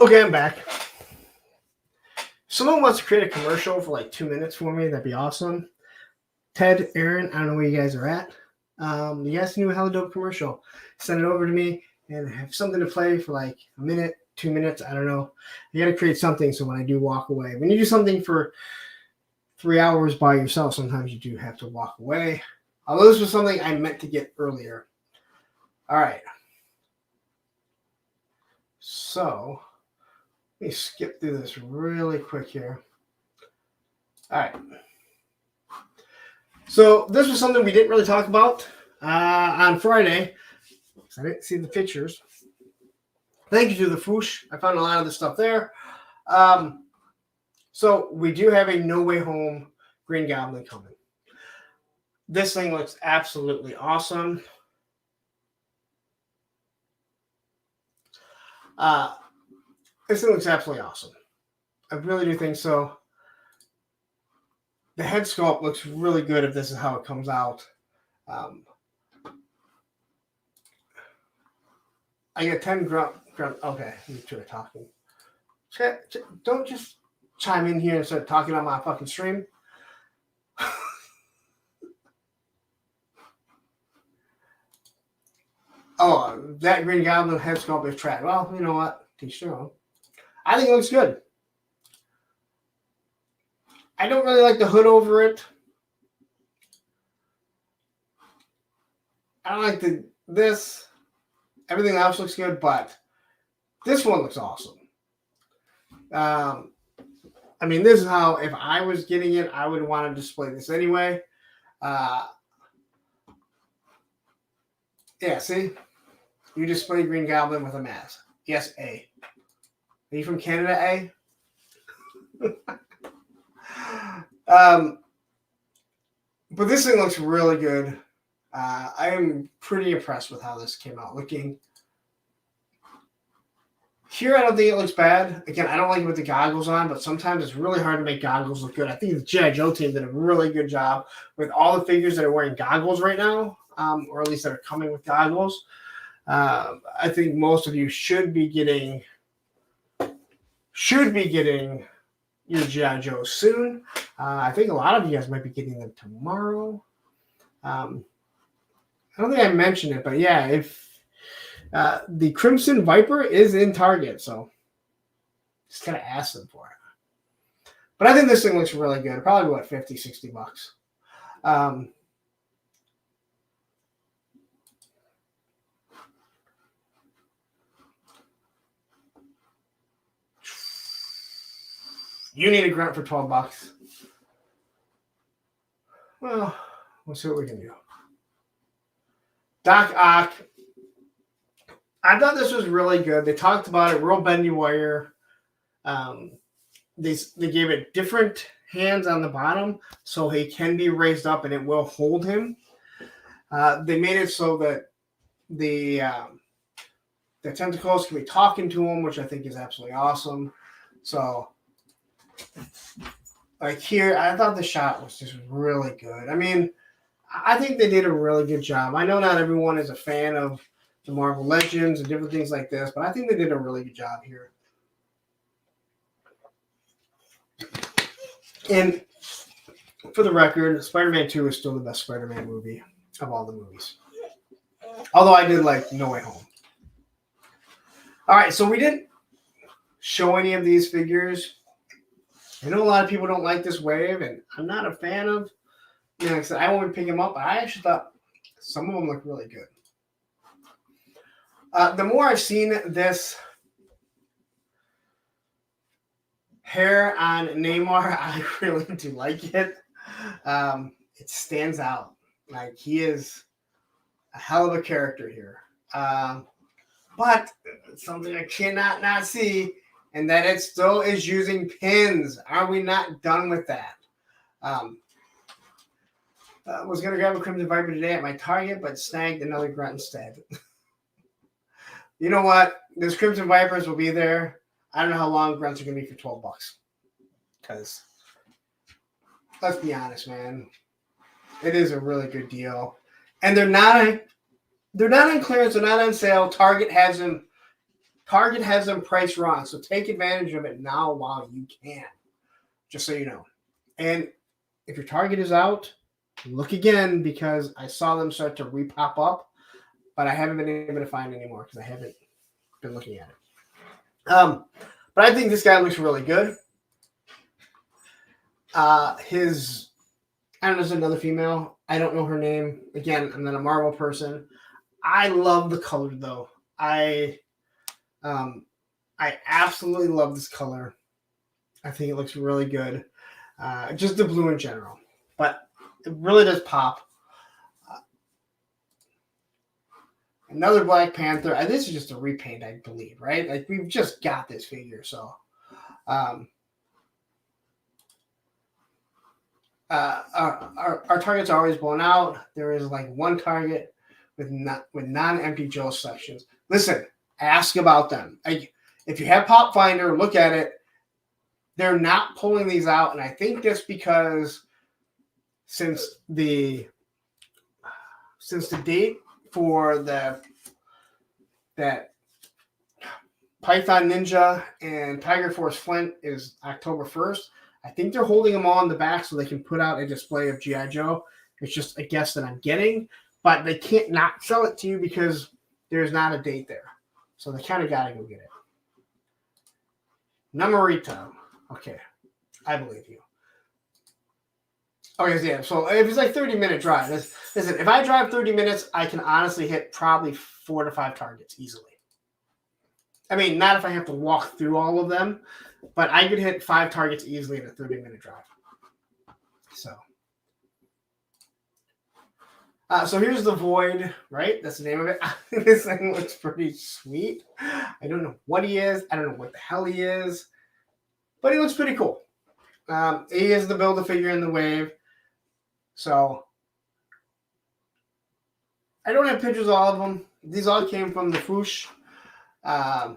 Okay, I'm back. Someone wants to create a commercial for like 2 minutes for me. That'd be awesome. Ted, Aaron, I don't know where you guys are at. You guys can do a hella dope commercial. Send it over to me and have something to play for like a minute, 2 minutes. I don't know. You got to create something so when I do walk away. When you do something for 3 hours by yourself, sometimes you do have to walk away. Although this was something I meant to get earlier. All right. So let me skip through this really quick here. All right. So this was something we didn't really talk about on Friday. I didn't see the pictures. Thank you to the Foosh. I found a lot of the stuff there. So we do have a No Way Home Green Goblin coming. This thing looks absolutely awesome. This thing looks absolutely awesome. I really do think so. The head sculpt looks really good if this is how it comes out. I get 10 grunt. Okay, you two are talking. Don't just chime in here and start talking on my fucking stream. Oh, that Green Goblin head sculpt is trash. Well, you know what? Teach their own. I think it looks good. I don't really like the hood over it. I don't like this. Everything else looks good, but this one looks awesome. I mean, this is how, if I was getting it, I would want to display this anyway. Yeah, see? You display Green Goblin with a mask. Yes, A. Are you from Canada, A? But this thing looks really good. I am pretty impressed with how this came out looking. Here, I don't think it looks bad. Again, I don't like it with the goggles on, but sometimes it's really hard to make goggles look good. I think the G.I. Joe team did a really good job with all the figures that are wearing goggles right now, or at least that are coming with goggles. I think most of you should be getting your G.I. Joe soon. I think a lot of you guys might be getting them tomorrow. I don't think I mentioned it, but yeah, if the Crimson Viper is in Target, so just kind of ask them for it. But I think this thing looks really good. Probably, what, 50, 60 bucks. You need a grunt for $12. Well, we'll see what we can do. Doc Ock. I thought this was really good. They talked about it, real bendy wire. They gave it different hands on the bottom so he can be raised up and it will hold him. They made it so that the tentacles can be talking to him, which I think is absolutely awesome. So, like here, I thought the shot was just really good. I mean, I think they did a really good job. I know not everyone is a fan of the Marvel Legends and different things like this, but I think they did a really good job here. And for the record, Spider-Man 2 is still the best Spider-Man movie of all the movies. Although I did like No Way Home. All right, so we didn't show any of these figures. I know a lot of people don't like this wave, and I'm not a fan of, like I said, I won't pick them up, but I actually thought some of them look really good. The more I've seen this hair on Neymar, I really do like it. It stands out. Like, he is a hell of a character here. But something I cannot not see, and that it still is using pins. Are we not done with that? I was going to grab a Crimson Viper today at my Target, but snagged another grunt instead. You know what? Those Crimson Vipers will be there. I don't know how long grunts are going to be for $12. Because, let's be honest, man. It is a really good deal. And they're not on clearance. They're not on sale. Target has them priced wrong. So take advantage of it now while you can. Just so you know. And if your Target is out, look again, because I saw them start to repop up. But I haven't been able to find any more because I haven't been looking at it. But I think this guy looks really good. I don't know, there's another female. I don't know her name. Again, I'm not a Marvel person. I love the color, though. I absolutely love this color. I think it looks really good. Just the blue in general. But it really does pop. Another Black Panther. This is just a repaint, I believe, right? Like, we've just got this figure, so. Our targets are always blown out. There is like one target with non-empty Joe sections. Listen, ask about them. If you have Pop Finder, look at it. They're not pulling these out, and I think that's because since the date for that Python Ninja and Tiger Force Flint is October 1st. I think they're holding them all on the back so they can put out a display of G.I. Joe. It's just a guess that I'm getting, but they can't not sell it to you because there's not a date there. So they kind of got to go get it. Namorita. Okay. I believe you. Okay, yeah. So if it's like 30-minute drive, listen, if I drive 30 minutes, I can honestly hit probably 4 to 5 targets easily. I mean, not if I have to walk through all of them, but I could hit 5 targets easily in a 30-minute drive. So here's the Void, right? That's the name of it. This thing looks pretty sweet. I don't know what he is. I don't know what the hell he is, but he looks pretty cool. He is the Build-A-Figure in the wave. So I don't have pictures of all of them. These all came from the Foosh. I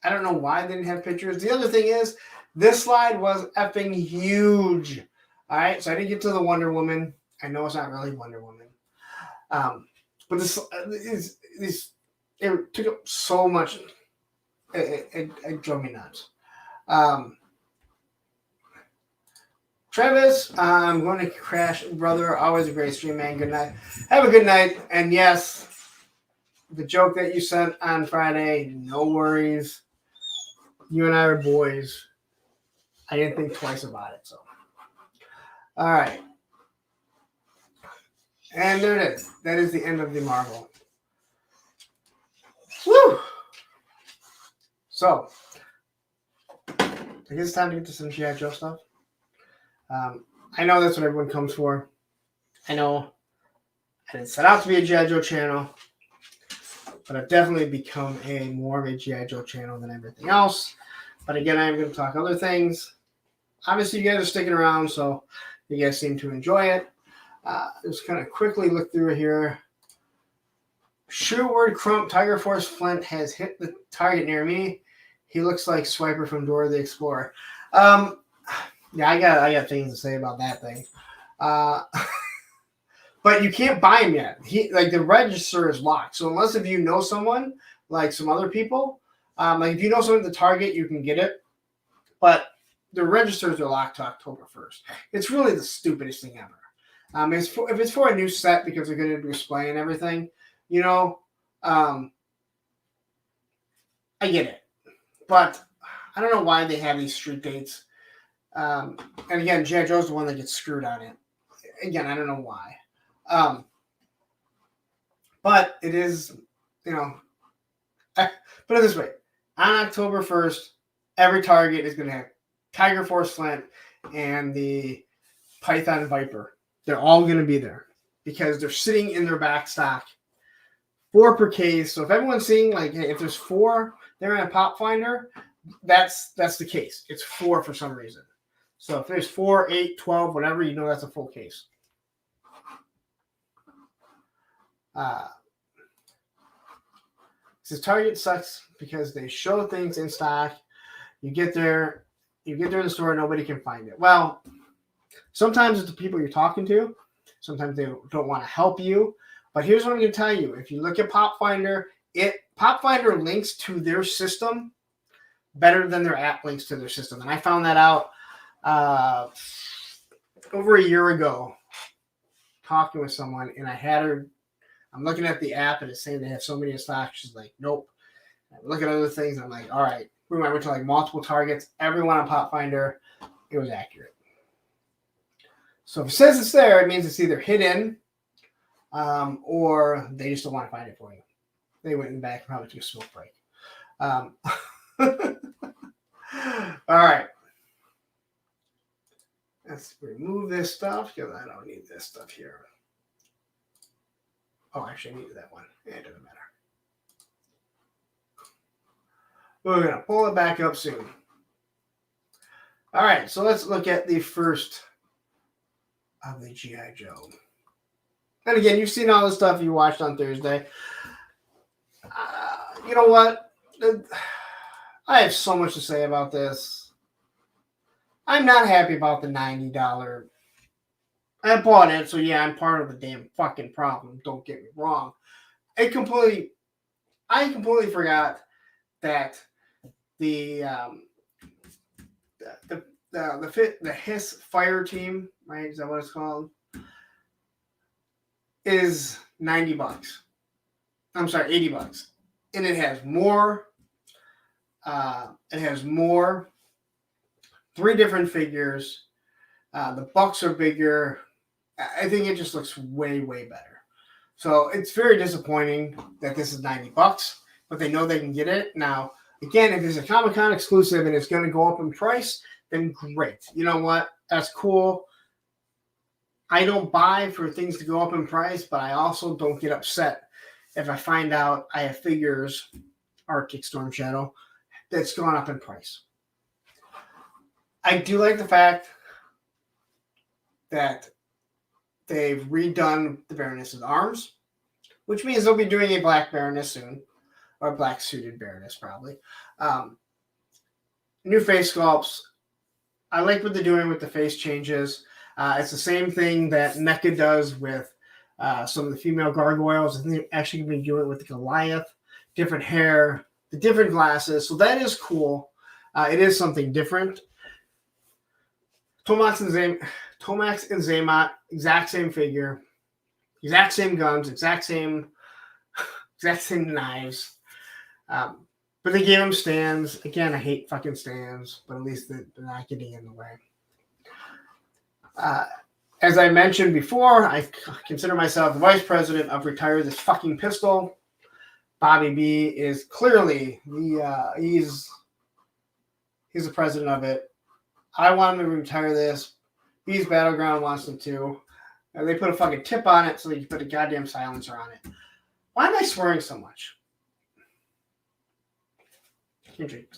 don't know why they didn't have pictures. The other thing is, this slide was effing huge. All right, so I didn't get to the Wonder Woman. I know it's not really Wonder Woman. But this it took up so much. It drove me nuts. Travis, I'm going to crash. Brother, always a great stream, man. Good night. Have a good night. And yes, the joke that you sent on Friday, no worries. You and I are boys. I didn't think twice about it. So, all right. And there it is. That is the end of the Marvel. Woo! So, I guess it's time to get to some G.I. Joe stuff. I know that's what everyone comes for. I know I didn't set out to be a G.I. Joe channel, but I've definitely become more of a G.I. Joe channel than everything else. But again, I'm going to talk other things. Obviously, you guys are sticking around, so you guys seem to enjoy it. Just kind of quickly look through here. Shoeward Crump Tiger Force Flint has hit the target near me. He looks like Swiper from Dora the Explorer. Yeah, I got things to say about that thing. But you can't buy him yet. The register is locked. So unless if you know someone, like some other people, like if you know someone at the Target, you can get it. But the registers are locked to October 1st. It's really the stupidest thing ever. If it's for a new set because they're going to display and everything, I get it. But I don't know why they have these street dates. And again, G.I. Joe's the one that gets screwed on it. Again, I don't know why. But it is, put it this way. On October 1st, every Target is going to have Tiger Force Flint and the Python Viper. They're all going to be there because they're sitting in their back stock. 4 per case. So if everyone's seeing, like, hey, if there's 4 there in a pop finder, that's the case. It's 4 for some reason. So if there's 4, 8, 12, whatever, that's a full case. This Target sucks because they show things in stock. You get there in the store, nobody can find it. Well, sometimes it's the people you're talking to. Sometimes they don't want to help you. But here's what I'm going to tell you. If you look at Pop Finder, Pop Finder links to their system better than their app links to their system. And I found that out over a year ago talking with someone, and I had her. I'm looking at the app, and it's saying they have so many in stock. She's like, nope. I look at other things, and I'm like, all right. I went to like multiple Targets. Everyone on Pop Finder, it was accurate. So if it says it's there, it means it's either hidden or they just don't want to find it for you. They went in the back, probably took a smoke break. All right. Let's remove this stuff because I don't need this stuff here. Oh, actually, I needed that one. Yeah, it doesn't matter. We're going to pull it back up soon. All right, so let's look at the first of the G.I. Joe. And again, you've seen all the stuff you watched on Thursday. You know what? I have so much to say about this. I'm not happy about the $90. I bought it, so yeah, I'm part of the damn fucking problem. Don't get me wrong. I completely forgot that the Hiss Fire Team, right? Is that what it's called? Is $90. I'm sorry, $80. And it has more. It has more. 3 different figures. The bucks are bigger. I think it just looks way, way better. So it's very disappointing that this is $90, but they know they can get it. Now, again, if it's a Comic-Con exclusive and it's going to go up in price, then great. You know what? That's cool. I don't buy for things to go up in price, but I also don't get upset if I find out I have figures, Arctic Storm Shadow, that's gone up in price. I do like the fact that they've redone the Baroness's arms, which means they'll be doing a black Baroness soon, or black suited Baroness probably. New face sculpts. I like what they're doing with the face changes. It's the same thing that NECA does with some of the female gargoyles. I think they're actually going to be doing it with the Goliath. Different hair, the different glasses. So that is cool. It is something different. Tomax and Zaymot, exact same figure, exact same guns, exact same knives. But they gave them stands. Again, I hate fucking stands, but at least they're not getting in the way. As I mentioned before, I consider myself the vice president of Retire This Fucking Pistol. Bobby B is clearly he's He's the president of it. I want him to retire this. Beast Battleground wants him to. And they put a fucking tip on it so they can put a goddamn silencer on it. Why am I swearing so much? Can't drink.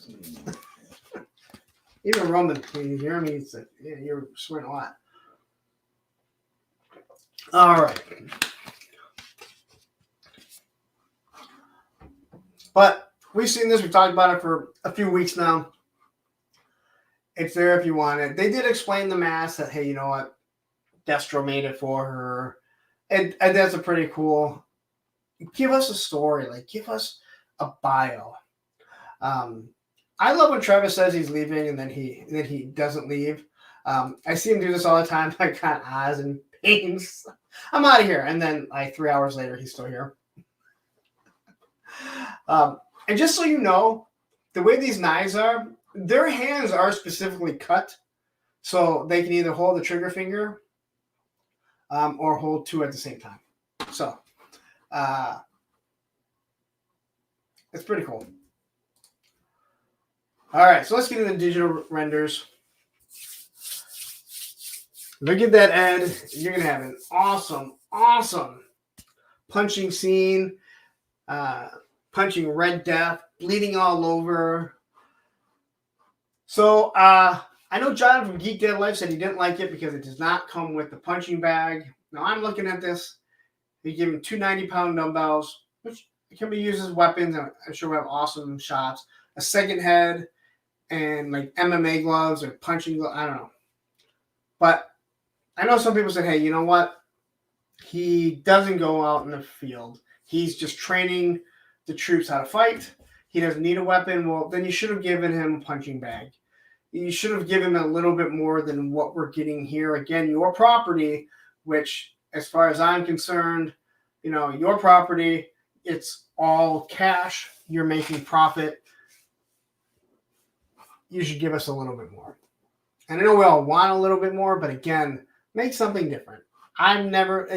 Even Roman, you hear me? You're swearing a lot. All right. But we've seen this. We've talked about it for a few weeks now. It's there if you want it. They did explain the mask that, hey, you know what? Destro made it for her. And that's a pretty cool. Give us a story. Like, give us a bio. I love when Travis says he's leaving and then he doesn't leave. I see him do this all the time. I got eyes and pains. I'm out of here. And then like 3 hours later, he's still here. And just so you know, the way these knives are, their hands are specifically cut. So they can either hold the trigger finger or hold two at the same time. So it's pretty cool. All right, so let's get into the digital renders. Look at that, Ed. You're going to have an awesome punching scene. Punching Red Death, bleeding all over. So I know John from Geek Dead Life said he didn't like it because it does not come with the punching bag. Now I'm looking at this. They give him two 90-pound dumbbells, which can be used as weapons. I'm sure we have awesome shots. A second head and like MMA gloves or punching gloves. I don't know. But I know some people said, hey, you know what? He doesn't go out in the field. He's just training the troops how to fight. He doesn't need a weapon. Well, then you should have given him a punching bag. You should have given him a little bit more than what we're getting here. Again, your property, which as far as I'm concerned, you know, your property, it's all cash. You're making profit. You should give us a little bit more. And I know we all want a little bit more, but again, make something different.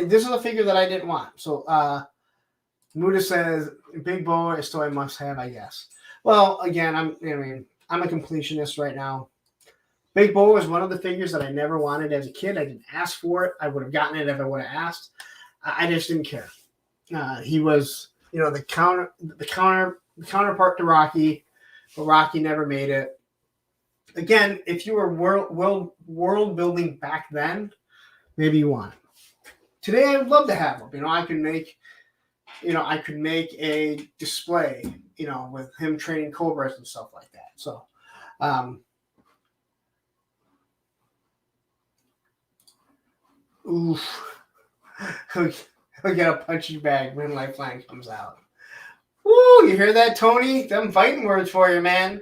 This is a figure that I didn't want. So, Muda says, Big Boa is still a must-have, I guess. Well, again, I'm a completionist right now. Big Boa is one of the figures that I never wanted as a kid. I didn't ask for it. I would have gotten it if I would have asked. I just didn't care. He was, you know, the counterpart to Rocky, but Rocky never made it. Again, if you were world building back then, maybe you want it. Today, I would love to have them. I could make a display, with him training Cobras and stuff like that. So, oof. He'll get a punching bag when Lifeline comes out. Woo, you hear that, Tony? Them fighting words for you, man.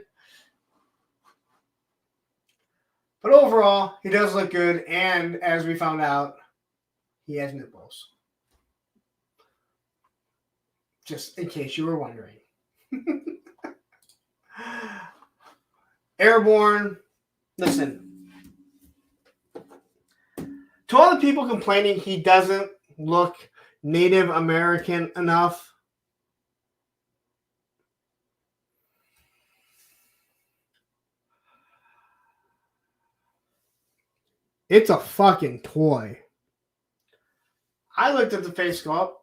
But overall, he does look good, and as we found out, he has nipples. Just in case you were wondering. Airborne, listen. To all the people complaining he doesn't look Native American enough, it's a fucking toy. I looked at the face sculpt.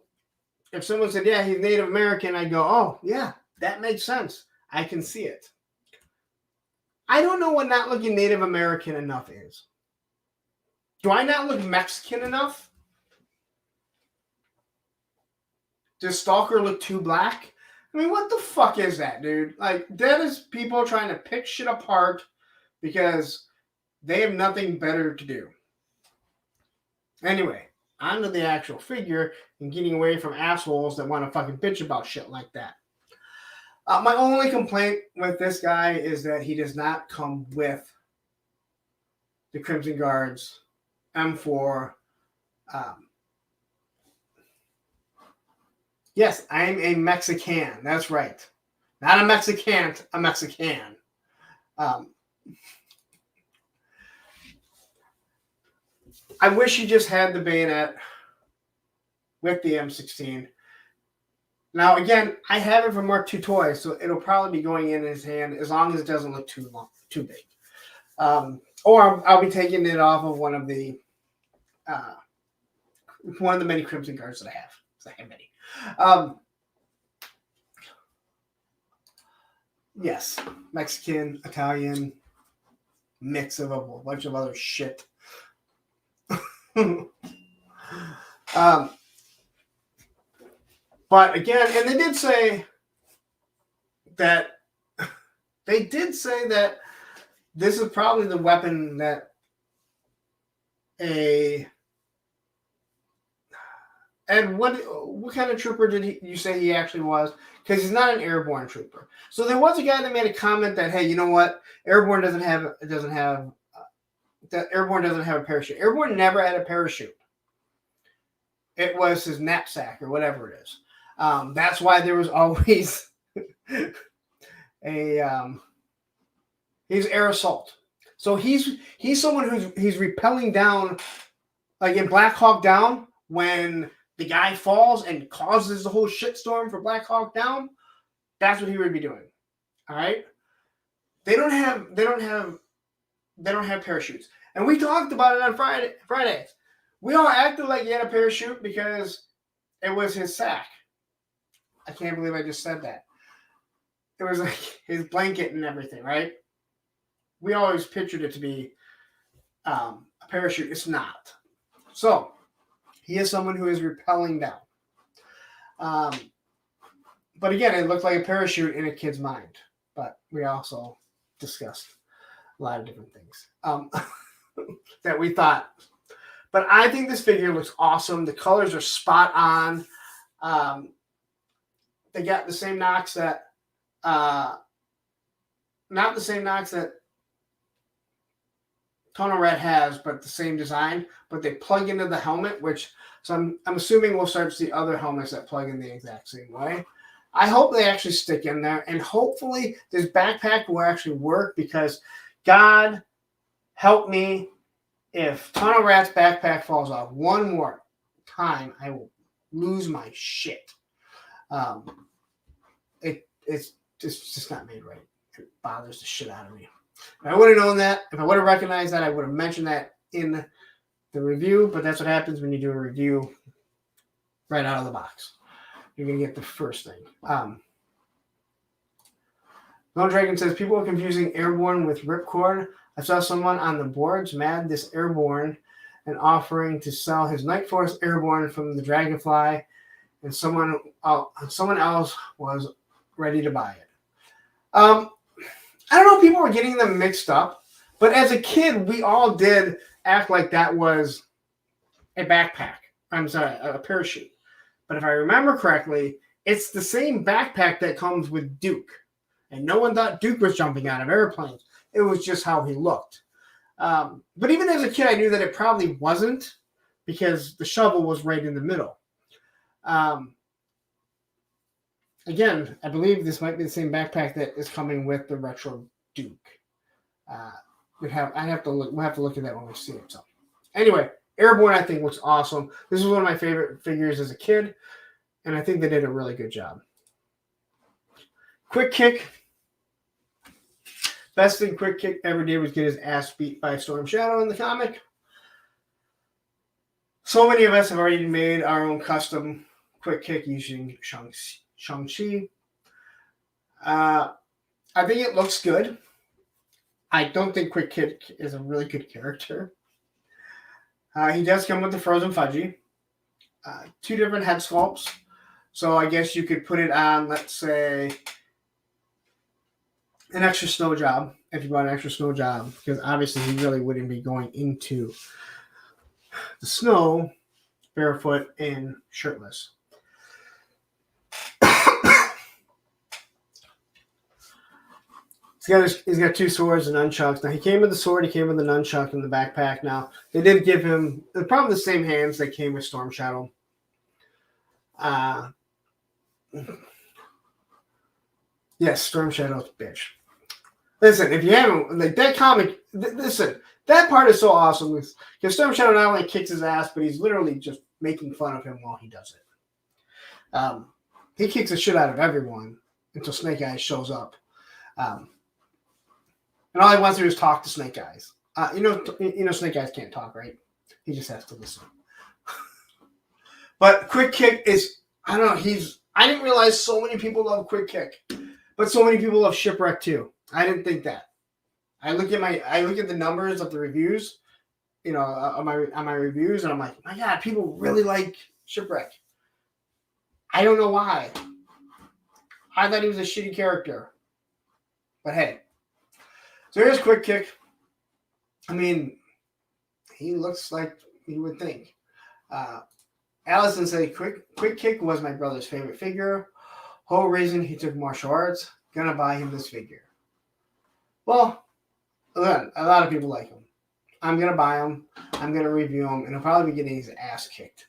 If someone said, yeah, he's Native American, I'd go, oh, yeah, that makes sense. I can see it. I don't know what not looking Native American enough is. Do I not look Mexican enough? Does Stalker look too black? I mean, what the fuck is that, dude? Like, that is people trying to pick shit apart because they have nothing better to do. Anyway, onto the actual figure and getting away from assholes that want to fucking bitch about shit like that. My only complaint with this guy is that he does not come with the Crimson Guard's M4. Yes, I'm a Mexican. That's right. Not a Mexican, a Mexican. I wish he just had the bayonet with the M16. Now, again, I have it from Mark II Toys, so it'll probably be going in his hand as long as it doesn't look too big. Or I'll be taking it off of one of the many Crimson Guards that I have. I have many. Yes, Mexican, Italian, mix of a bunch of other shit. But again, and they did say that this is probably the weapon that and what kind of trooper did you say he actually was? Because he's not an airborne trooper. So there was a guy that made a comment that, hey, you know what? Airborne doesn't have a parachute. Airborne never had a parachute. It was his knapsack or whatever it is. That's why there was always he's air assault. So he's someone he's repelling down, like in Black Hawk Down, when the guy falls and causes the whole shitstorm for Black Hawk Down. That's what he would be doing. All right. They don't have parachutes. And we talked about it on Fridays. We all acted like he had a parachute because it was his sack. I can't believe I just said that. It was like his blanket and everything, right? We always pictured it to be a parachute. It's not. So he is someone who is rappelling down. But again, it looked like a parachute in a kid's mind. But we also discussed a lot of different things that we thought. But I think this figure looks awesome. The colors are spot on. They got the same knocks that, not the same knocks that Tono Red has, but the same design. But they plug into the helmet, so I'm assuming we'll start to see other helmets that plug in the exact same way. I hope they actually stick in there, and hopefully this backpack will actually work, because God help me if Tono Rat's backpack falls off one more time, I will lose my shit. It's just not made right. It bothers the shit out of me. If I would have known that, if I would have recognized that, I would have mentioned that in the review. But that's what happens when you do a review right out of the box. You're going to get the first thing. Lone Dragon says, people are confusing Airborne with Ripcord. I saw someone on the boards mad this Airborne and offering to sell his Night Force Airborne from the Dragonfly, and someone else was ready to buy it. I don't know if people were getting them mixed up, but as a kid, we all did act like that was a backpack. I'm sorry, a parachute. But if I remember correctly, it's the same backpack that comes with Duke. And no one thought Duke was jumping out of airplanes. It was just how he looked. But even as a kid, I knew that it probably wasn't, because the shovel was right in the middle. Again, I believe this might be the same backpack that is coming with the retro Duke. We'll have to look at that when we see it. So, anyway, Airborne I think looks awesome. This is one of my favorite figures as a kid, and I think they did a really good job. Quick Kick. Best thing Quick Kick ever did was get his ass beat by Storm Shadow in the comic. So many of us have already made our own custom Quick Kick using Shang-Chi. I think it looks good. I don't think Quick Kick is a really good character. He does come with the Frozen Fudgy. 2 different head sculpts. So I guess you could put it on, let's say, an extra snow job, if you bought an extra snow job, because obviously he really wouldn't be going into the snow barefoot and shirtless. He's got 2 swords and nunchucks. Now, he came with the sword, he came with the nunchuck in the backpack. Now, they did give him probably the same hands that came with Storm Shadow. Yes, Storm Shadow's bitch. Listen, if you haven't, like that comic, listen, that part is so awesome because Storm Shadow not only kicks his ass, but he's literally just making fun of him while he does it. he kicks the shit out of everyone until Snake Eyes shows up. And all he wants to do is talk to Snake Eyes. You know, Snake Eyes can't talk, right? He just has to listen. But Quick Kick is, I don't know, I didn't realize so many people love Quick Kick, but so many people love Shipwreck too. I didn't think that. I look at the numbers of the reviews, you know, on my reviews, and I'm like, my God, people really like Shipwreck. I don't know why. I thought he was a shitty character. But hey. So here's Quick Kick. I mean, he looks like you would think. Allison said, Quick Kick was my brother's favorite figure. Whole reason he took martial arts. Gonna buy him this figure. Well, again, a lot of people like him. I'm gonna buy him. I'm gonna review him, and he'll probably be getting his ass kicked.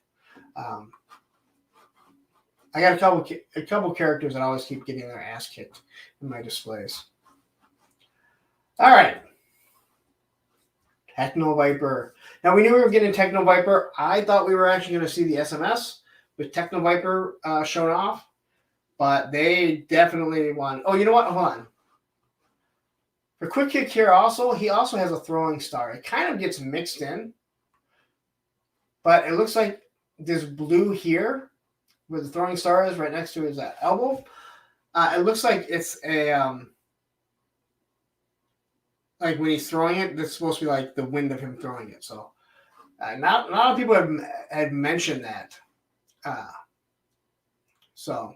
I got a couple characters that always keep getting their ass kicked in my displays. All right. Techno Viper. Now, we knew we were getting Techno Viper. I thought we were actually going to see the SMS with Techno Viper shown off, but they definitely won. Oh, you know what? Hold on. For Quick Kick here also, he also has a throwing star. It kind of gets mixed in, but it looks like this blue here, where the throwing star is right next to his elbow. It looks like it's a... like when he's throwing it, that's supposed to be like the wind of him throwing it. So, not a lot of people had mentioned that. So,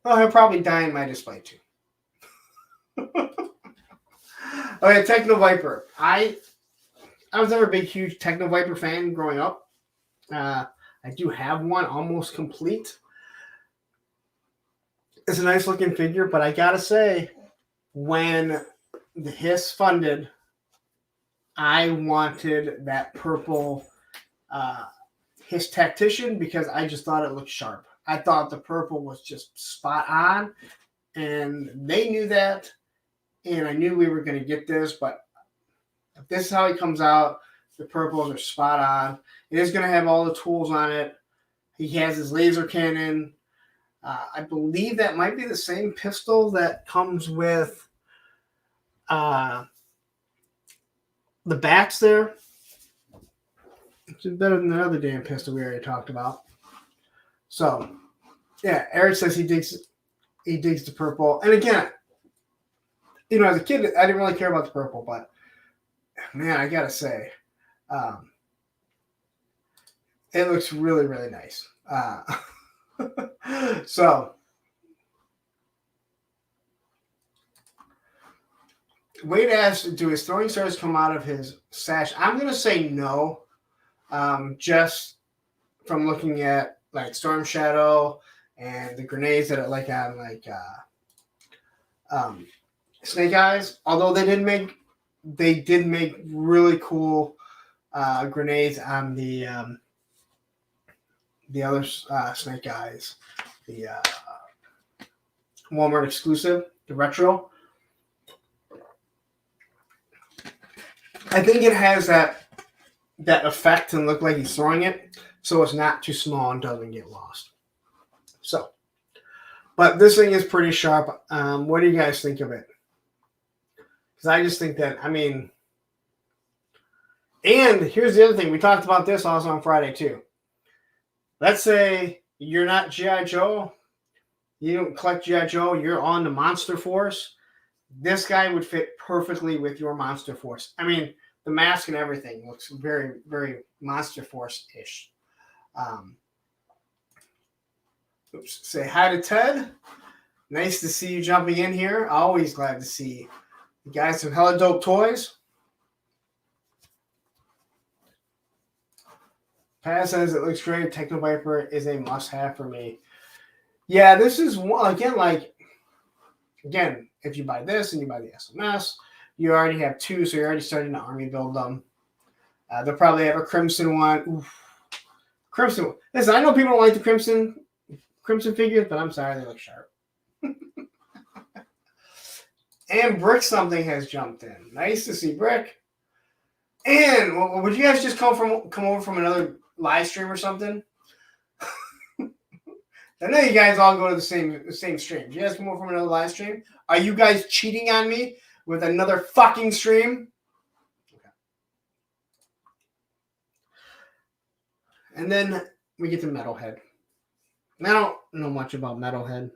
well, he'll probably die in my display too. Okay, Techno Viper. I was never a big, huge Techno Viper fan growing up. I do have one almost complete. It's a nice looking figure, but I gotta say, when the Hiss funded, I wanted that purple Hiss Tactician because I just thought it looked sharp. I thought the purple was just spot on, and they knew that, and I knew we were going to get this, but if this is how he comes out, the purples are spot on. It is going to have all the tools on it. He has his laser cannon. I believe that might be the same pistol that comes with the bats there. It's better than the other damn pistol we already talked about. So, yeah, Eric says he digs the purple. And again, you know, as a kid, I didn't really care about the purple, but man, I gotta say, it looks really, really nice. So, Wade asked, do his throwing stars come out of his sash? I'm going to say no, just from looking at like Storm Shadow and the grenades that are like on like Snake Eyes. Although they did make really cool grenades on the other Snake Eyes, the Walmart exclusive, the retro. I think it has that effect and look like he's throwing it, so it's not too small and doesn't get lost. So, but this thing is pretty sharp. What do you guys think of it? Because I just think that, I mean, and here's the other thing. We talked about this also on Friday too. Let's say you're not G.I. Joe. You don't collect G.I. Joe. You're on the Monster Force. This guy would fit perfectly with your Monster Force. I mean, the mask and everything looks very, very Monster Force-ish. Say hi to Ted. Nice to see you jumping in here. Always glad to see you guys. Some hella dope toys. Pat says it looks great. Techno Viper is a must-have for me. Yeah, this is one, again, if you buy this and you buy the SMS, you already have two, so you're already starting to army build them. They'll probably have a Crimson one. Oof. Crimson. Listen, I know people don't like the Crimson figures, but I'm sorry, they look sharp. And Brick something has jumped in. Nice to see Brick. And would you guys just come over from another live stream or something. I know you guys all go to the same stream. Do you guys come over from another live stream? Are you guys cheating on me with another fucking stream? Okay. And then we get to Metalhead. I don't know much about Metalhead.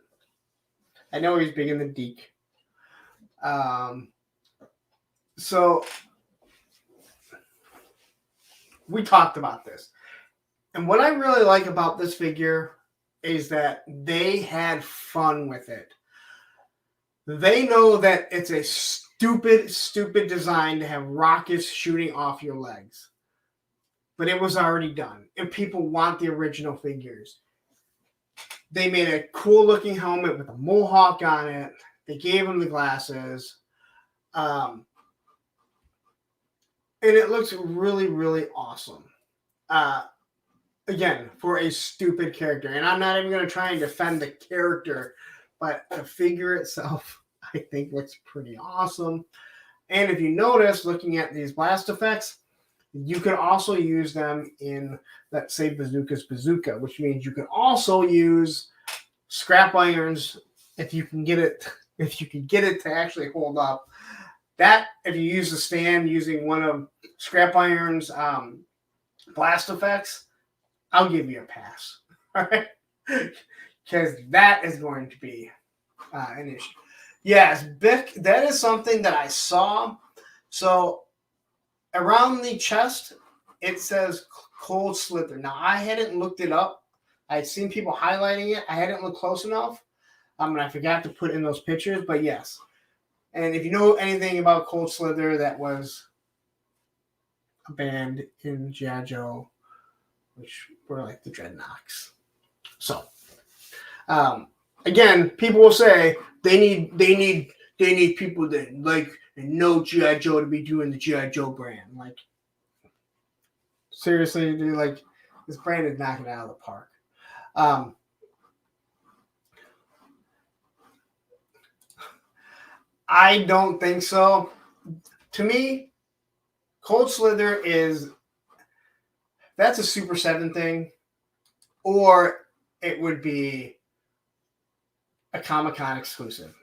I know he's big in the Deke. So we talked about this. And what I really like about this figure is that they had fun with it. They know that it's a stupid design to have rockets shooting off your legs. But it was already done. And people want the original figures. They made a cool looking helmet with a mohawk on it. They gave him the glasses. And it looks really, really awesome. Again, for a stupid character. And I'm not even going to try and defend the character, but the figure itself, I think, looks pretty awesome. And if you notice, looking at these blast effects, you can also use them in, let's say, Bazooka's Bazooka, which means you can also use scrap irons if you can get it to actually hold up. That, if you use the stand using one of Scrap Iron's blast effects, I'll give you a pass. All right? Because that is going to be an issue. Yes, Bic, that is something that I saw. So around the chest, it says Cold Slither. Now, I hadn't looked it up. I'd seen people highlighting it. I hadn't looked close enough. And I forgot to put in those pictures, but yes. And if you know anything about Cold Slither, that was a band in G.I. Joe, which were like the Dreadnoks. So, again, people will say they need people that like and know G.I. Joe to be doing the G.I. Joe brand. Like, seriously, dude, like this brand is knocking it out of the park. I don't think so. To me, Cold Slither that's a Super 7 thing, or it would be a Comic-Con exclusive.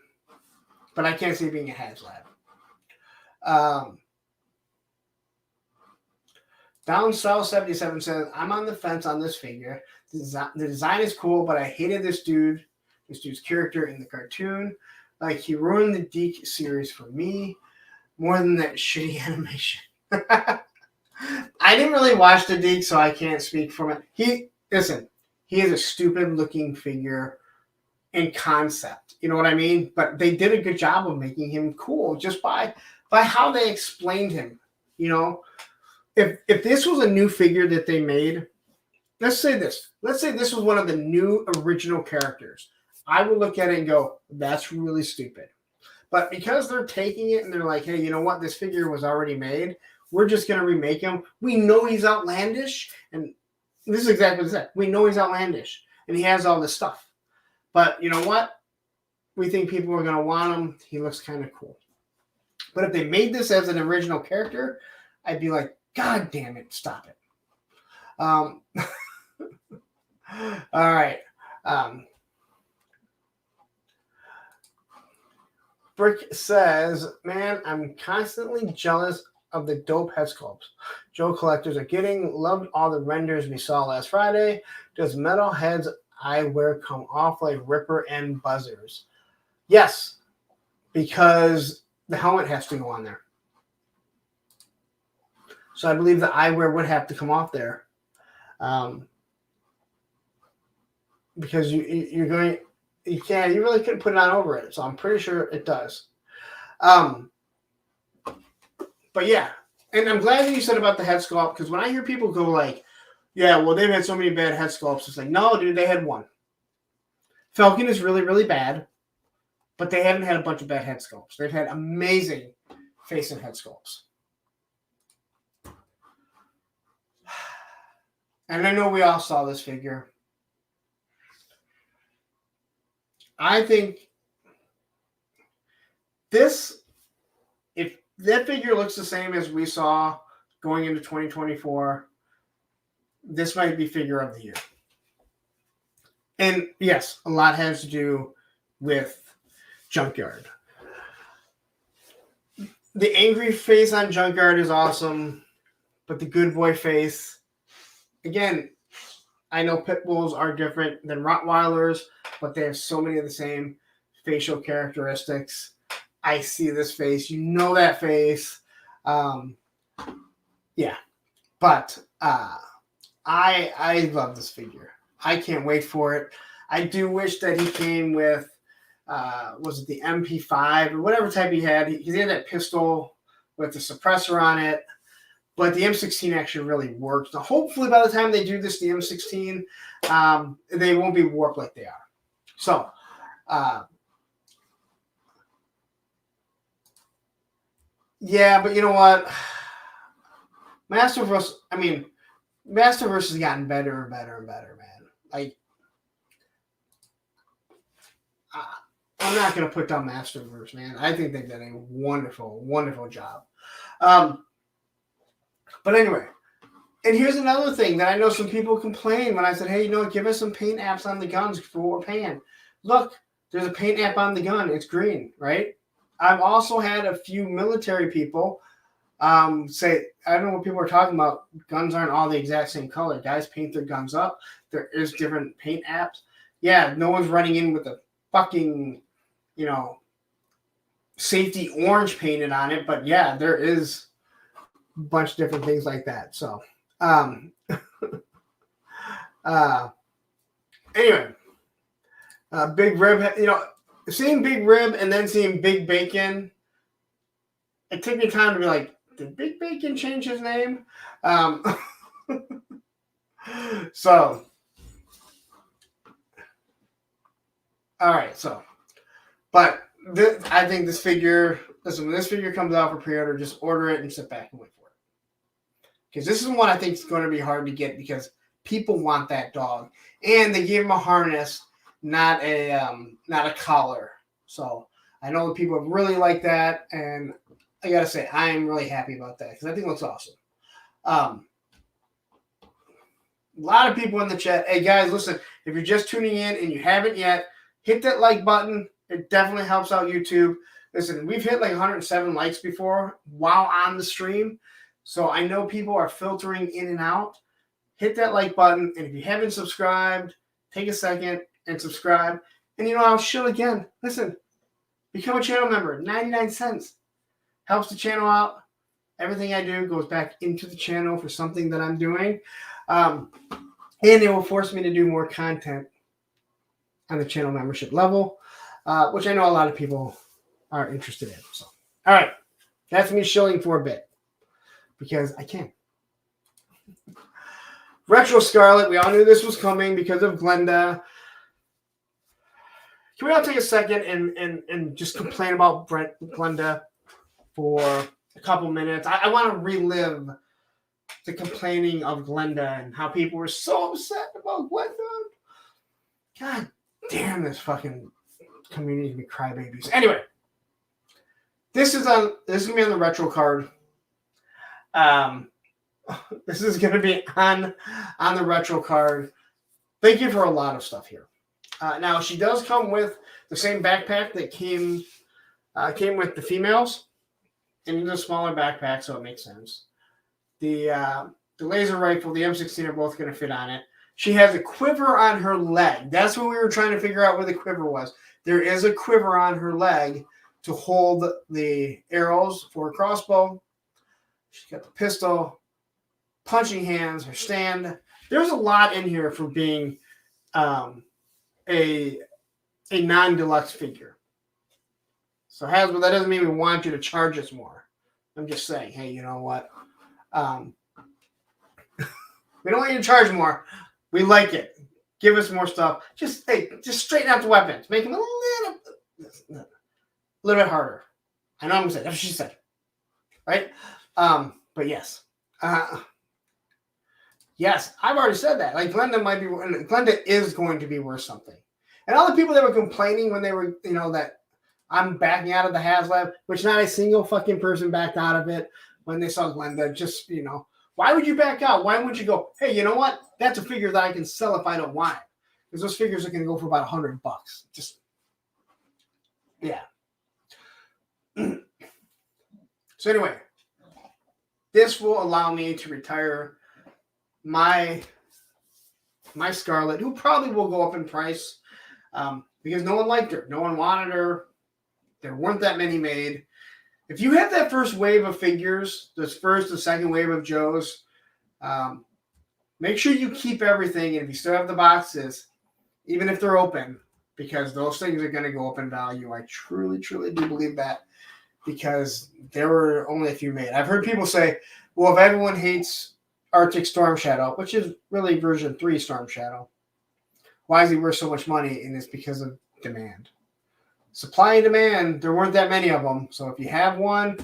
But I can't see it being a HasLab. Down South 77 says, I'm on the fence on this figure. The design is cool, but I hated this dude's character in the cartoon. Like, he ruined the Deke series for me more than that shitty animation. I didn't really watch the Deke, so I can't speak from it. He is a stupid-looking figure in concept. You know what I mean? But they did a good job of making him cool just by how they explained him. You know, if this was a new figure that they made, let's say this was one of the new original characters. I would look at it and go, that's really stupid. But because they're taking it and they're like, hey, you know what? This figure was already made. We're just going to remake him. We know he's outlandish. And this is exactly what it said. We know he's outlandish. And he has all this stuff. But you know what? We think people are going to want him. He looks kind of cool. But if they made this as an original character, I'd be like, God damn it, stop it. All right. Brick says, man, I'm constantly jealous of the dope head sculpts Joe collectors are getting. Loved all the renders we saw last Friday. Does Metalhead's eyewear come off like Ripper and Buzzers? Yes, because the helmet has to go on there. So I believe the eyewear would have to come off there. Because you really couldn't put it on over it. So I'm pretty sure it does. But yeah, and I'm glad that you said about the head sculpt, because when I hear people go like, yeah, well, they've had so many bad head sculpts, it's like, no, dude, they had one. Falcon is really, really bad, but they haven't had a bunch of bad head sculpts. They've had amazing face and head sculpts. And I know we all saw this figure. I think if that figure looks the same as we saw going into 2024, this might be figure of the year. And yes, a lot has to do with Junkyard. The angry face on Junkyard is awesome, but the good boy face, again, I know pit bulls are different than Rottweilers, but they have so many of the same facial characteristics. I see this face. You know that face. Yeah. But I love this figure. I can't wait for it. I do wish that he came with, was it the MP5 or whatever type he had. He had that pistol with the suppressor on it. But the M16 actually really works. Now, hopefully by the time they do this, the M16, they won't be warped like they are. So, yeah, but you know what? Masterverse has gotten better and better and better, man. Like, I'm not going to put down Masterverse, man. I think they've done a wonderful, wonderful job. But anyway, and here's another thing that I know some people complain when I said, hey, you know what, give us some paint apps on the guns for what we're paying. Look, there's a paint app on the gun. It's green, right? I've also had a few military people say, I don't know what people are talking about. Guns aren't all the exact same color. Guys paint their guns up. There is different paint apps. Yeah, no one's running in with a fucking, safety orange painted on it. But yeah, there is a bunch of different things like that. So, anyway, Big Rib, seeing Big Rib and then seeing Big Bacon, it took me time to be like, did Big Bacon change his name? So, all right, so, but I think this figure, listen, when this figure comes out for pre-order, just order it and sit back and wait for it. Because this is one I think is going to be hard to get because people want that dog. And they gave him a harness, not a collar. So I know that people really like that, and I gotta say I am really happy about that because I think it looks awesome. A lot of people in the chat. Hey guys, listen, if you're just tuning in and you haven't yet, hit that like button. It definitely helps out YouTube. Listen, we've hit like 107 likes before while on the stream. So I know people are filtering in and out. Hit that like button. And if you haven't subscribed, take a second and subscribe. And I'll show again. Listen, become a channel member. 99 cents. Helps the channel out. Everything I do goes back into the channel for something that I'm doing. And it will force me to do more content on the channel membership level, which I know a lot of people are interested in. So, all right. That's me shilling for a bit because I can. Retro Scarlet. We all knew this was coming because of Glenda. Can we all take a second and just complain about Glenda for a couple minutes? I want to relive the complaining of Glenda and how people were so upset about Glenda. God damn, this fucking community can be crybabies. Anyway, this is gonna be on the retro card. This is gonna be on the retro card. Thank you for a lot of stuff here. Now she does come with the same backpack that came with the females, in the smaller backpack, so it makes sense. The laser rifle, the M16 are both going to fit on it. She has a quiver on her leg. That's what we were trying to figure out where the quiver was. There is a quiver on her leg to hold the arrows for her crossbow. She's got the pistol, punching hands, her stand. There's a lot in here for being a non-deluxe figure. So Hasbro, that doesn't mean we want you to charge us more. I'm just saying, hey, you know what? We don't want you to charge more. We like it. Give us more stuff. Just straighten out the weapons. Make them a little bit harder. I know I'm going to say that's what she said. Right? But yes. Yes, I've already said that. Like Glenda is going to be worth something. And all the people that were complaining when they were, that I'm backing out of the HasLab, which not a single fucking person backed out of it when they saw Glenda. Just, Why would you back out? Why would you go, hey, you know what? That's a figure that I can sell if I don't want it. Because those figures are going to go for about $100. Just, yeah. So anyway, this will allow me to retire my Scarlet, who probably will go up in price because no one liked her. No one wanted her. There weren't that many made. If you have that first wave of figures, this first and second wave of Joes, make sure you keep everything. And if you still have the boxes, even if they're open, because those things are going to go up in value. I truly, truly do believe that because there were only a few made. I've heard people say, well, if everyone hates Arctic Storm Shadow, which is really version 3 Storm Shadow, why is he worth so much money? And it's because of demand. Supply and demand, there weren't that many of them. So if you have one,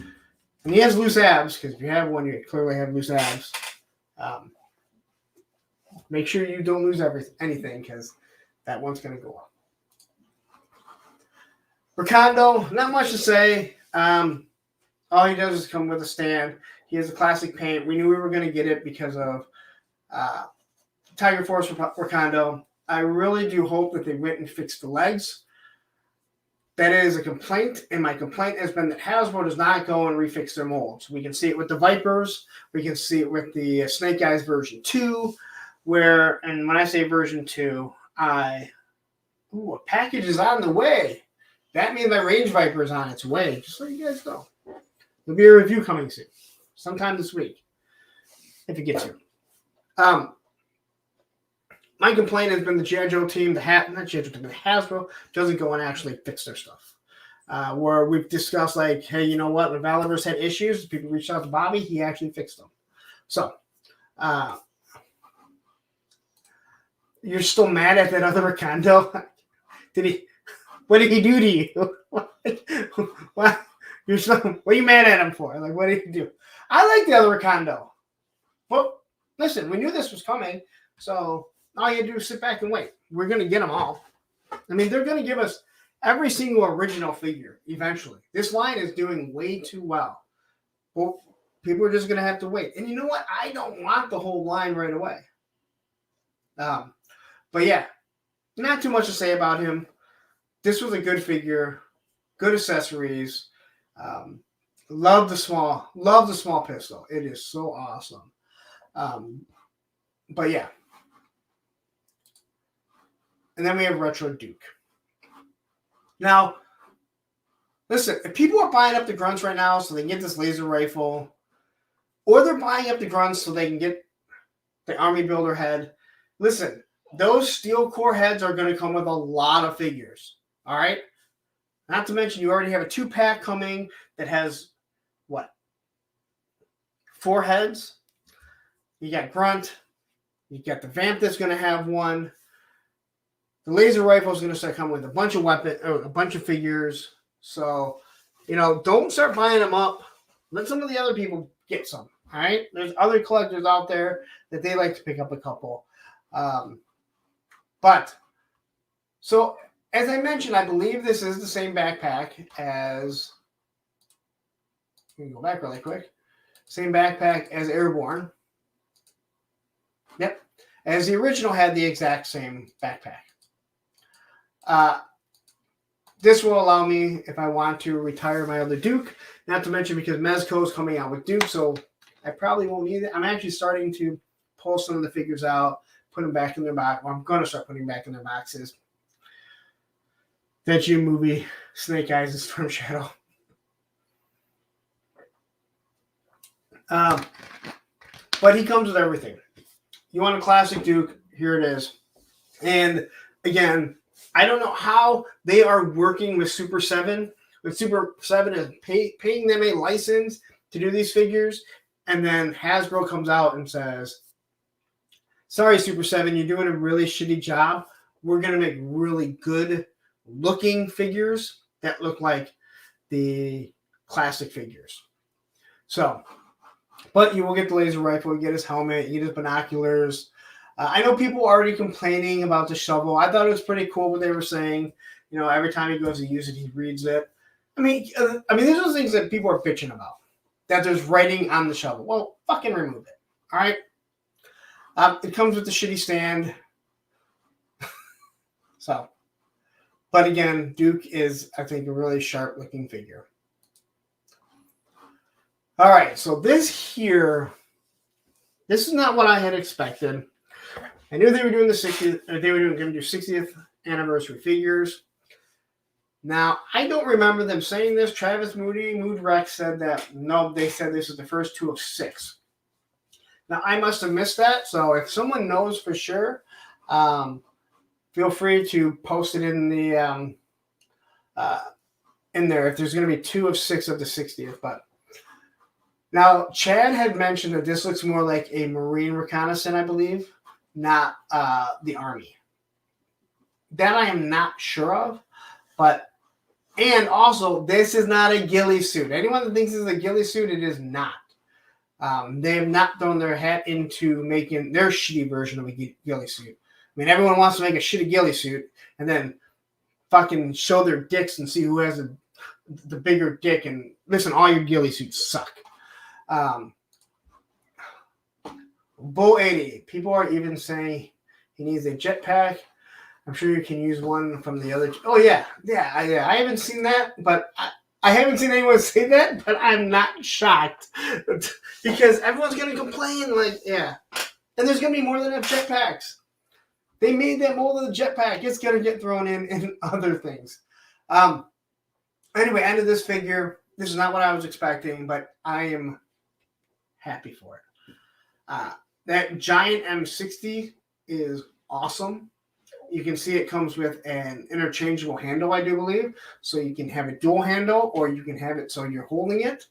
and he has loose abs, because if you have one, you clearly have loose abs. Make sure you don't lose anything, because that one's going to go up. Recondo, not much to say. All he does is come with a stand. He has a classic paint. We knew we were going to get it because of Tiger Force Recondo. I really do hope that they went and fixed the legs. That is a complaint, and my complaint has been that Hasbro does not go and refix their molds. We can see it with the Vipers. We can see it with the Snake Eyes version 2, and when I say version 2, a package is on the way. That means my Range Viper is on its way, just so you guys know. There'll be a review coming soon, sometime this week, if it gets here. My complaint has been the G.I. Joe team, the Hasbro doesn't go and actually fix their stuff. Where we've discussed, like, hey, you know what? When Valiverse had issues, people reached out to Bobby, he actually fixed them. So, you're still mad at that other Recondo? What did he do to you? What are you mad at him for? Like, what did he do? I like the other Recondo. But listen, we knew this was coming, so all you do is sit back and wait. We're going to get them all. I mean, they're going to give us every single original figure eventually. This line is doing way too well. Well, people are just going to have to wait. And you know what? I don't want the whole line right away. But yeah, not too much to say about him. This was a good figure, good accessories. Love the small pistol. It is so awesome. But yeah. And then we have Retro Duke. Now, listen, if people are buying up the grunts right now so they can get this laser rifle, or they're buying up the grunts so they can get the Army Builder head, listen, those steel core heads are going to come with a lot of figures. All right? Not to mention you already have a 2-pack coming that has, 4 heads? You got Grunt. You got the Vamp that's going to have one. The laser rifle is going to start coming with a bunch of figures. So, don't start buying them up. Let some of the other people get some. All right? There's other collectors out there that they like to pick up a couple. So as I mentioned, I believe this is the same backpack as. Let me go back really quick. Same backpack as Airborne. Yep. As the original had the exact same backpack. This will allow me, if I want to, retire my other Duke. Not to mention because Mezco is coming out with Duke, so I probably won't need it. I'm actually starting to pull some of the figures out, put them back in their box. Well, I'm going to start putting back in their boxes. That Jim movie, Snake Eyes and Storm Shadow. But he comes with everything. You want a classic Duke? Here it is. And again, I don't know how they are working with Super 7. With Super 7 is paying them a license to do these figures. And then Hasbro comes out and says, sorry, Super 7, you're doing a really shitty job. We're going to make really good looking figures that look like the classic figures. So, but you will get the laser rifle, you get his helmet, you get his binoculars. I know people are already complaining about the shovel. I thought it was pretty cool what they were saying. Every time he goes to use it, he reads it. I mean, these are the things that people are bitching about. That there's writing on the shovel. Well, fucking remove it. All right. It comes with the shitty stand. So, but again, Duke is, I think, a really sharp looking figure. All right. So this here, this is not what I had expected. I knew they were doing the 60th, or they were going to do 60th anniversary figures. Now, I don't remember them saying this. Travis Mood Rex said that, no, they said this is the first 2 of 6. Now, I must have missed that. So if someone knows for sure, feel free to post it in the in there if there's going to be 2 of 6 of the 60th. But now, Chad had mentioned that this looks more like a Marine reconnaissance, I believe, not the Army. That I am not sure of, but and also this is not a ghillie suit. Anyone that thinks this is a ghillie suit, it is not. They have not thrown their hat into making their shitty version of a ghillie suit. I mean, everyone wants to make a shitty ghillie suit and then fucking show their dicks and see who has the bigger dick. And listen, all your ghillie suits suck. Bull 80. People are even saying he needs a jetpack. I'm sure you can use one from the other. Oh, yeah. I haven't seen that, but I haven't seen anyone say that, but I'm not shocked because everyone's going to complain. Like, yeah. And there's going to be more than enough jetpacks. They made that mold of the jetpack. It's going to get thrown in other things. Anyway, end of this figure. This is not what I was expecting, but I am happy for it. That giant M60 is awesome. You can see it comes with an interchangeable handle, I do believe. So you can have a dual handle or you can have it so you're holding it.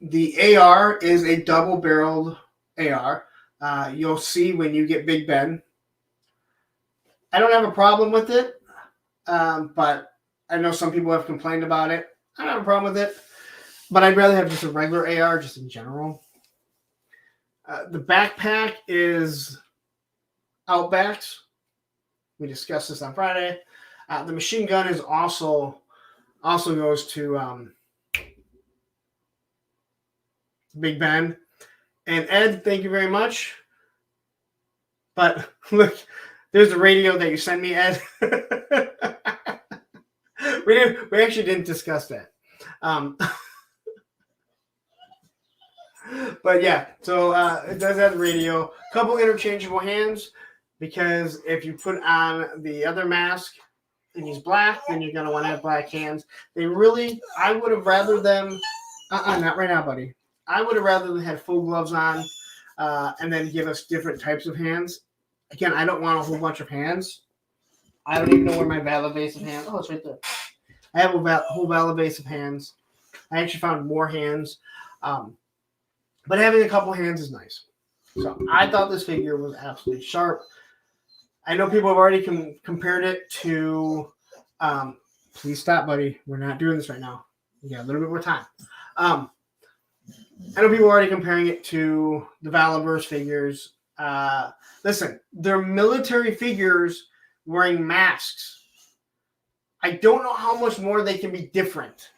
The AR is a double-barreled AR. You'll see when you get Big Ben. I don't have a problem with it, but I know some people have complained about it. I don't have a problem with it, but I'd rather have just a regular AR just in general. The backpack is Outbacks. We discussed this on Friday. The machine gun is also goes to Big Ben. And Ed, thank you very much. But look, there's the radio that you sent me, Ed. we actually didn't discuss that. But yeah, so it does have the radio. A couple interchangeable hands, because if you put on the other mask and he's black, then you're going to want to have black hands. I would have rather them, not right now, buddy. I would have rather them had full gloves on and then give us different types of hands. Again, I don't want a whole bunch of hands. I don't even know where my valid base of hands. Oh, it's right there. I have a whole valid base of hands. I actually found more hands. But having a couple hands is nice. So I thought this figure was absolutely sharp. I know people have already compared it to... please stop, buddy. We're not doing this right now. We got a little bit more time. I know people are already comparing it to the Valiverse figures. Listen, they're military figures wearing masks. I don't know how much more they can be different.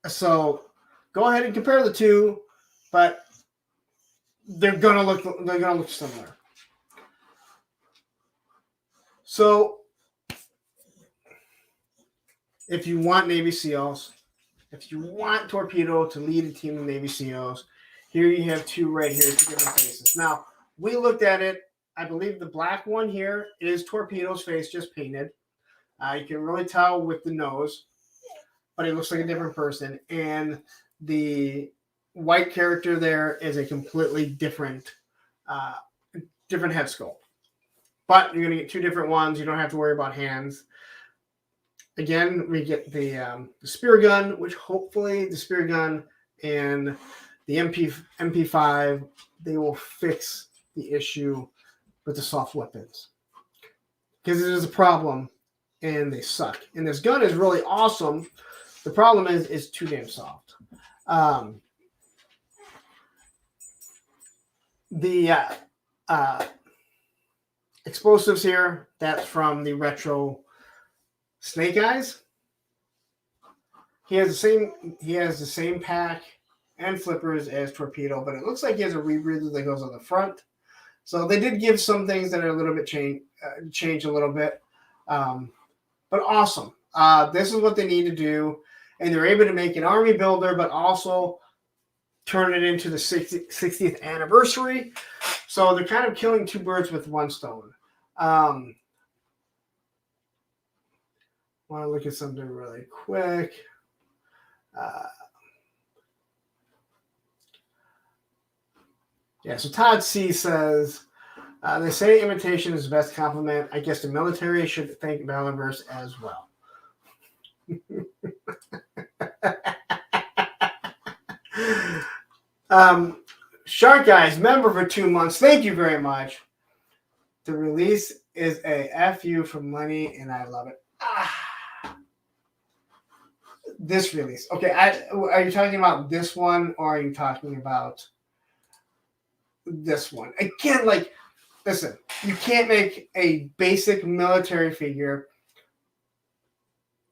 So go ahead and compare the two, but they're gonna look similar. So if you want Navy SEALs, if you want Torpedo to lead a team of Navy SEALs, here you have two right here, two different faces. Now, we looked at it. I believe the black one here is Torpedo's face, just painted. You can really tell with the nose, but it looks like a different person. And the white character there is a completely different head sculpt. But you're going to get two different ones. You don't have to worry about hands. Again, we get the spear gun, which hopefully the spear gun and the MP5, they will fix the issue with the soft weapons. Because it is a problem, and they suck. And this gun is really awesome. The problem is it's too damn soft. The explosives here, that's from the retro Snake Eyes. He has the same pack and flippers as Torpedo, but it looks like he has a rebreather that goes on the front. So they did give some things that are a little bit change a little bit, but awesome. This is what they need to do, and they're able to make an army builder, but also turn it into the 60th anniversary. So they're kind of killing two birds with one stone. Want to look at something really quick. Yeah, so Todd C says, they say imitation is the best compliment. I guess the military should thank Valorverse as well. Shark Guys, member for 2 months. Thank you very much. The release is a FU from Lenny, and I love it. This release. Okay, are you talking about this one, or are you talking about this one? Again, like, listen, you can't make a basic military figure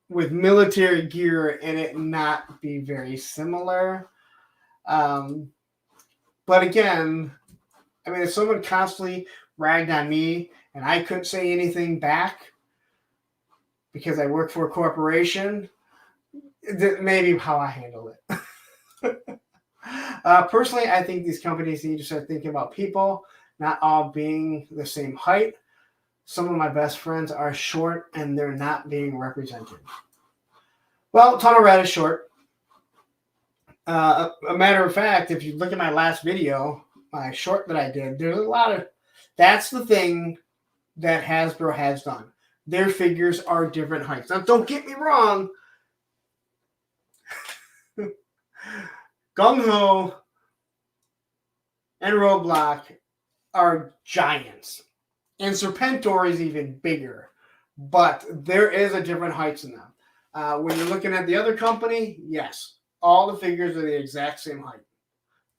with military gear and it not be very similar. But again, I mean, if someone constantly ragged on me and I couldn't say anything back because I work for a corporation, that may be how I handle it. Personally, I think these companies need to start thinking about people, not all being the same height. Some of my best friends are short and they're not being represented. Well, Tunnel Rat is short. A matter of fact, if you look at my last video, my short that I did, there's a lot of, that's the thing that Hasbro has done. Their figures are different heights. Now, don't get me wrong. Gung Ho and Roadblock are giants. And Serpentor is even bigger. But there is a different heights in them. When you're looking at the other company, yes. All the figures are the exact same height.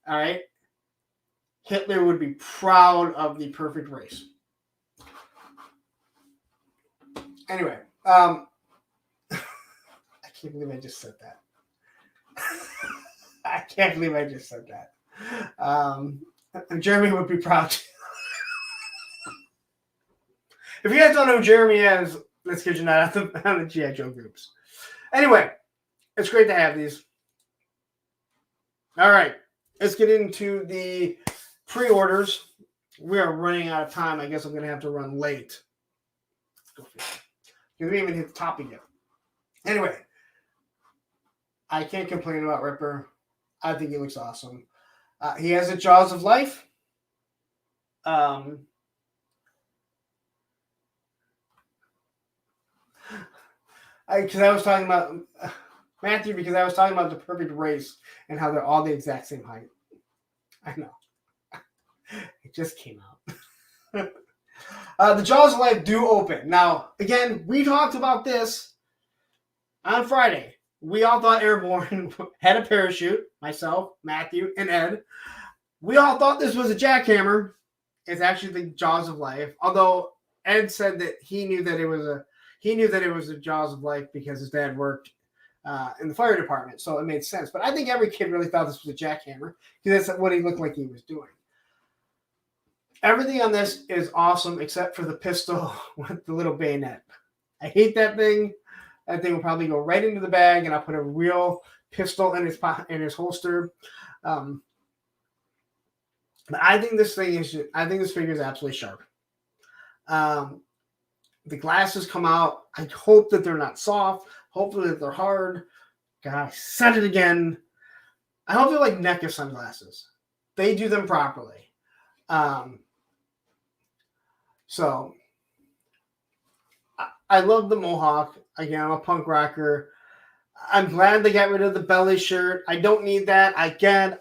All right? Hitler would be proud of the perfect race. Anyway, I can't believe I just said that. I can't believe I just said that. Jeremy would be proud too. If you guys don't know who Jeremy is, let's get you out on the G.I. Joe groups. Anyway, it's great to have these. All right, let's get into the pre-orders. We are running out of time. I guess I'm going to have to run late. We didn't even hit the topic yet. Anyway, I can't complain about Ripper. I think he looks awesome. He has the Jaws of Life. Because I was talking about Matthew, because I was talking about the perfect race and how they're all the exact same height. I know. It just came out. The Jaws of Life do open. Now, again, we talked about this on Friday. We all thought Airborne had a parachute. Myself, Matthew, and Ed. We all thought this was a jackhammer. It's actually the Jaws of Life. Although Ed said that he knew that it was a Jaws of Life because his dad worked in the fire department, so it made sense. But I think every kid really thought this was a jackhammer because that's what he looked like he was doing. Everything on this is awesome except for the pistol with the little bayonet. I hate that thing. That thing will probably go right into the bag, and I'll put a real pistol in his holster. But I think this figure is absolutely sharp. The glasses come out. I hope that they're not soft. Hopefully that they're hard. God, I said it again. I hope they're like NECA sunglasses. They do them properly. So I love the Mohawk. Again, I'm a punk rocker. I'm glad they got rid of the belly shirt. I don't need that. Again,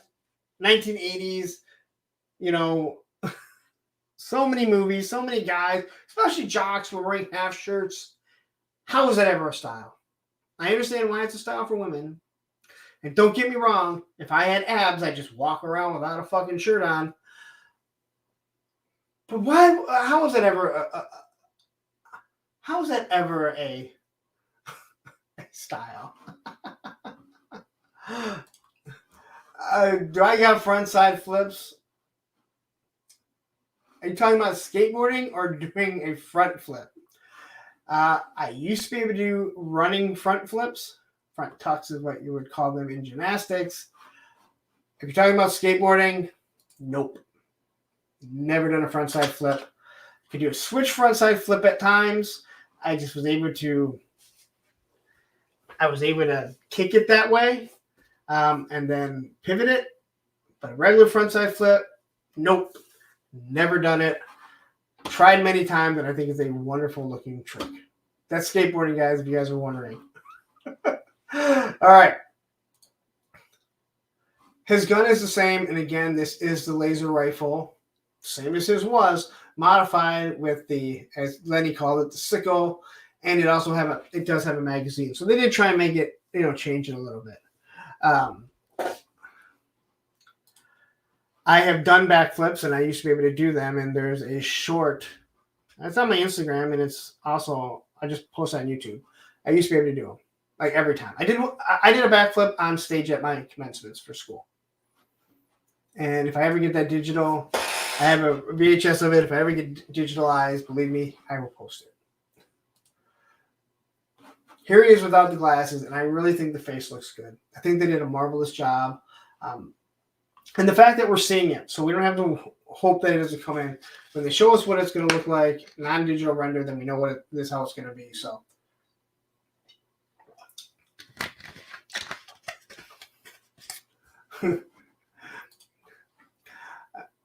1980s, so many movies, so many guys, especially jocks, were wearing half shirts. How is that ever a style? I understand why it's a style for women. And don't get me wrong, if I had abs, I'd just walk around without a fucking shirt on. But why? How is that ever a style? Do I got front side flips? Are you talking about skateboarding or doing a front flip? I used to be able to do running front flips. Front tucks is what you would call them in gymnastics. If you're talking about skateboarding, nope. Never done a front side flip. Could do a switch front side flip at times. I just was able to kick it that way and then pivot it. But a regular front side flip, nope. Never done it. Tried many times, and I think it's a wonderful looking trick. That's skateboarding, guys, if you guys are wondering. All right. His gun is the same, and again, this is the laser rifle. Same as his was, modified with the, as Lenny called it, the sickle, and it does have a magazine. So they did try and make it, change it a little bit. I have done backflips, and I used to be able to do them, and there's a short. It's on my Instagram, and it's also, I just post on YouTube. I used to be able to do them, like every time. I did a backflip on stage at my commencements for school. And if I ever get that digital, I have a VHS of it. If I ever get digitalized, believe me, I will post it. Here he is without the glasses, and I really think the face looks good. I think they did a marvelous job. And the fact that we're seeing it, so we don't have to hope that it doesn't come in. When they show us what it's going to look like, non-digital render, then we know this is how it's going to be. So,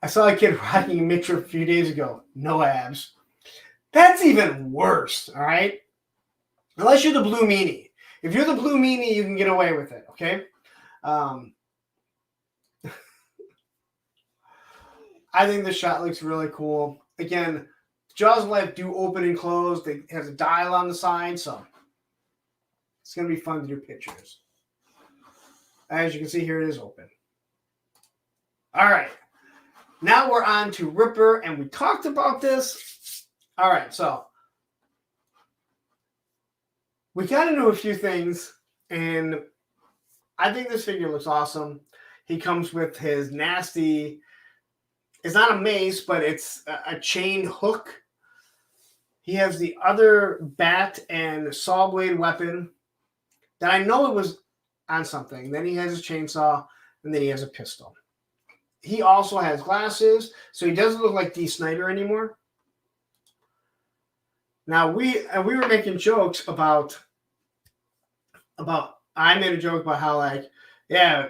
I saw a kid rocking a mixer a few days ago. No abs. That's even worse, all right? Unless you're the Blue Meanie. If you're the Blue Meanie, you can get away with it, okay? I think this shot looks really cool. Again, Jaws of Life do open and close. It has a dial on the side, so it's going to be fun to do pictures. As you can see here, it is open. All right. Now we're on to Ripper, and we talked about this. All right, so we got into a few things, and I think this figure looks awesome. He comes with his nasty, it's not a mace, but it's a chain hook. He has the other bat and saw blade weapon that I know it was on something. Then he has his chainsaw, and then he has a pistol. He also has glasses, so he doesn't look like Dee Snider anymore. Now, we were making jokes about I made a joke about how, like, yeah,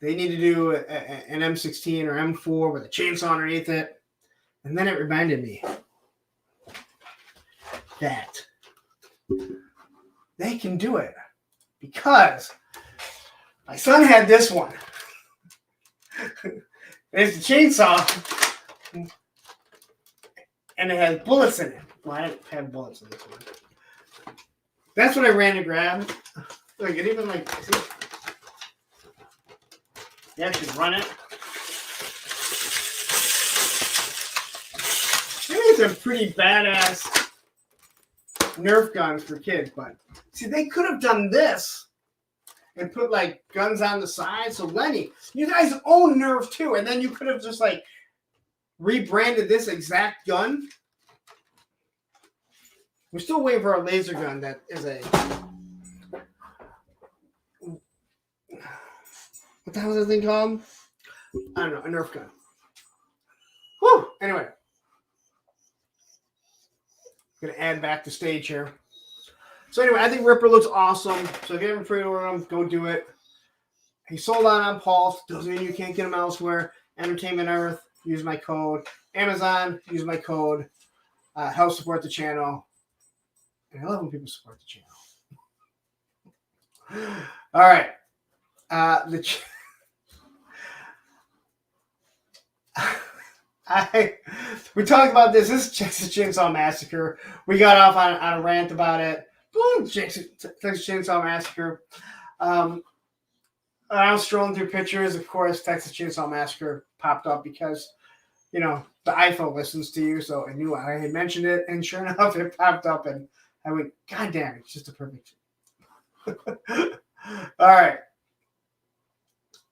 they need to do an M16 or M4 with a chainsaw underneath it. And then it reminded me that they can do it because my son had this one. It's a chainsaw, and it has bullets in it. Well, I didn't have bullets in this one. That's what I ran to grab. Look, it even see? You actually run it. These are pretty badass Nerf guns for kids, but see, they could have done this and put like guns on the side. So Lenny, you guys own Nerf too, and then you could have just like rebranded this exact gun. We're still waiting for a laser gun that is a, what the hell is that thing called? I don't know, a Nerf gun. Whew. Anyway. I'm going to add back the stage here. So anyway, I think Ripper looks awesome. So if you haven't pre-ordered him, go do it. He sold out on Pulse. Doesn't mean you can't get him elsewhere. Entertainment Earth, use my code. Amazon, use my code. Help support the channel. And I love when people support the channel. All right. We talked about this. This is Texas Chainsaw Massacre. We got off on a rant about it. Boom, Texas Chainsaw Massacre. I was strolling through pictures. Of course, Texas Chainsaw Massacre popped up because, the iPhone listens to you. So I knew I had mentioned it. And sure enough, it popped up. And I went, God damn, it's just a perfect. All right.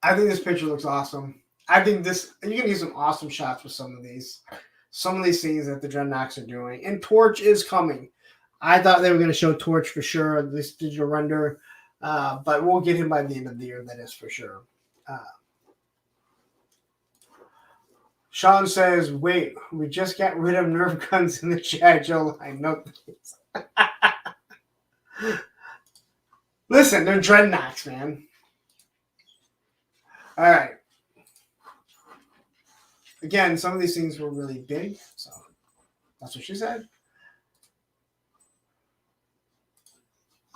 I think this picture looks awesome. I think you can use some awesome shots with some of these scenes that the Dreadnoks are doing. And Torch is coming. I thought they were going to show Torch for sure, this digital render, but we'll get him by the end of the year, that is for sure. Sean says, wait, we just got rid of Nerf guns in the G.I. Joe line. No thanks. Listen, they're Dreadnoks, man. All right. Again, some of these things were really big, so that's what she said.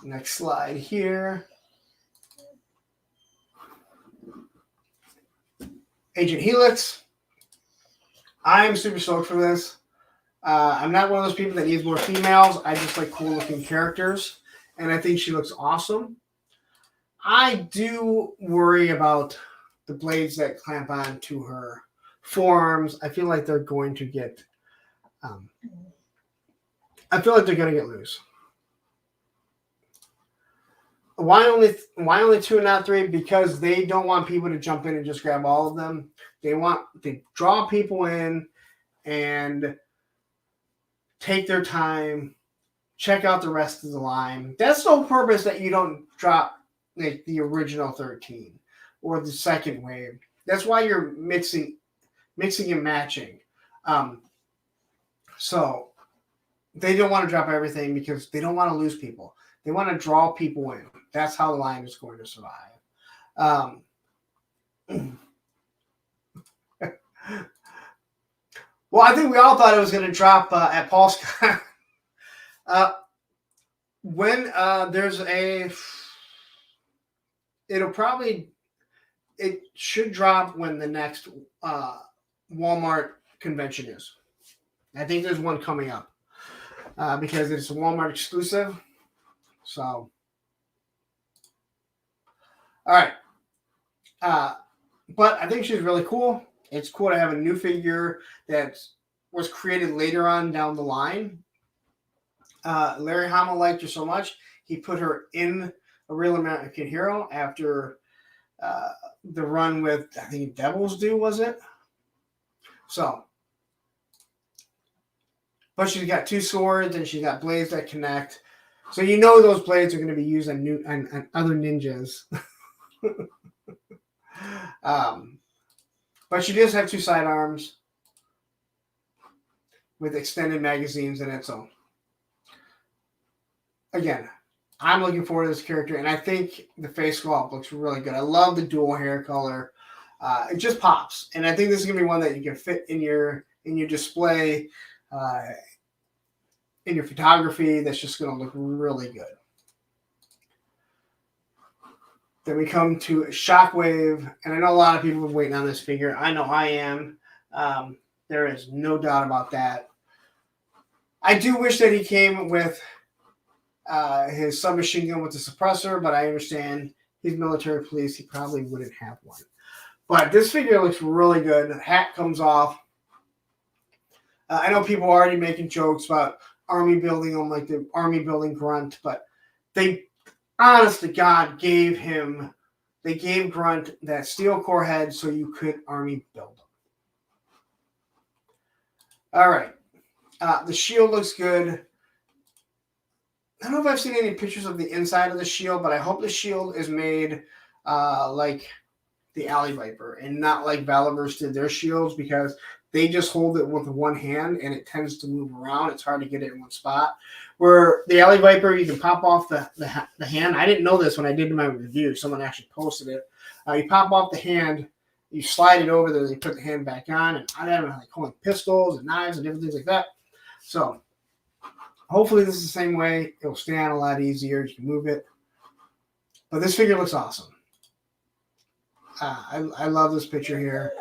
Next slide here. Agent Helix. I'm super stoked for this. I'm not one of those people that needs more females. I just like cool looking characters, and I think she looks awesome. I do worry about the blades that clamp on to her forearms. I feel like they're going to get loose. Why only 2 and not 3? Because they don't want people to jump in and just grab all of them. They draw people in and take their time, check out the rest of the line. That's the whole purpose, that you don't drop like the original 13 or the second wave. That's why you're mixing and matching. So they don't want to drop everything because they don't want to lose people. They want to draw people in. That's how the line is going to survive. Well, I think we all thought it was going to drop at PulseCon. When there's it should drop when the next Walmart convention is. I think there's one coming up because it's a Walmart exclusive. So, all right. But I think she's really cool. It's cool to have a new figure that was created later on down the line. Larry Hama liked her so much, he put her in A Real American Hero after the run with, I think, Devil's Due, was it? So, but she's got 2 swords and she's got blades that connect. So you know those blades are going to be used on other ninjas. But she does have 2 sidearms with extended magazines in it. So again, I'm looking forward to this character, and I think the face sculpt looks really good. I love the dual hair color. It just pops, and I think this is going to be one that you can fit in your display, in your photography. That's just going to look really good. Then we come to Shockwave, and I know a lot of people are waiting on this figure. I know I am. There is no doubt about that. I do wish that he came with his submachine gun with the suppressor, but I understand he's military police. He probably wouldn't have one. But this figure looks really good. The hat comes off. I know people are already making jokes about army building on like the army building grunt, but they, honest to God, gave Grunt that steel core head so you could army build them. All right. The shield looks good. I don't know if I've seen any pictures of the inside of the shield, but I hope the shield is made like the Alley Viper and not like Valiverse did their shields, because they just hold it with one hand and it tends to move around. It's hard to get it in one spot. Where the Alley Viper, you can pop off the hand. I didn't know this when I did my review. Someone actually posted it. You pop off the hand, you slide it over there, you put the hand back on, and I have like holding pistols and knives and different things like that. So hopefully this is the same way. It'll stay on a lot easier. You can move it. But this figure looks awesome. I love this picture here.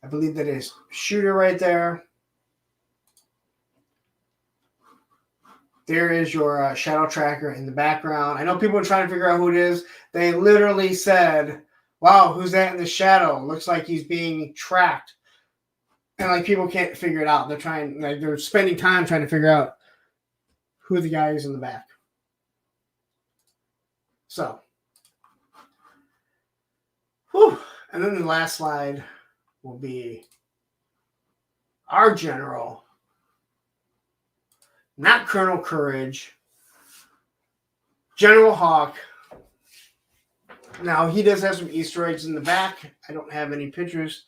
I believe that is Shooter right there. There is your shadow tracker in the background. I know people are trying to figure out who it is. They literally said, wow, who's that in the shadow? Looks like he's being tracked. And like people can't figure it out. They're spending time trying to figure out who the guy is in the back. So, whew. And then the last slide will be our general, not Colonel Courage, General Hawk. Now, he does have some Easter eggs in the back. I don't have any pictures,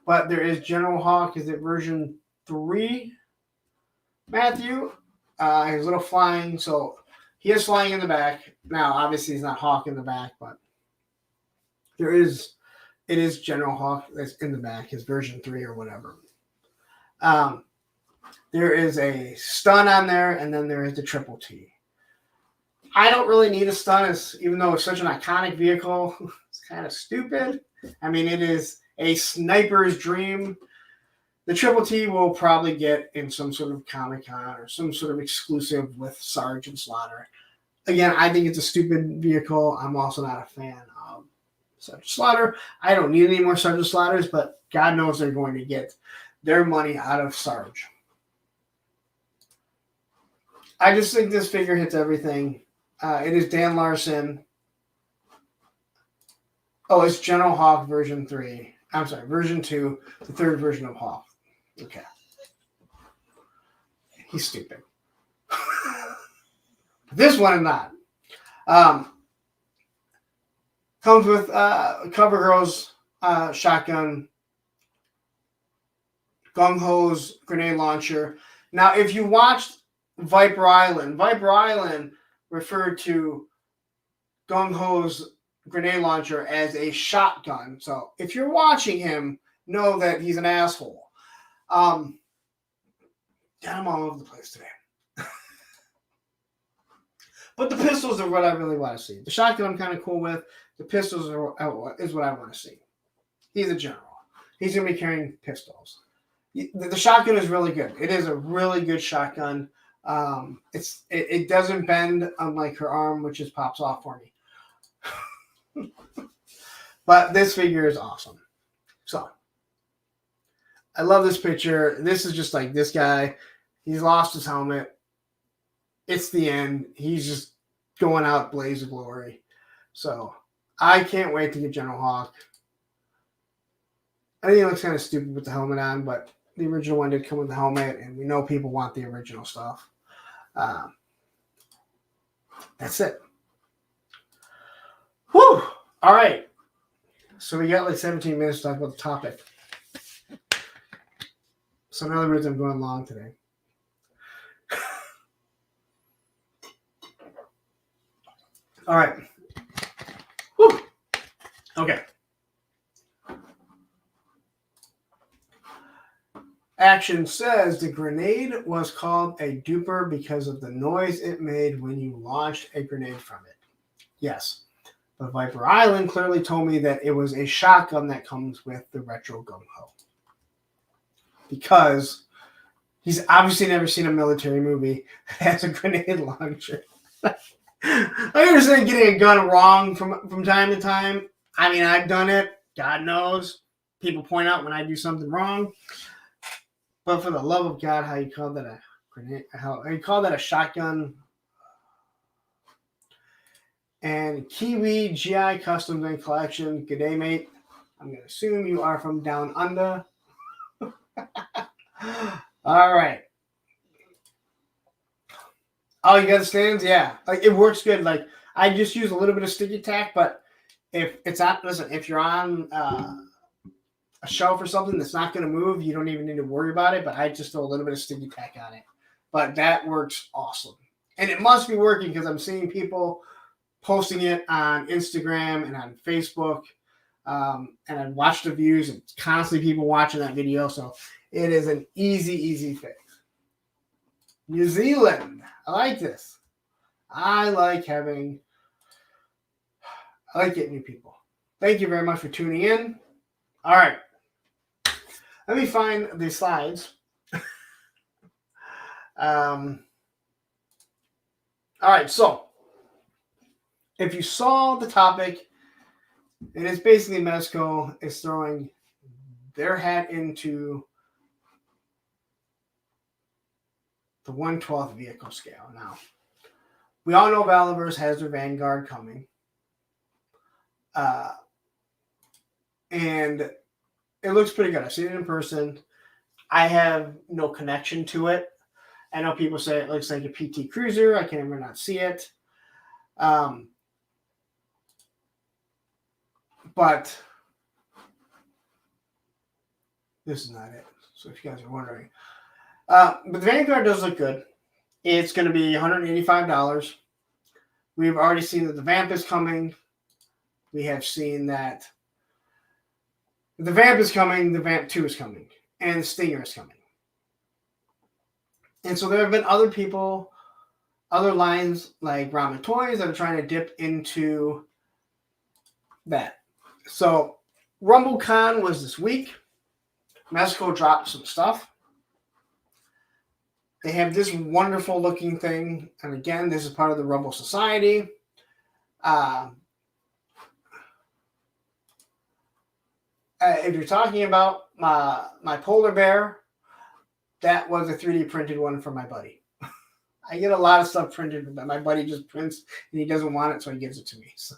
but there is General Hawk. Is it version 3, Matthew? His little flying. So he is flying in the back. Now, obviously, he's not Hawk in the back, but it is General Hawk that's in the back, his version 3 or whatever. There is a stun on there, and then there is the Triple T. I don't really need a stun, even though it's such an iconic vehicle. It's kind of stupid. I mean, it is a sniper's dream. The Triple T will probably get in some sort of Comic-Con or some sort of exclusive with Sergeant Slaughter. Again, I think it's a stupid vehicle. I'm also not a fan of Sergeant Slaughter. I don't need any more Sergeant Slaughters, but God knows they're going to get their money out of Sarge. I just think this figure hits everything. It is Dan Larson. Oh, it's General Hawk version 3. I'm sorry, version 2, the third version of Hawk. Okay. He's stupid. This one is not. Comes with CoverGirl's shotgun, Gung Ho's grenade launcher. Now, if you watched Viper Island referred to Gung Ho's grenade launcher as a shotgun. So if you're watching him, know that he's an asshole. I'm all over the place today. But the pistols are what I really want to see. The shotgun I'm kind of cool with. The pistols is what I want to see. He's a general. He's going to be carrying pistols. The shotgun is really good. It is a really good shotgun. It doesn't bend, unlike her arm, which just pops off for me. But this figure is awesome. So I love this picture. This is just like this guy. He's lost his helmet. It's the end. He's just going out blaze of glory. So I can't wait to get General Hawk. I think it looks kind of stupid with the helmet on, but the original one did come with the helmet, and we know people want the original stuff. That's it. Whew. All right. So we got like 17 minutes to talk about the topic. So in other words, I'm going long today. All right. Whew. Okay. Action says the grenade was called a duper because of the noise it made when you launched a grenade from it. Yes. But Viper Island clearly told me that it was a shotgun that comes with the retro Gung Ho. Because he's obviously never seen a military movie that has a grenade launcher. I understand getting a gun wrong from time to time. I mean, I've done it. God knows. People point out when I do something wrong. But for the love of God, how you call that a grenade? How you call that a shotgun? And Kiwi GI Customs and Collection. Good day, mate. I'm going to assume you are from down under. All right. Oh, you got the stands? Yeah. Like, it works good. Like, I just use a little bit of sticky tack, but if it's not, listen, if you're on a shelf or something that's not going to move, you don't even need to worry about it, but I just throw a little bit of sticky tack on it. But that works awesome. And it must be working because I'm seeing people posting it on Instagram and on Facebook. And I watch the views and constantly people watching that video. So it is an easy fix. New Zealand. I like this. I like getting new people. Thank you very much for tuning in. All right. Let me find the slides. All right. So if you saw the topic, and it's basically Mezco is throwing their hat into the 1/12 vehicle scale. Now, we all know Valiverse has their Vanguard coming. And it looks pretty good. I've seen it in person. I have no connection to it. I know people say it looks like a PT Cruiser. I can never not see it. But this is not it. So if you guys are wondering. But the Vanguard does look good. It's going to be $185. We've already seen that the Vamp is coming. We have seen that the Vamp is coming, the Vamp 2 is coming, and the Stinger is coming. And so there have been other people, other lines like Ramen Toys that are trying to dip into that. So RumbleCon was this week. Mezco dropped some stuff. They have this wonderful looking thing. And again, this is part of the Rumble Society. If you're talking about my polar bear, that was a 3D printed one for my buddy. I get a lot of stuff printed that my buddy just prints and he doesn't want it, so he gives it to me. So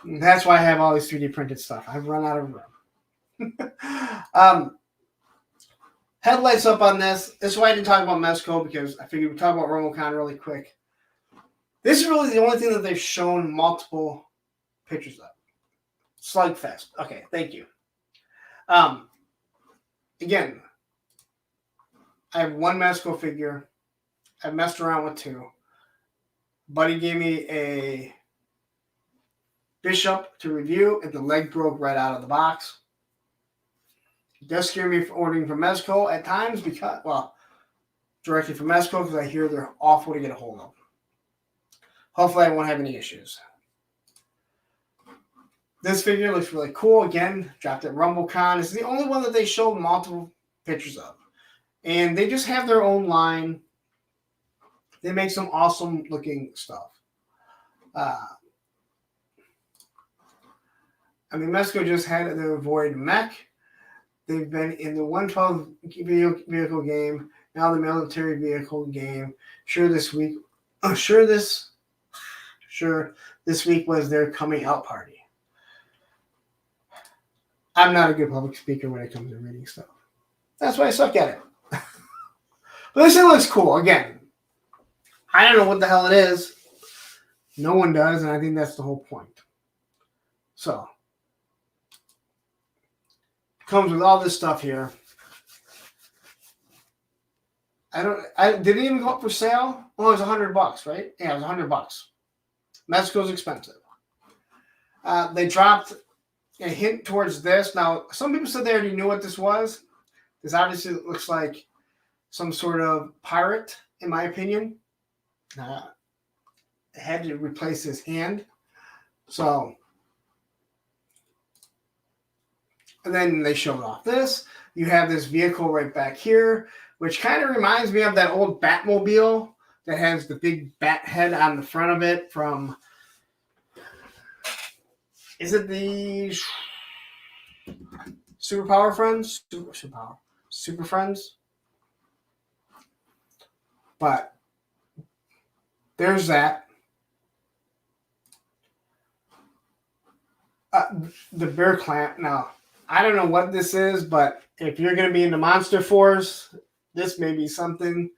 that's why I have all this 3D printed stuff. I've run out of room. Headlights up on this. This is why I didn't talk about Mezco, because I figured we'd talk about RumbleCon really quick. This is really the only thing that they've shown multiple pictures of. Slugfest. Okay, thank you. Again, I have one Mezco figure. I've messed around with two. Buddy gave me a Bishop to review, and the leg broke right out of the box. It does scare me for ordering from Mezco at times because, well, directly from Mezco because I hear they're awful to get a hold of. Hopefully I won't have any issues. This figure looks really cool. Again, dropped at RumbleCon. It's the only one that they showed multiple pictures of. And they just have their own line. They make some awesome looking stuff. Mezco just had the Void Mech. They've been in the 112 vehicle game, now the military vehicle game. This week was their coming out party. I'm not a good public speaker when it comes to reading stuff. That's why I suck at it. But this thing looks cool. Again, I don't know what the hell it is. No one does, and I think that's the whole point. So, comes with all this stuff here. Did it even go up for sale? Oh, it was $100, right? Yeah, it was $100. Mezco's expensive. They dropped a hint towards this. Now, some people said they already knew what this was. This obviously looks like some sort of pirate, in my opinion. It had to replace his hand. So, and then they showed off this. You have this vehicle right back here, which kind of reminds me of that old Batmobile that has the big bat head on the front of it from, is it the Superpower Friends? Super Friends? But there's that. The bear clamp. Now, I don't know what this is, but if you're going to be into Monster Force, this may be something.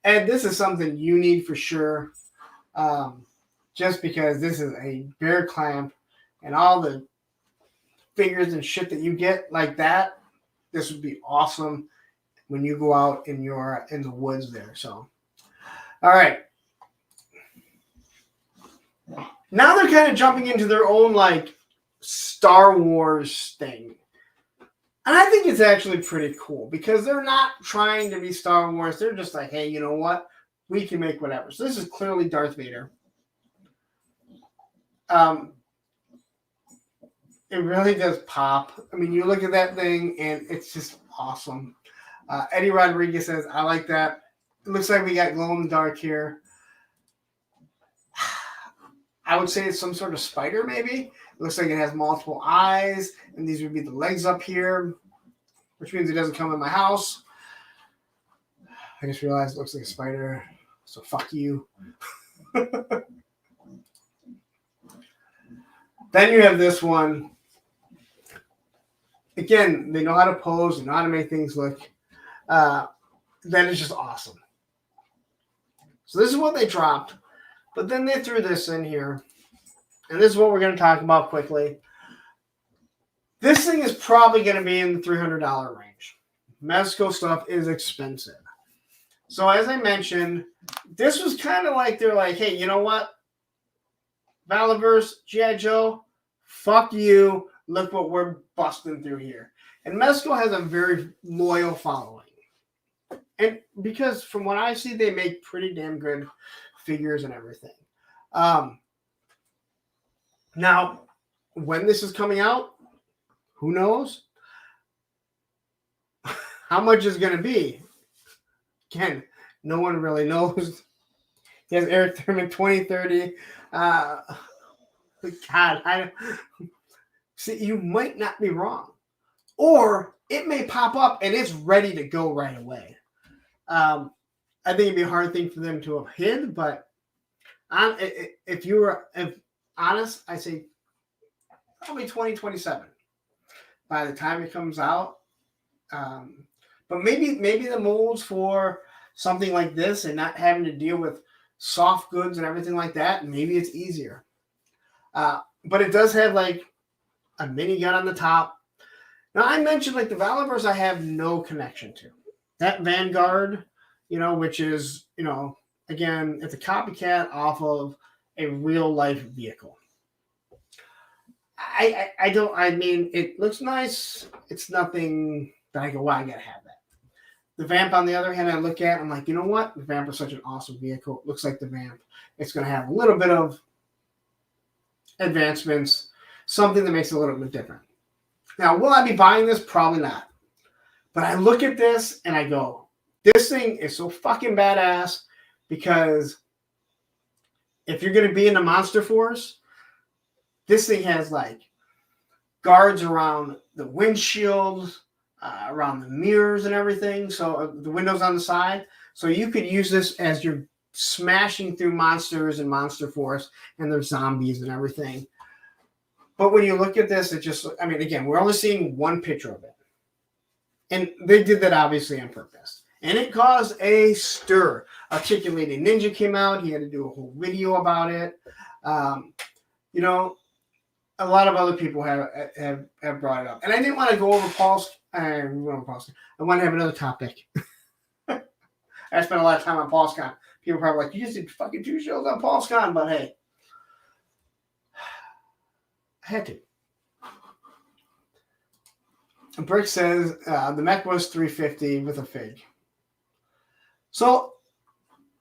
And this is something you need for sure. Just because this is a bear clamp and all the figures and shit that you get like that, this would be awesome when you go out in the woods there. So, all right. Now they're kind of jumping into their own like Star Wars thing. And I think it's actually pretty cool because they're not trying to be Star Wars. They're just like, hey, you know what? We can make whatever. So this is clearly Darth Vader. It really does pop. I mean, you look at that thing and it's just awesome. Eddie Rodriguez says, I like that. It looks like we got glow in the dark here. I would say it's some sort of spider, maybe. It looks like it has multiple eyes, and these would be the legs up here, which means it doesn't come in my house. I just realized it looks like a spider, so fuck you. Then you have this one. Again, they know how to pose, they know how to make things look. That is just awesome. So this is what they dropped. But then they threw this in here. And this is what we're going to talk about quickly. This thing is probably going to be in the $300 range. Mezco stuff is expensive. So as I mentioned, this was kind of like, they're like, hey, you know what? Valaverse, G.I. Joe, fuck you. Look what we're busting through here. And Mezco has a very loyal following. And because from what I see, they make pretty damn good figures and everything. Now, when this is coming out, who knows? How much is going to be? Again, no one really knows. He has Eric Thurman 2030. God, see, you might not be wrong. Or it may pop up and it's ready to go right away. I think it'd be a hard thing for them to have hid, but if honest, I say probably 2027 by the time it comes out. But maybe the molds for something like this and not having to deal with soft goods and everything like that, maybe it's easier. But it does have like a mini gun on the top. Now I mentioned like the Valaverse I have no connection to. That Vanguard, which is, again, it's a copycat off of a real life vehicle. I mean, it looks nice. It's nothing that I go, wow, I gotta have that. The Vamp, on the other hand, I look at, I'm like, you know what? The Vamp is such an awesome vehicle. It looks like the Vamp. It's going to have a little bit of advancements, something that makes it a little bit different. Now, will I be buying this? Probably not. But I look at this and I go, this thing is so fucking badass because if you're going to be in the Monster Force, this thing has like guards around the windshield, around the mirrors and everything. So the windows on the side. So you could use this as you're smashing through monsters and Monster Force and their zombies and everything. But when you look at this, it just, I mean, again, we're only seeing one picture of it. And they did that obviously on purpose. And it caused a stir. Articulated Ninja came out. He had to do a whole video about it. A lot of other people have brought it up. And I didn't want to go over Pulse. I want to have another topic. I spent a lot of time on PulseCon. People are probably like, you just did fucking 2 shows on PulseCon. But hey, I had to. Brick says the mech was $350 with a fig. So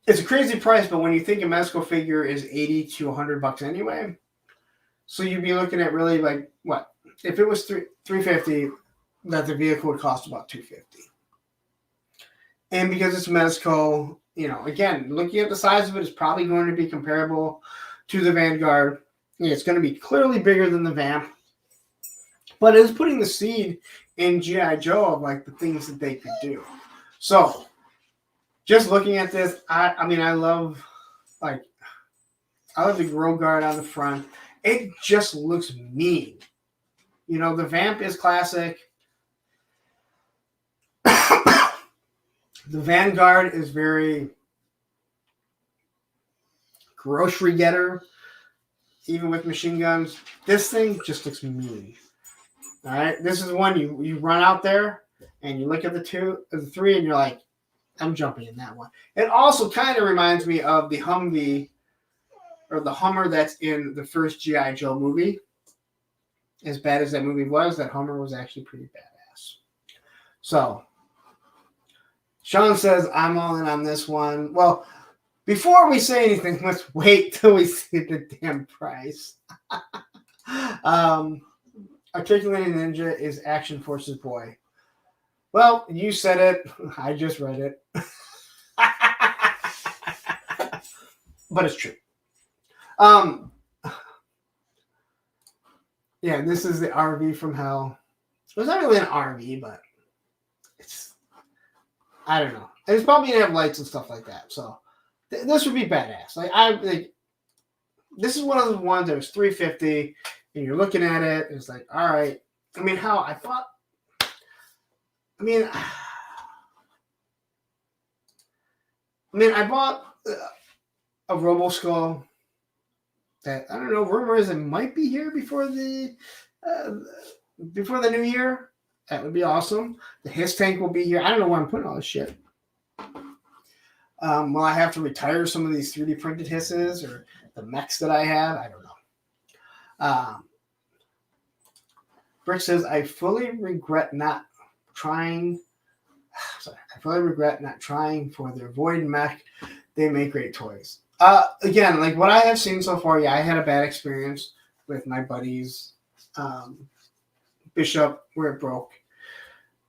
it's a crazy price, but when you think a Mezco figure is $80 to $100 anyway, so you'd be looking at really like what? If it was $350, that the vehicle would cost about $250. And because it's Mezco, again, looking at the size of it, it's probably going to be comparable to the Vanguard. It's going to be clearly bigger than the Vamp. But it's putting the seed in G.I. Joe of like the things that they could do. So just looking at this, I love the grill guard on the front. It just looks mean. The Vamp is classic. The Vanguard is very grocery getter, even with machine guns. This thing just looks mean. All right, this is one you run out there and you look at the 3, and you're like, I'm jumping in that one. It also kind of reminds me of the Humvee or the Hummer that's in the first G.I. Joe movie. As bad as that movie was, that Hummer was actually pretty badass. So, Sean says, I'm all in on this one. Well, before we say anything, let's wait till we see the damn price. Articulated Ninja is Action Force's boy. Well, you said it. I just read it. But it's true. Yeah, this is the RV from hell. It's not really an RV, but it's, I don't know. And it's probably gonna have lights and stuff like that. So this would be badass. This is one of the ones that was $350. and you're looking at it, and it's like, all right. I mean, how I thought. I mean, I bought a RoboSkull that I don't know. Rumor is it might be here before the new year. That would be awesome. The Hiss tank will be here. I don't know where I'm putting all this shit. Will I have to retire some of these 3D printed Hisses or the mechs that I have? I don't know. Brick says, I fully regret not trying for their Void mech. They make great toys. Again, like what I have seen so far, yeah, I had a bad experience with my buddy's Bishop where it broke.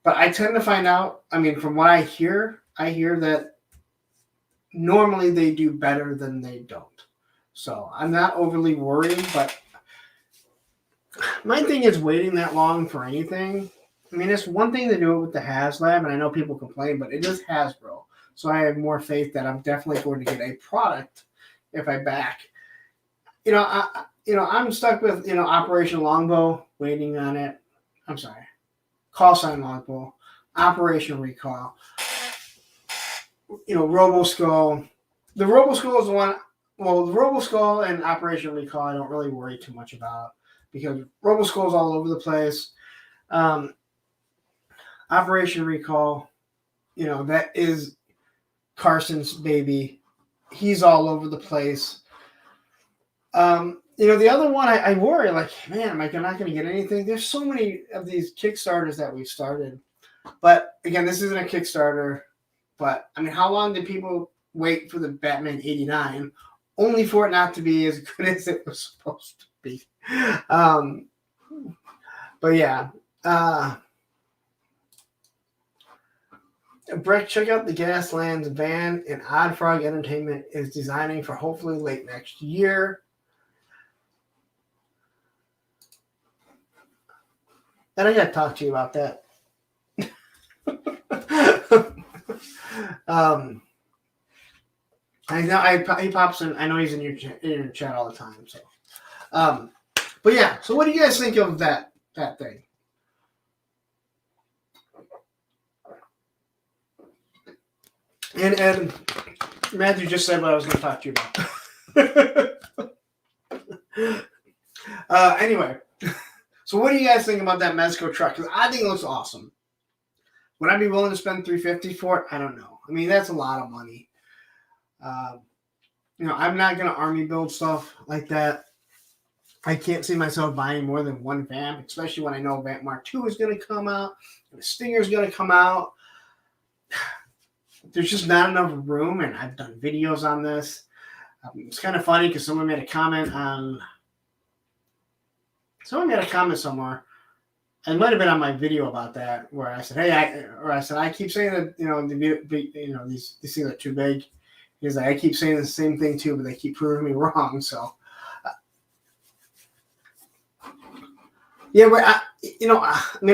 But I tend to find out, I mean, from what I hear that normally they do better than they don't. So I'm not overly worried, but my thing is waiting that long for anything. I mean, it's one thing to do it with the HasLab, and I know people complain, but it is Hasbro. So I have more faith that I'm definitely going to get a product if I back. I'm stuck with, Operation Longbow, waiting on it. I'm sorry. Call Sign Longbow, Operation Recall, RoboSkull. The RoboSkull is the one. Well, the RoboSkull and Operation Recall, I don't really worry too much about because RoboSkull is all over the place. Operation Recall, that is Carson's baby. He's all over the place. The other one, I worry, like, man, am I not going to get anything? There's so many of these Kickstarters that we've started. But, again, this isn't a Kickstarter. But, I mean, how long did people wait for the Batman 89 only for it not to be as good as it was supposed to be? But, yeah. Breck, check out the Gaslands van and Odd Frog Entertainment is designing for hopefully late next year. And I got to talk to you about that. I know he pops in. I know he's in your chat all the time. So, but yeah. So, what do you guys think of that thing? And Matthew just said what I was going to talk to you about. Anyway. So what do you guys think about that Mezco truck? Because I think it looks awesome. Would I be willing to spend $350 for it? I don't know. I mean, that's a lot of money. I'm not going to army build stuff like that. I can't see myself buying more than one Vamp, especially when I know Vamp Mark II is going to come out. And the Stinger is going to come out. There's just not enough room, and I've done videos on this. It's kind of funny because someone made a comment on... Someone made a comment somewhere. It might have been on my video about that, where I said, I keep saying that, these things are too big. He's like, I keep saying the same thing too, but they keep proving me wrong. So, yeah, but I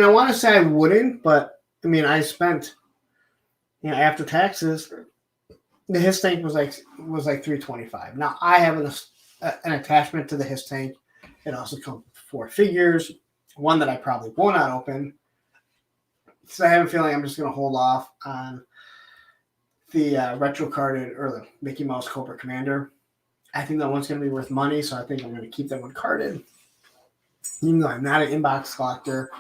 want to say I wouldn't, but I mean, I spent, after taxes, the Hiss tank was like $325. Now I have an attachment to the Hiss tank. It also comes with 4 figures, one that I probably will not open. So I have a feeling I'm just going to hold off on the retro carded or the Mickey Mouse Cobra Commander. I think that one's going to be worth money, so I think I'm going to keep that one carded. Even though I'm not an inbox collector,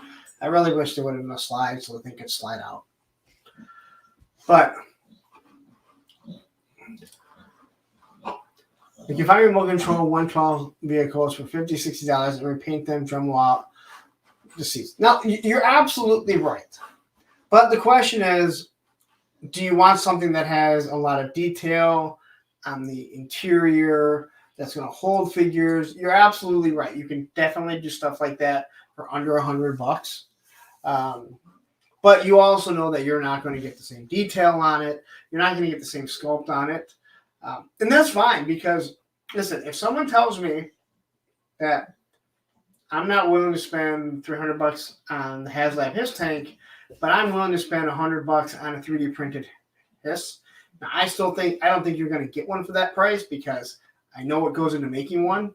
I really wish they would have done a slide so the thing could slide out. But if you find remote control 112 vehicles for $50, $60 and repaint them, Dremel out, deceased. Now, you're absolutely right. But the question is, do you want something that has a lot of detail on the interior that's going to hold figures? You're absolutely right. You can definitely do stuff like that for under $100. But you also know that you're not going to get the same detail on it. You're not going to get the same sculpt on it. And that's fine because, listen, if someone tells me that I'm not willing to spend $300 on the HasLab Hiss tank, but I'm willing to spend $100 on a 3D printed Hiss, now I don't think you're going to get one for that price because I know what goes into making one.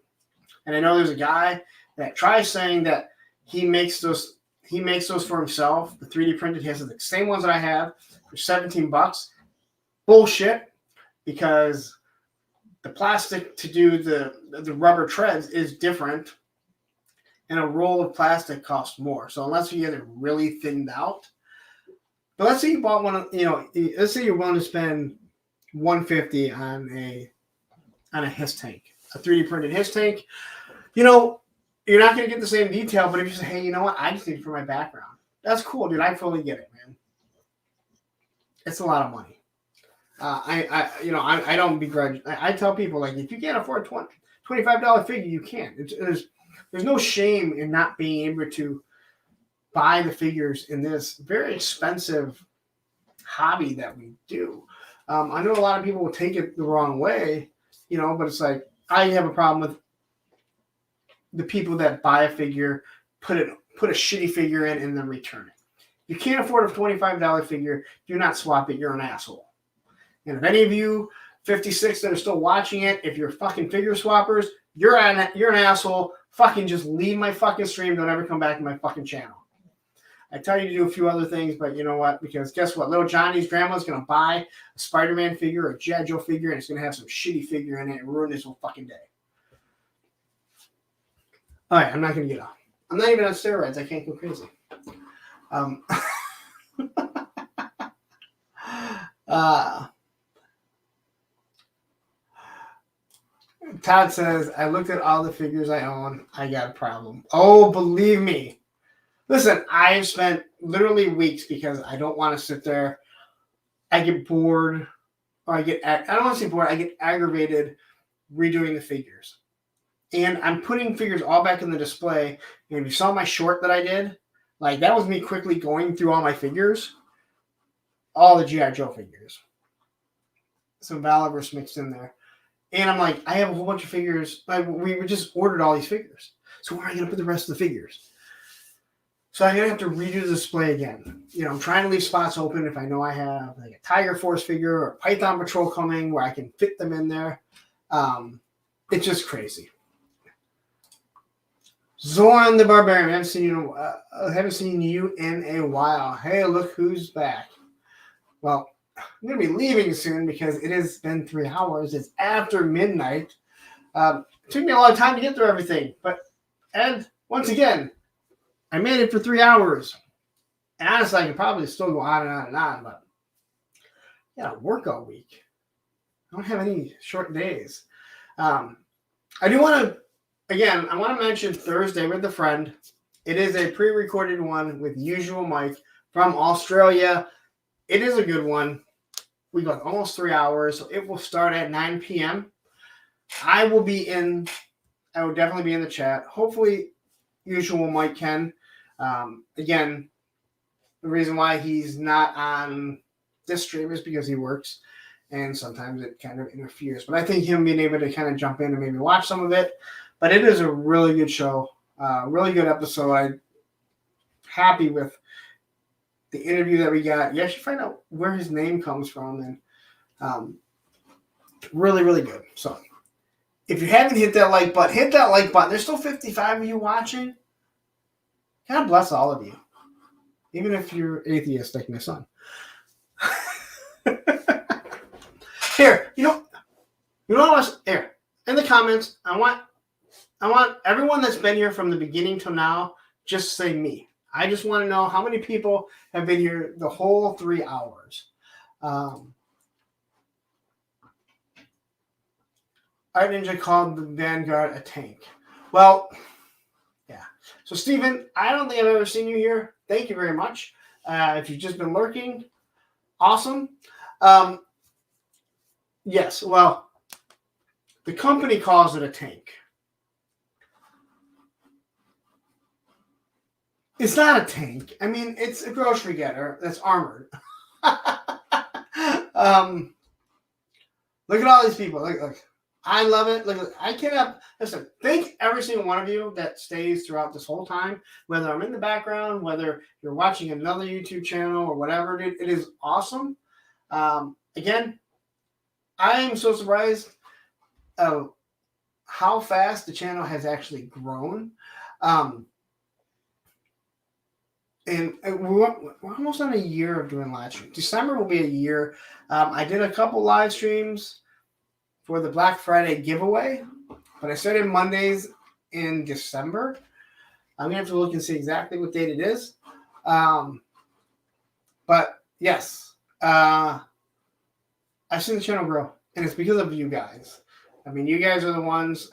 And I know there's a guy that tries saying that he makes those for himself, the 3D printed, he has the same ones that I have for $17. Bullshit, because the plastic to do the rubber treads is different, and a roll of plastic costs more. So unless you get it really thinned out, but let's say you bought one, let's say you're willing to spend $150 on a HISS tank, a 3D printed HISS tank. You're not going to get the same detail, but if you say, hey, you know what, I just need it for my background. That's cool, dude. I fully get it, man. It's a lot of money. I don't begrudge. I tell people, like, if you can't afford a $25 figure, you can't. There's no shame in not being able to buy the figures in this very expensive hobby that we do. I know a lot of people will take it the wrong way, but it's like, I have a problem with the people that buy a figure, put a shitty figure in, and then return it. You can't afford a $25 figure. Do not swap it. You're an asshole. And if any of you 56 that are still watching it, if you're fucking figure swappers, you're an asshole. Fucking just leave my fucking stream. Don't ever come back to my fucking channel. I tell you to do a few other things, but you know what? Because guess what? Little Johnny's grandma's going to buy a Spider-Man figure or a G.I. Joe figure, and it's going to have some shitty figure in it and ruin this whole fucking day. All right, I'm not going to get off. I'm not even on steroids. I can't go crazy. Todd says, I looked at all the figures I own. I got a problem. Oh, believe me. Listen, I've spent literally weeks because I don't want to sit there. I get bored. Or I don't want to say bored. I get aggravated redoing the figures. And I'm putting figures all back in the display. And if you saw my short that I did, like, that was me quickly going through all my figures. All the G.I. Joe figures. Some Valorous mixed in there. And I'm like, I have a whole bunch of figures. We just ordered all these figures. So where am I going to put the rest of the figures? So I'm going to have to redo the display again. I'm trying to leave spots open if I know I have like a Tiger Force figure or Python Patrol coming where I can fit them in there. It's just crazy. Zoran the Barbarian, I haven't seen you in a while. Hey, look who's back. Well, I'm going to be leaving soon because it has been 3 hours. It's after midnight. It took me a lot of time to get through everything. And once again, I made it for 3 hours. And honestly, I could probably still go on and on and on, but I gotta work all week. I don't have any short days. I do want to, again, I want to mention Thursday with a friend. It is a pre-recorded one with Usual Mike from Australia. It is a good one. We got almost 3 hours, so it will start at 9 p.m. I will definitely be in the chat. Hopefully, Usual Mike can. Again, the reason why he's not on this stream is because he works, and sometimes it kind of interferes. But I think him being able to kind of jump in and maybe watch some of it. But it is a really good show, really good episode. I'm happy with the interview that we got. You actually find out where his name comes from, and really, really good. So if you haven't hit that like button, hit that like button. There's still 55 of you watching. God bless all of you. Even if you're atheist like my son. Here, here, in the comments, I want everyone that's been here from the beginning till now, just say me. I just want to know how many people have been here the whole 3 hours. Art Ninja called the Vanguard a tank. Well, yeah. So, Steven, I don't think I've ever seen you here. Thank you very much. If you've just been lurking, awesome. Yes, well, the company calls it a tank. It's not a tank. I mean, it's a grocery getter that's armored. Look at all these people. Look. I love it. Look, I cannot. Listen, thank every single one of you that stays throughout this whole time, whether I'm in the background, whether you're watching another YouTube channel or whatever. It is awesome. Again, I am so surprised of how fast the channel has actually grown. And we're almost on a year of doing live streams. December will be a year. I did a couple live streams for the Black Friday giveaway, but I started Mondays in December. I'm going to have to look and see exactly what date it is. But yes, I've seen the channel grow, and it's because of you guys. I mean, you guys are the ones,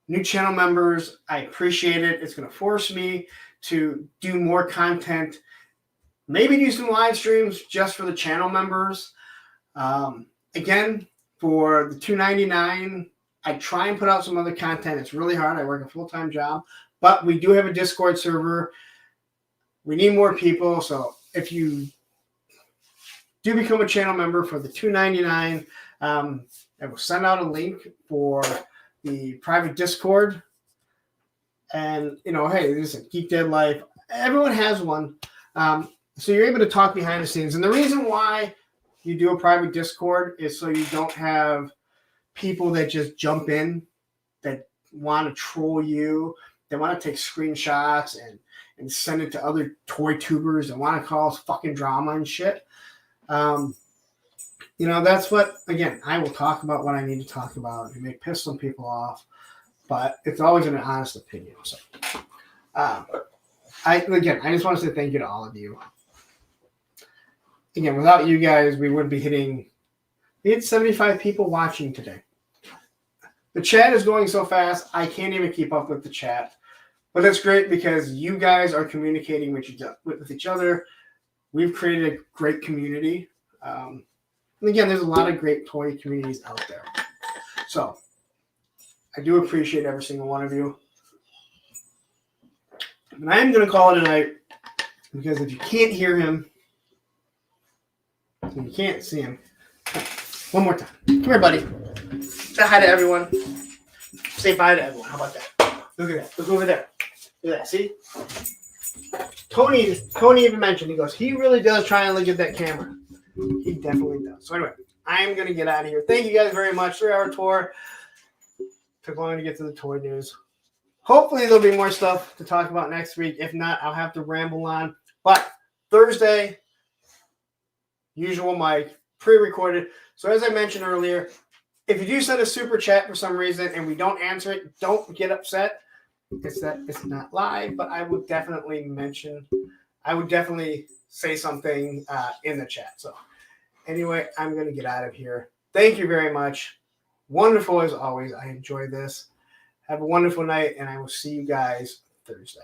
new channel members, I appreciate it. It's going to force me to do more content, maybe do some live streams just for the channel members. Again, for the $2.99, I try and put out some other content. It's really hard. I work a full-time job, but we do have a Discord server. We need more people, so if you do become a channel member for the $2.99, I will send out a link for the private Discord. And, hey, this is a Geek Dead Life. Everyone has one. So you're able to talk behind the scenes. And the reason why you do a private Discord is so you don't have people that just jump in, that want to troll you, that want to take screenshots and send it to other toy tubers that want to cause fucking drama and shit. That's what, again, I will talk about what I need to talk about. It may piss some people off, but it's always an honest opinion. So, I just want to say thank you to all of you. Again, without you guys, we wouldn't be hitting. We had 75 people watching today. The chat is going so fast, I can't even keep up with the chat. But that's great because you guys are communicating with each other. We've created a great community. And again, there's a lot of great toy communities out there. So I do appreciate every single one of you. And I am going to call it a night because if you can't hear him, and you can't see him, one more time. Come here, buddy. Say hi to everyone. Say bye to everyone. How about that? Look at that. Look over there. Look at that. See? Tony even mentioned, he goes, he really does try and look at that camera. He definitely does. So anyway, I'm going to get out of here. Thank you guys very much. 3-hour tour. Took long to get to the toy news. Hopefully there'll be more stuff to talk about next week. If not, I'll have to ramble on. But Thursday, usual mic, pre-recorded. So as I mentioned earlier, if you do send a super chat for some reason and we don't answer it, don't get upset. It's that it's not live, but I would definitely say something in the chat. So anyway, I'm going to get out of here. Thank you very much. Wonderful as always. I enjoyed this. Have a wonderful night, and I will see you guys Thursday.